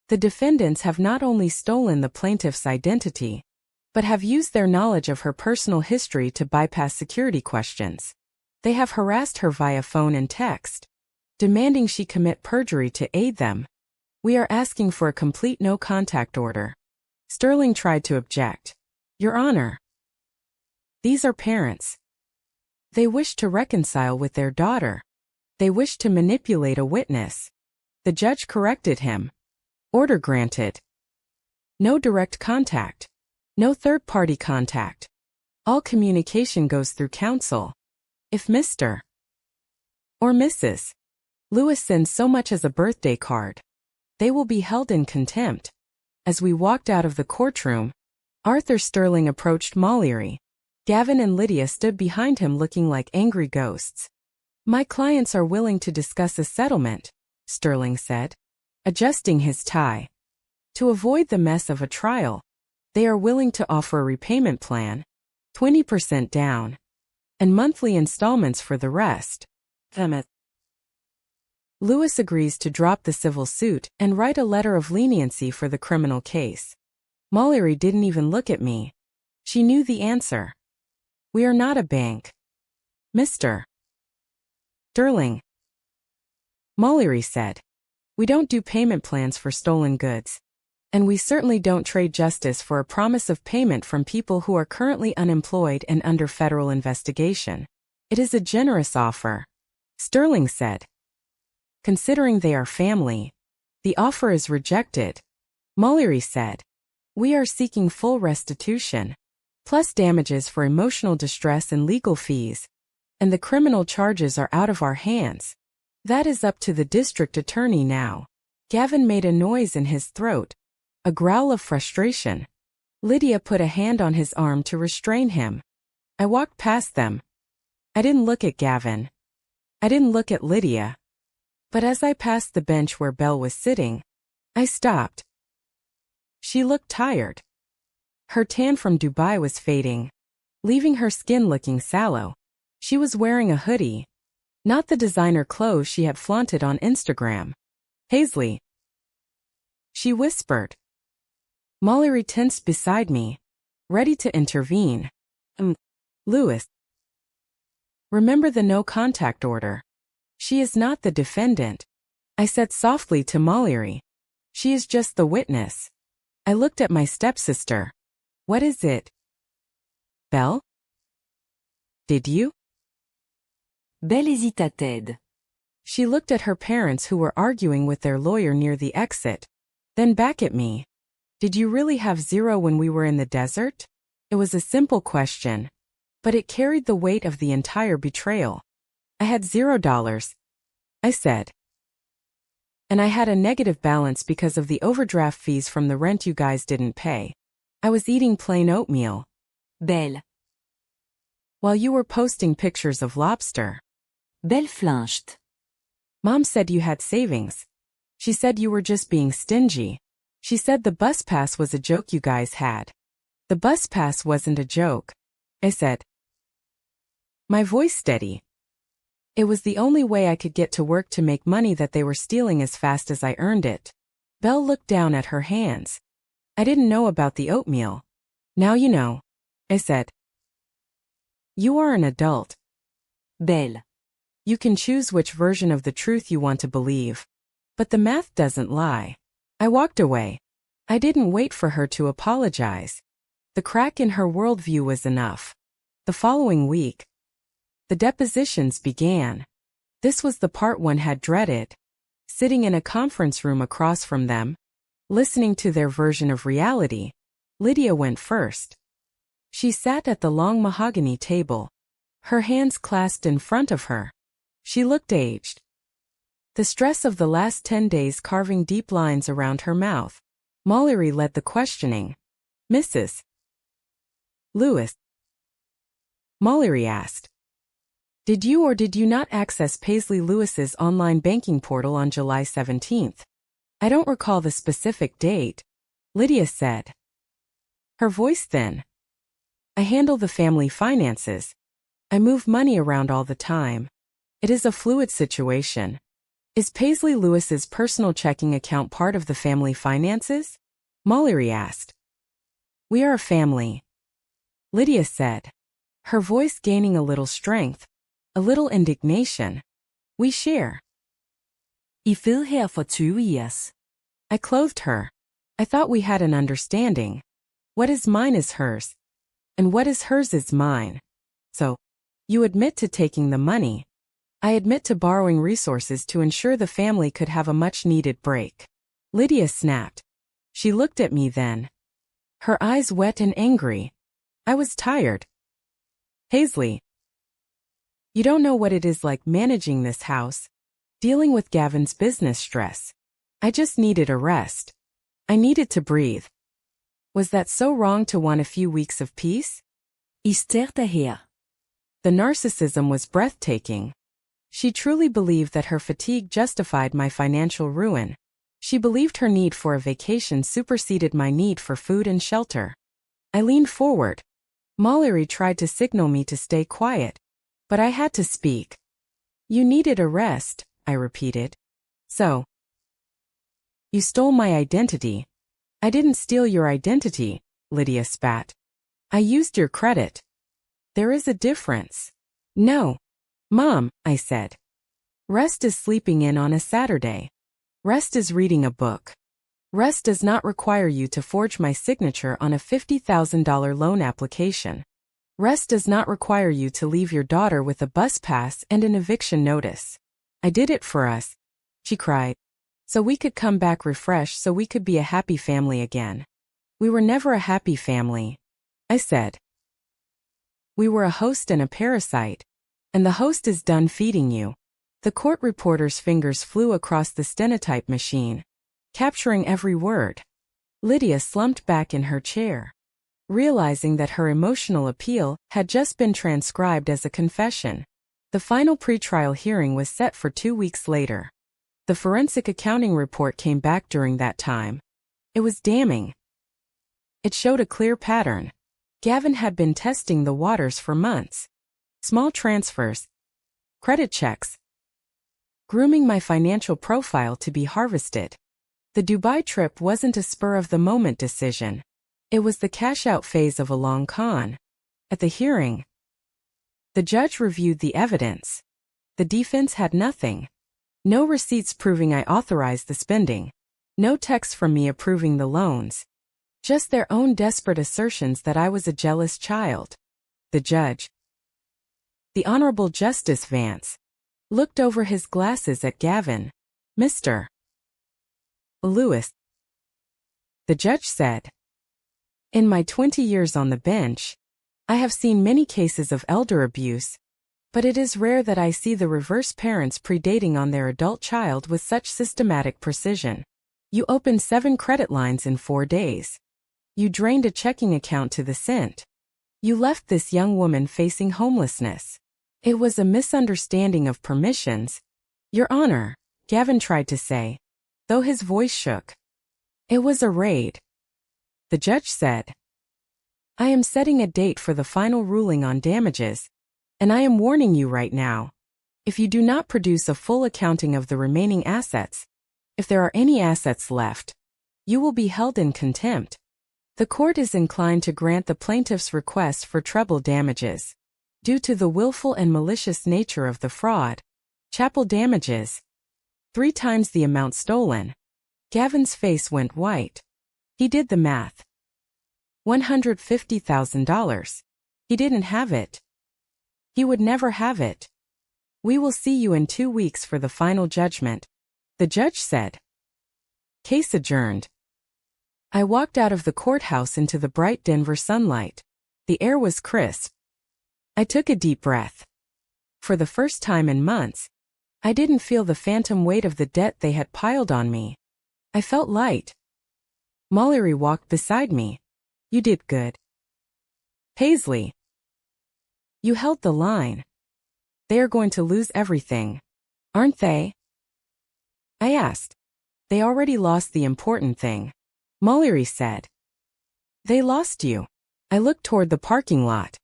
Speaker 1: The defendants have not only stolen the plaintiff's identity, but have used their knowledge of her personal history to bypass security questions. They have harassed her via phone and text, demanding she commit perjury to aid them. We are asking for a complete no-contact order. Sterling tried to object. Your Honor, these are parents. They wish to reconcile with their daughter. They wish to manipulate a witness. The judge corrected him. Order granted. No direct contact. No third-party contact. All communication goes through counsel. If Mr. or Mrs. Lewis sends so much as a birthday card, they will be held in contempt. As we walked out of the courtroom, Arthur Sterling approached Mallory. Gavin and Lydia stood behind him looking like angry ghosts. My clients are willing to discuss a settlement, Sterling said, adjusting his tie. To avoid the mess of a trial, they are willing to offer a repayment plan, 20% down, and monthly installments for the rest. Lewis agrees to drop the civil suit and write a letter of leniency for the criminal case. Mallory didn't even look at me. She knew the answer. We are not a bank. Mr. Sterling, Mallory said. We don't do payment plans for stolen goods. And we certainly don't trade justice for a promise of payment from people who are currently unemployed and under federal investigation. It is a generous offer, Sterling said. Considering they are family, the offer is rejected, Mallory said. We are seeking full restitution, plus damages for emotional distress and legal fees, and the criminal charges are out of our hands. That is up to the district attorney now. Gavin made a noise in his throat, a growl of frustration. Lydia put a hand on his arm to restrain him. I walked past them. I didn't look at Gavin. I didn't look at Lydia. But as I passed the bench where Belle was sitting, I stopped. She looked tired. Her tan from Dubai was fading, leaving her skin looking sallow. She was wearing a hoodie, not the designer clothes she had flaunted on Instagram. Paisley, she whispered. Mallory tensed beside me, ready to intervene. Lewis, remember the no-contact order. She is not the defendant, I said softly to Mallory. She is just the witness. I looked at my stepsister. What is it? Belle? Did you?
Speaker 2: Belle hésita-t-elle.
Speaker 1: She looked at her parents who were arguing with their lawyer near the exit, then back at me. Did you really have zero when we were in the desert? It was a simple question, but it carried the weight of the entire betrayal. I had $0, I said. And I had a negative balance because of the overdraft fees from the rent you guys didn't pay. I was eating plain oatmeal.
Speaker 2: Belle.
Speaker 1: While you were posting pictures of lobster.
Speaker 2: Belle flinched.
Speaker 1: Mom said you had savings. She said you were just being stingy. She said the bus pass was a joke you guys had. The bus pass wasn't a joke, I said. My voice steady. It was the only way I could get to work to make money that they were stealing as fast as I earned it. Belle looked down at her hands. I didn't know about the oatmeal. Now you know, I said. You are an adult.
Speaker 2: Belle.
Speaker 1: You can choose which version of the truth you want to believe. But the math doesn't lie. I walked away. I didn't wait for her to apologize. The crack in her worldview was enough. The following week, the depositions began. This was the part one had dreaded. Sitting in a conference room across from them, listening to their version of reality, Lydia went first. She sat at the long mahogany table, her hands clasped in front of her. She looked aged. The stress of the last 10 days carving deep lines around her mouth. Mallory led the questioning. Mrs. Lewis. Mallory asked. Did you or did you not access Paisley Lewis's online banking portal on July 17th? I don't recall the specific date, Lydia said. Her voice thin. I handle the family finances. I move money around all the time. It is a fluid situation. Is Paisley Lewis's personal checking account part of the family finances? Mallory asked. We are a family, Lydia said, her voice gaining a little strength, a little indignation. We share.
Speaker 2: I fed her for 2 years.
Speaker 1: I clothed her. I thought we had an understanding. What is mine is hers. And what is hers is mine. So, you admit to taking the money. I admit to borrowing resources to ensure the family could have a much-needed break. Lydia snapped. She looked at me then. Her eyes wet and angry. I was tired. Paisley. You don't know what it is like managing this house, dealing with Gavin's business stress. I just needed a rest. I needed to breathe. Was that so wrong to want a few weeks of peace?
Speaker 2: I stared her.
Speaker 1: The narcissism was breathtaking. She truly believed that her fatigue justified my financial ruin. She believed her need for a vacation superseded my need for food and shelter. I leaned forward. Mallory tried to signal me to stay quiet, but I had to speak. You needed a rest, I repeated. So, you stole my identity. I didn't steal your identity, Lydia spat. I used your credit. There is a difference. No. Mom, I said. Rest is sleeping in on a Saturday. Rest is reading a book. Rest does not require you to forge my signature on a $50,000 loan application. Rest does not require you to leave your daughter with a bus pass and an eviction notice. I did it for us, she cried. So we could come back refreshed, so we could be a happy family again. We were never a happy family, I said. We were a host and a parasite. And the host is done feeding you. The court reporter's fingers flew across the stenotype machine, capturing every word. Lydia slumped back in her chair, realizing that her emotional appeal had just been transcribed as a confession. The final pretrial hearing was set for 2 weeks later. The forensic accounting report came back during that time. It was damning. It showed a clear pattern. Gavin had been testing the waters for months. Small transfers, credit checks, grooming my financial profile to be harvested. The Dubai trip wasn't a spur-of-the-moment decision. It was the cash-out phase of a long con. At the hearing, the judge reviewed the evidence. The defense had nothing. No receipts proving I authorized the spending. No text from me approving the loans. Just their own desperate assertions that I was a jealous child. The judge, the Honorable Justice Vance, looked over his glasses at Gavin. Mr. Lewis, the judge said. In my 20 years on the bench, I have seen many cases of elder abuse, but it is rare that I see the reverse parents predating on their adult child with such systematic precision. You opened 7 credit lines in 4 days. You drained a checking account to the cent. You left this young woman facing homelessness. It was a misunderstanding of permissions, Your Honor, Gavin tried to say, though his voice shook. It was a raid. The judge said. I am setting a date for the final ruling on damages, and I am warning you right now. If you do not produce a full accounting of the remaining assets, if there are any assets left, you will be held in contempt. The court is inclined to grant the plaintiff's request for treble damages. Due to the willful and malicious nature of the fraud, Chapel damages 3 times the amount stolen. Gavin's face went white. He did the math. $150,000. He didn't have it. He would never have it. We will see you in 2 weeks for the final judgment, the judge said. Case adjourned. I walked out of the courthouse into the bright Denver sunlight. The air was crisp. I took a deep breath. For the first time in months, I didn't feel the phantom weight of the debt they had piled on me. I felt light. Mallory walked beside me. You did good. Paisley. You held the line. They are going to lose everything, aren't they? I asked. They already lost the important thing, Mallory said. They lost you. I looked toward the parking lot.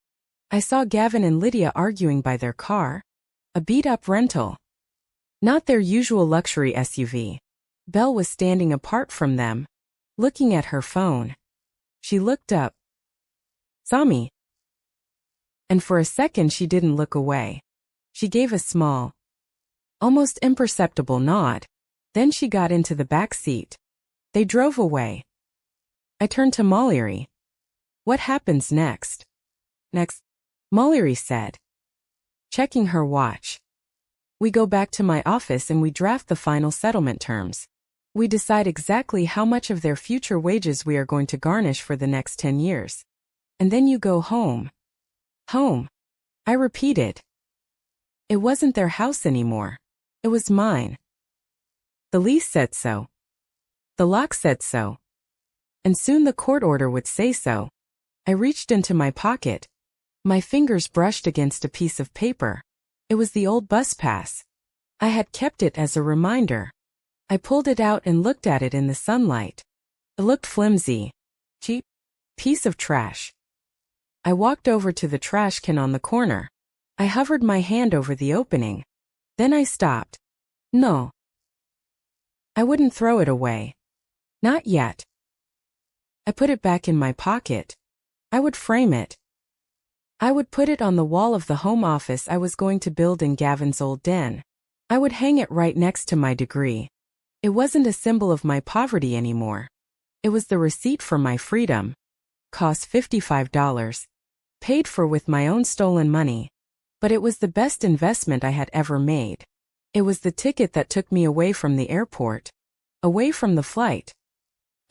Speaker 1: I saw Gavin and Lydia arguing by their car, a beat-up rental. Not their usual luxury SUV. Belle was standing apart from them, looking at her phone. She looked up. Saw me. And for a second she didn't look away. She gave a small, almost imperceptible nod. Then she got into the back seat. They drove away. I turned to Mallory. What happens next? Next, Mallory said, checking her watch. We go back to my office and we draft the final settlement terms. We decide exactly how much of their future wages we are going to garnish for the next 10 years. And then you go home. Home. I repeated. It wasn't their house anymore. It was mine. The lease said so. The lock said so. And soon the court order would say so. I reached into my pocket. My fingers brushed against a piece of paper. It was the old bus pass. I had kept it as a reminder. I pulled it out and looked at it in the sunlight. It looked flimsy. Cheap. Piece of trash. I walked over to the trash can on the corner. I hovered my hand over the opening. Then I stopped. No. I wouldn't throw it away. Not yet. I put it back in my pocket. I would frame it. I would put it on the wall of the home office I was going to build in Gavin's old den. I would hang it right next to my degree. It wasn't a symbol of my poverty anymore. It was the receipt for my freedom. Cost $55. Paid for with my own stolen money. But it was the best investment I had ever made. It was the ticket that took me away from the airport. Away from the flight.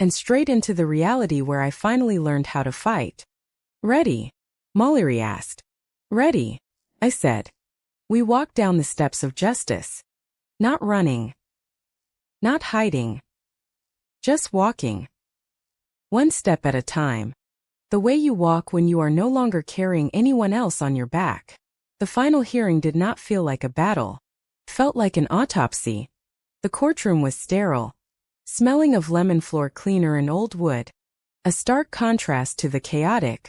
Speaker 1: And straight into the reality where I finally learned how to fight. Ready? Mallory asked. Ready, I said. We walked down the steps of justice. Not running. Not hiding. Just walking. One step at a time. The way you walk when you are no longer carrying anyone else on your back. The final hearing did not feel like a battle. It felt like an autopsy. The courtroom was sterile. Smelling of lemon floor cleaner and old wood. A stark contrast to the chaotic,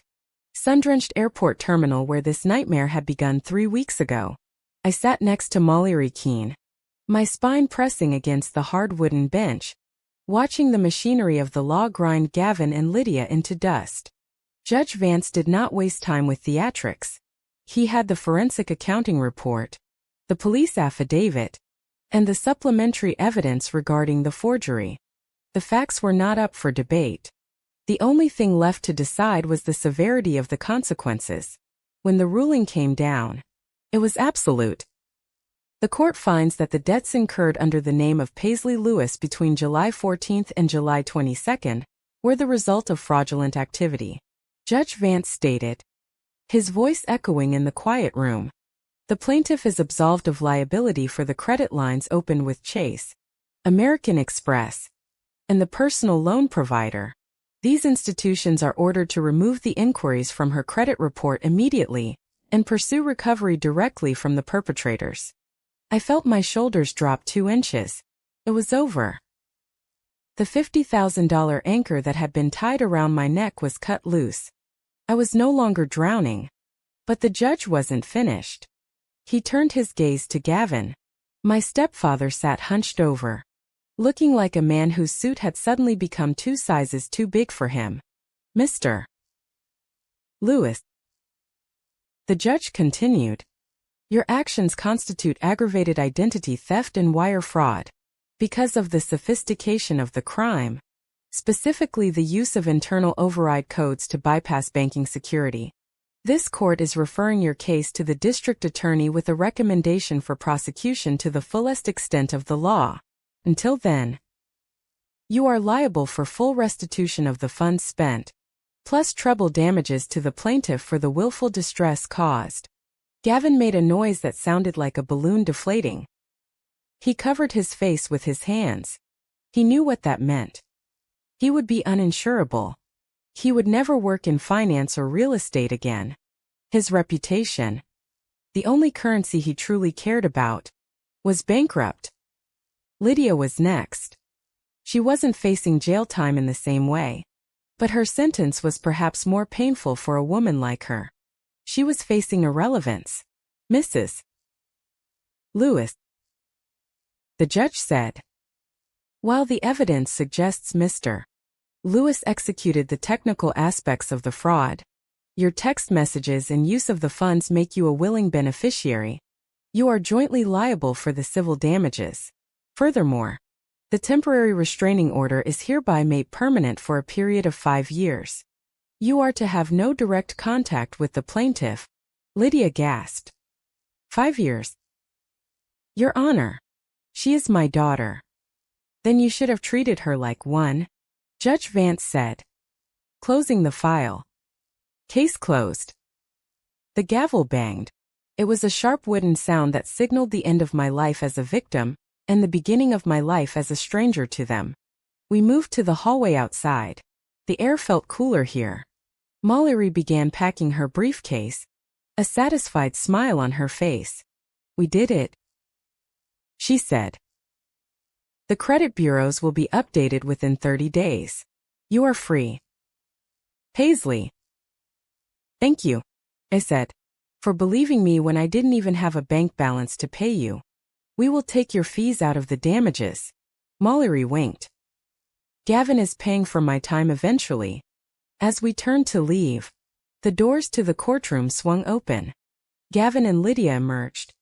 Speaker 1: sun-drenched airport terminal where this nightmare had begun 3 weeks ago. I sat next to Mallory Keene, my spine pressing against the hard wooden bench, watching the machinery of the law grind Gavin and Lydia into dust. Judge Vance did not waste time with theatrics. He had the forensic accounting report, the police affidavit, and the supplementary evidence regarding the forgery. The facts were not up for debate. The only thing left to decide was the severity of the consequences. When the ruling came down, it was absolute. The court finds that the debts incurred under the name of Paisley Lewis between July 14 and July 22 were the result of fraudulent activity. Judge Vance stated, his voice echoing in the quiet room. The plaintiff is absolved of liability for the credit lines opened with Chase, American Express, and the personal loan provider. These institutions are ordered to remove the inquiries from her credit report immediately and pursue recovery directly from the perpetrators. I felt my shoulders drop 2 inches. It was over. The $50,000 anchor that had been tied around my neck was cut loose. I was no longer drowning. But the judge wasn't finished. He turned his gaze to Gavin. My stepfather sat hunched over, looking like a man whose suit had suddenly become 2 sizes too big for him. Mr. Lewis. The judge continued. Your actions constitute aggravated identity theft and wire fraud. Because of the sophistication of the crime, specifically the use of internal override codes to bypass banking security. This court is referring your case to the district attorney with a recommendation for prosecution to the fullest extent of the law. Until then, you are liable for full restitution of the funds spent, plus treble damages to the plaintiff for the willful distress caused. Gavin made a noise that sounded like a balloon deflating. He covered his face with his hands. He knew what that meant. He would be uninsurable. He would never work in finance or real estate again. His reputation, the only currency he truly cared about, was bankrupt. Lydia was next. She wasn't facing jail time in the same way, but her sentence was perhaps more painful for a woman like her. She was facing irrelevance. Mrs. Lewis. The judge said. While the evidence suggests Mr. Lewis executed the technical aspects of the fraud, your text messages and use of the funds make you a willing beneficiary. You are jointly liable for the civil damages. Furthermore, the temporary restraining order is hereby made permanent for a period of 5 years. You are to have no direct contact with the plaintiff. Lydia gasped. 5 years? Your Honor, she is my daughter. Then you should have treated her like one, Judge Vance said, closing the file. Case closed. The gavel banged. It was a sharp wooden sound that signaled the end of my life as a victim and the beginning of my life as a stranger to them. We moved to the hallway outside. The air felt cooler here. Mallory began packing her briefcase, a satisfied smile on her face. We did it, she said. The credit bureaus will be updated within 30 days. You are free. Paisley. Thank you, I said, for believing me when I didn't even have a bank balance to pay you. We will take your fees out of the damages. Mallory winked. Gavin is paying for my time eventually. As we turned to leave, the doors to the courtroom swung open. Gavin and Lydia emerged,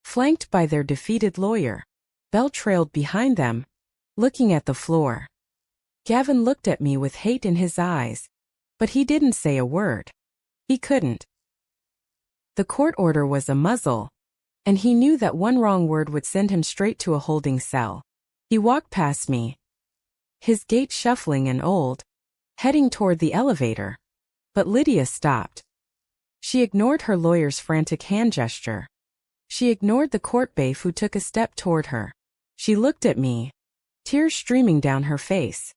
Speaker 1: flanked by their defeated lawyer. Belle trailed behind them, looking at the floor. Gavin looked at me with hate in his eyes, but he didn't say a word. He couldn't. The court order was a muzzle, and he knew that one wrong word would send him straight to a holding cell. He walked past me, his gait shuffling and old, heading toward the elevator. But Lydia stopped. She ignored her lawyer's frantic hand gesture. She ignored the court bailiff who took a step toward her. She looked at me, tears streaming down her face.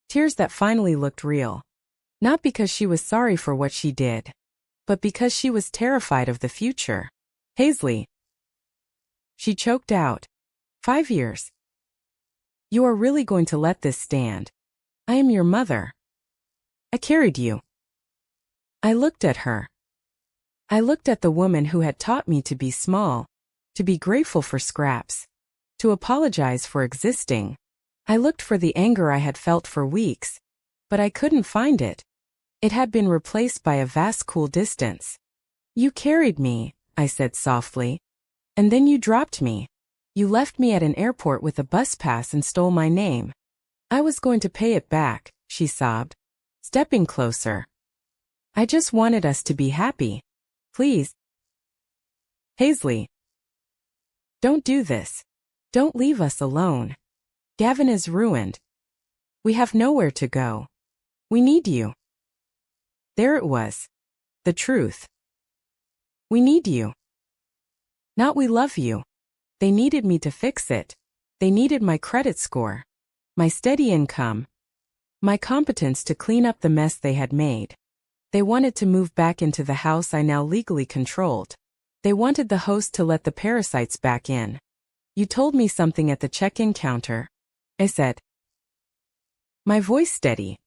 Speaker 1: Tears that finally looked real. Not because she was sorry for what she did, but because she was terrified of the future. Paisley. She choked out. 5 years. You are really going to let this stand? I am your mother. I carried you. I looked at her. I looked at the woman who had taught me to be small, to be grateful for scraps, to apologize for existing. I looked for the anger I had felt for weeks, but I couldn't find it. It had been replaced by a vast cool distance. You carried me, I said softly. And then you dropped me. You left me at an airport with a bus pass and stole my name. I was going to pay it back, she sobbed, stepping closer. I just wanted us to be happy. Please. Paisley. Don't do this. Don't leave us alone. Gavin is ruined. We have nowhere to go. We need you. There it was. The truth. We need you. Not we love you. They needed me to fix it. They needed my credit score, my steady income, my competence to clean up the mess they had made. They wanted to move back into the house I now legally controlled. They wanted the host to let the parasites back in. You told me something at the check-in counter, I said. My voice steady.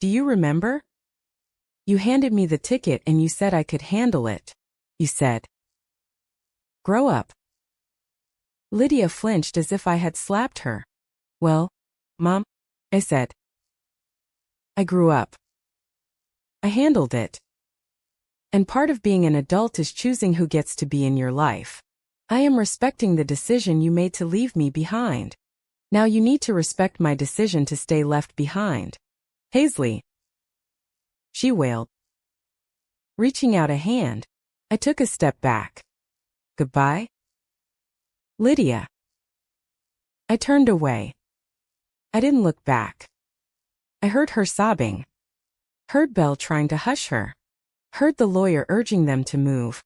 Speaker 1: Do you remember? You handed me the ticket and you said I could handle it. You said. Grow up. Lydia flinched as if I had slapped her. Well, Mom, I said. I grew up. I handled it. And part of being an adult is choosing who gets to be in your life. I am respecting the decision you made to leave me behind. Now you need to respect my decision to stay left behind. Paisley. She wailed. Reaching out a hand, I took a step back. Goodbye? Lydia. I turned away. I didn't look back. I heard her sobbing. Heard Belle trying to hush her. Heard the lawyer urging them to move.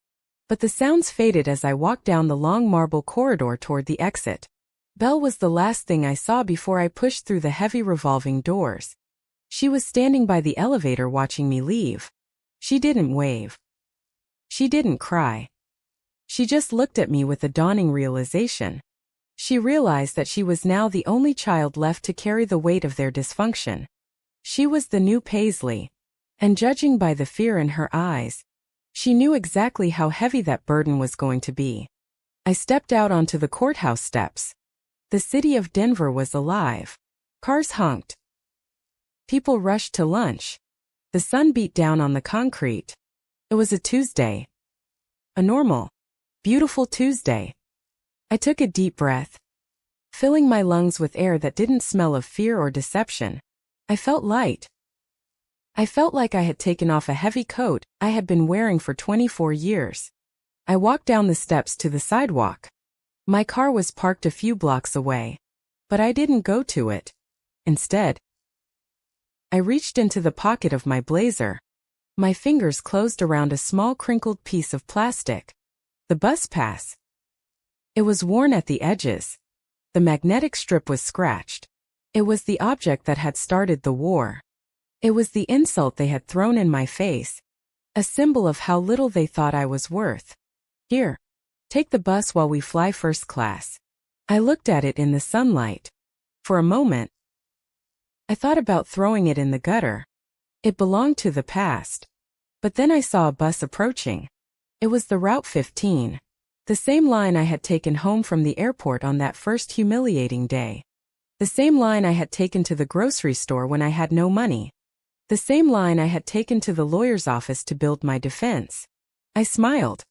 Speaker 1: But the sounds faded as I walked down the long marble corridor toward the exit. Belle was the last thing I saw before I pushed through the heavy revolving doors. She was standing by the elevator watching me leave. She didn't wave. She didn't cry. She just looked at me with a dawning realization. She realized that she was now the only child left to carry the weight of their dysfunction. She was the new Paisley. And judging by the fear in her eyes, she knew exactly how heavy that burden was going to be. I stepped out onto the courthouse steps. The city of Denver was alive. Cars honked. People rushed to lunch. The sun beat down on the concrete. It was a Tuesday. A normal, beautiful Tuesday. I took a deep breath, filling my lungs with air that didn't smell of fear or deception. I felt light. I felt like I had taken off a heavy coat I had been wearing for 24 years. I walked down the steps to the sidewalk. My car was parked a few blocks away, but I didn't go to it. Instead, I reached into the pocket of my blazer. My fingers closed around a small crinkled piece of plastic. The bus pass. It was worn at the edges. The magnetic strip was scratched. It was the object that had started the war. It was the insult they had thrown in my face. A symbol of how little they thought I was worth. Here. Take the bus while we fly first class. I looked at it in the sunlight. For a moment, I thought about throwing it in the gutter. It belonged to the past. But then I saw a bus approaching. It was the Route 15. The same line I had taken home from the airport on that first humiliating day. The same line I had taken to the grocery store when I had no money. The same line I had taken to the lawyer's office to build my defense. I smiled.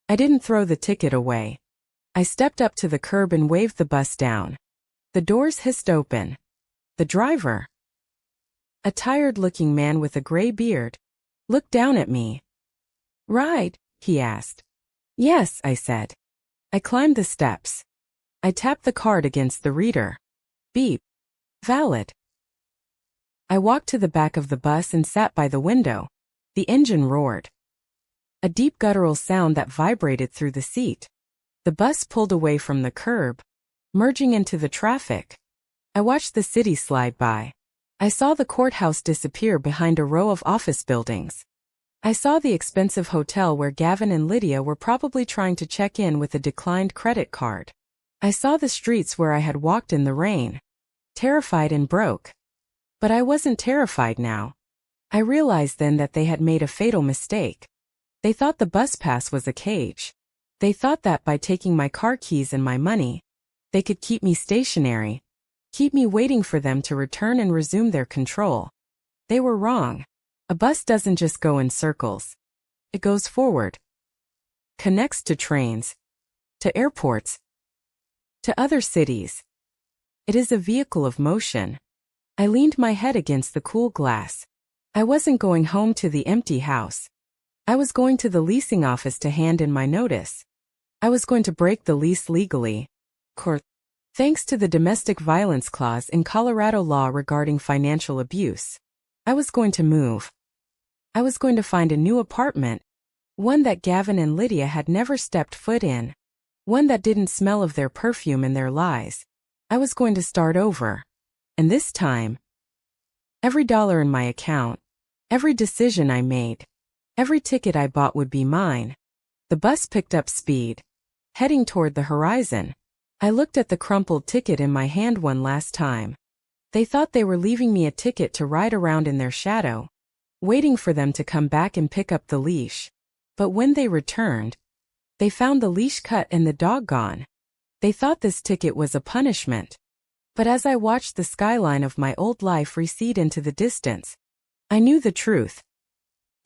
Speaker 1: I didn't throw the ticket away. I stepped up to the curb and waved the bus down. The doors hissed open. The driver, a tired-looking man with a gray beard, looked down at me. Ride? He asked. Yes, I said. I climbed the steps. I tapped the card against the reader. Beep. Valid. I walked to the back of the bus and sat by the window. The engine roared. A deep guttural sound that vibrated through the seat. The bus pulled away from the curb, merging into the traffic. I watched the city slide by. I saw the courthouse disappear behind a row of office buildings. I saw the expensive hotel where Gavin and Lydia were probably trying to check in with a declined credit card. I saw the streets where I had walked in the rain, terrified and broke. But I wasn't terrified now. I realized then that they had made a fatal mistake. They thought the bus pass was a cage. They thought that by taking my car keys and my money, they could keep me stationary, keep me waiting for them to return and resume their control. They were wrong. A bus doesn't just go in circles. It goes forward. Connects to trains, to airports, to other cities. It is a vehicle of motion. I leaned my head against the cool glass. I wasn't going home to the empty house. I was going to the leasing office to hand in my notice. I was going to break the lease legally. Thanks to the domestic violence clause in Colorado law regarding financial abuse. I was going to move. I was going to find a new apartment, one that Gavin and Lydia had never stepped foot in, one that didn't smell of their perfume and their lies. I was going to start over. And this time, every dollar in my account, every decision I made, every ticket I bought would be mine. The bus picked up speed, heading toward the horizon. I looked at the crumpled ticket in my hand one last time. They thought they were leaving me a ticket to ride around in their shadow, waiting for them to come back and pick up the leash. But when they returned, they found the leash cut and the dog gone. They thought this ticket was a punishment. But as I watched the skyline of my old life recede into the distance, I knew the truth.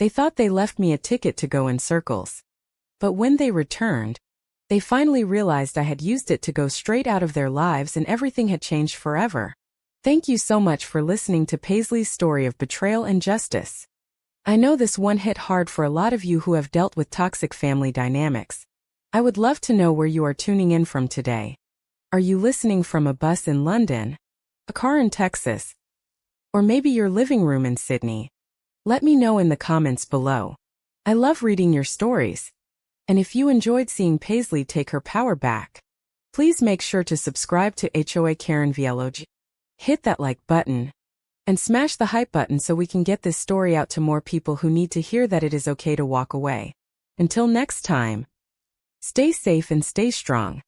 Speaker 1: They thought they left me a ticket to go in circles. But when they returned, they finally realized I had used it to go straight out of their lives and everything had changed forever. Thank you so much for listening to Paisley's story of betrayal and justice. I know this one hit hard for a lot of you who have dealt with toxic family dynamics. I would love to know where you are tuning in from today. Are you listening from a bus in London, a car in Texas, or maybe your living room in Sydney? Let me know in the comments below. I love reading your stories. And if you enjoyed seeing Paisley take her power back, please make sure to subscribe to HOA Karen Vlog. Hit that like button and smash the hype button so we can get this story out to more people who need to hear that it is okay to walk away. Until next time, stay safe and stay strong.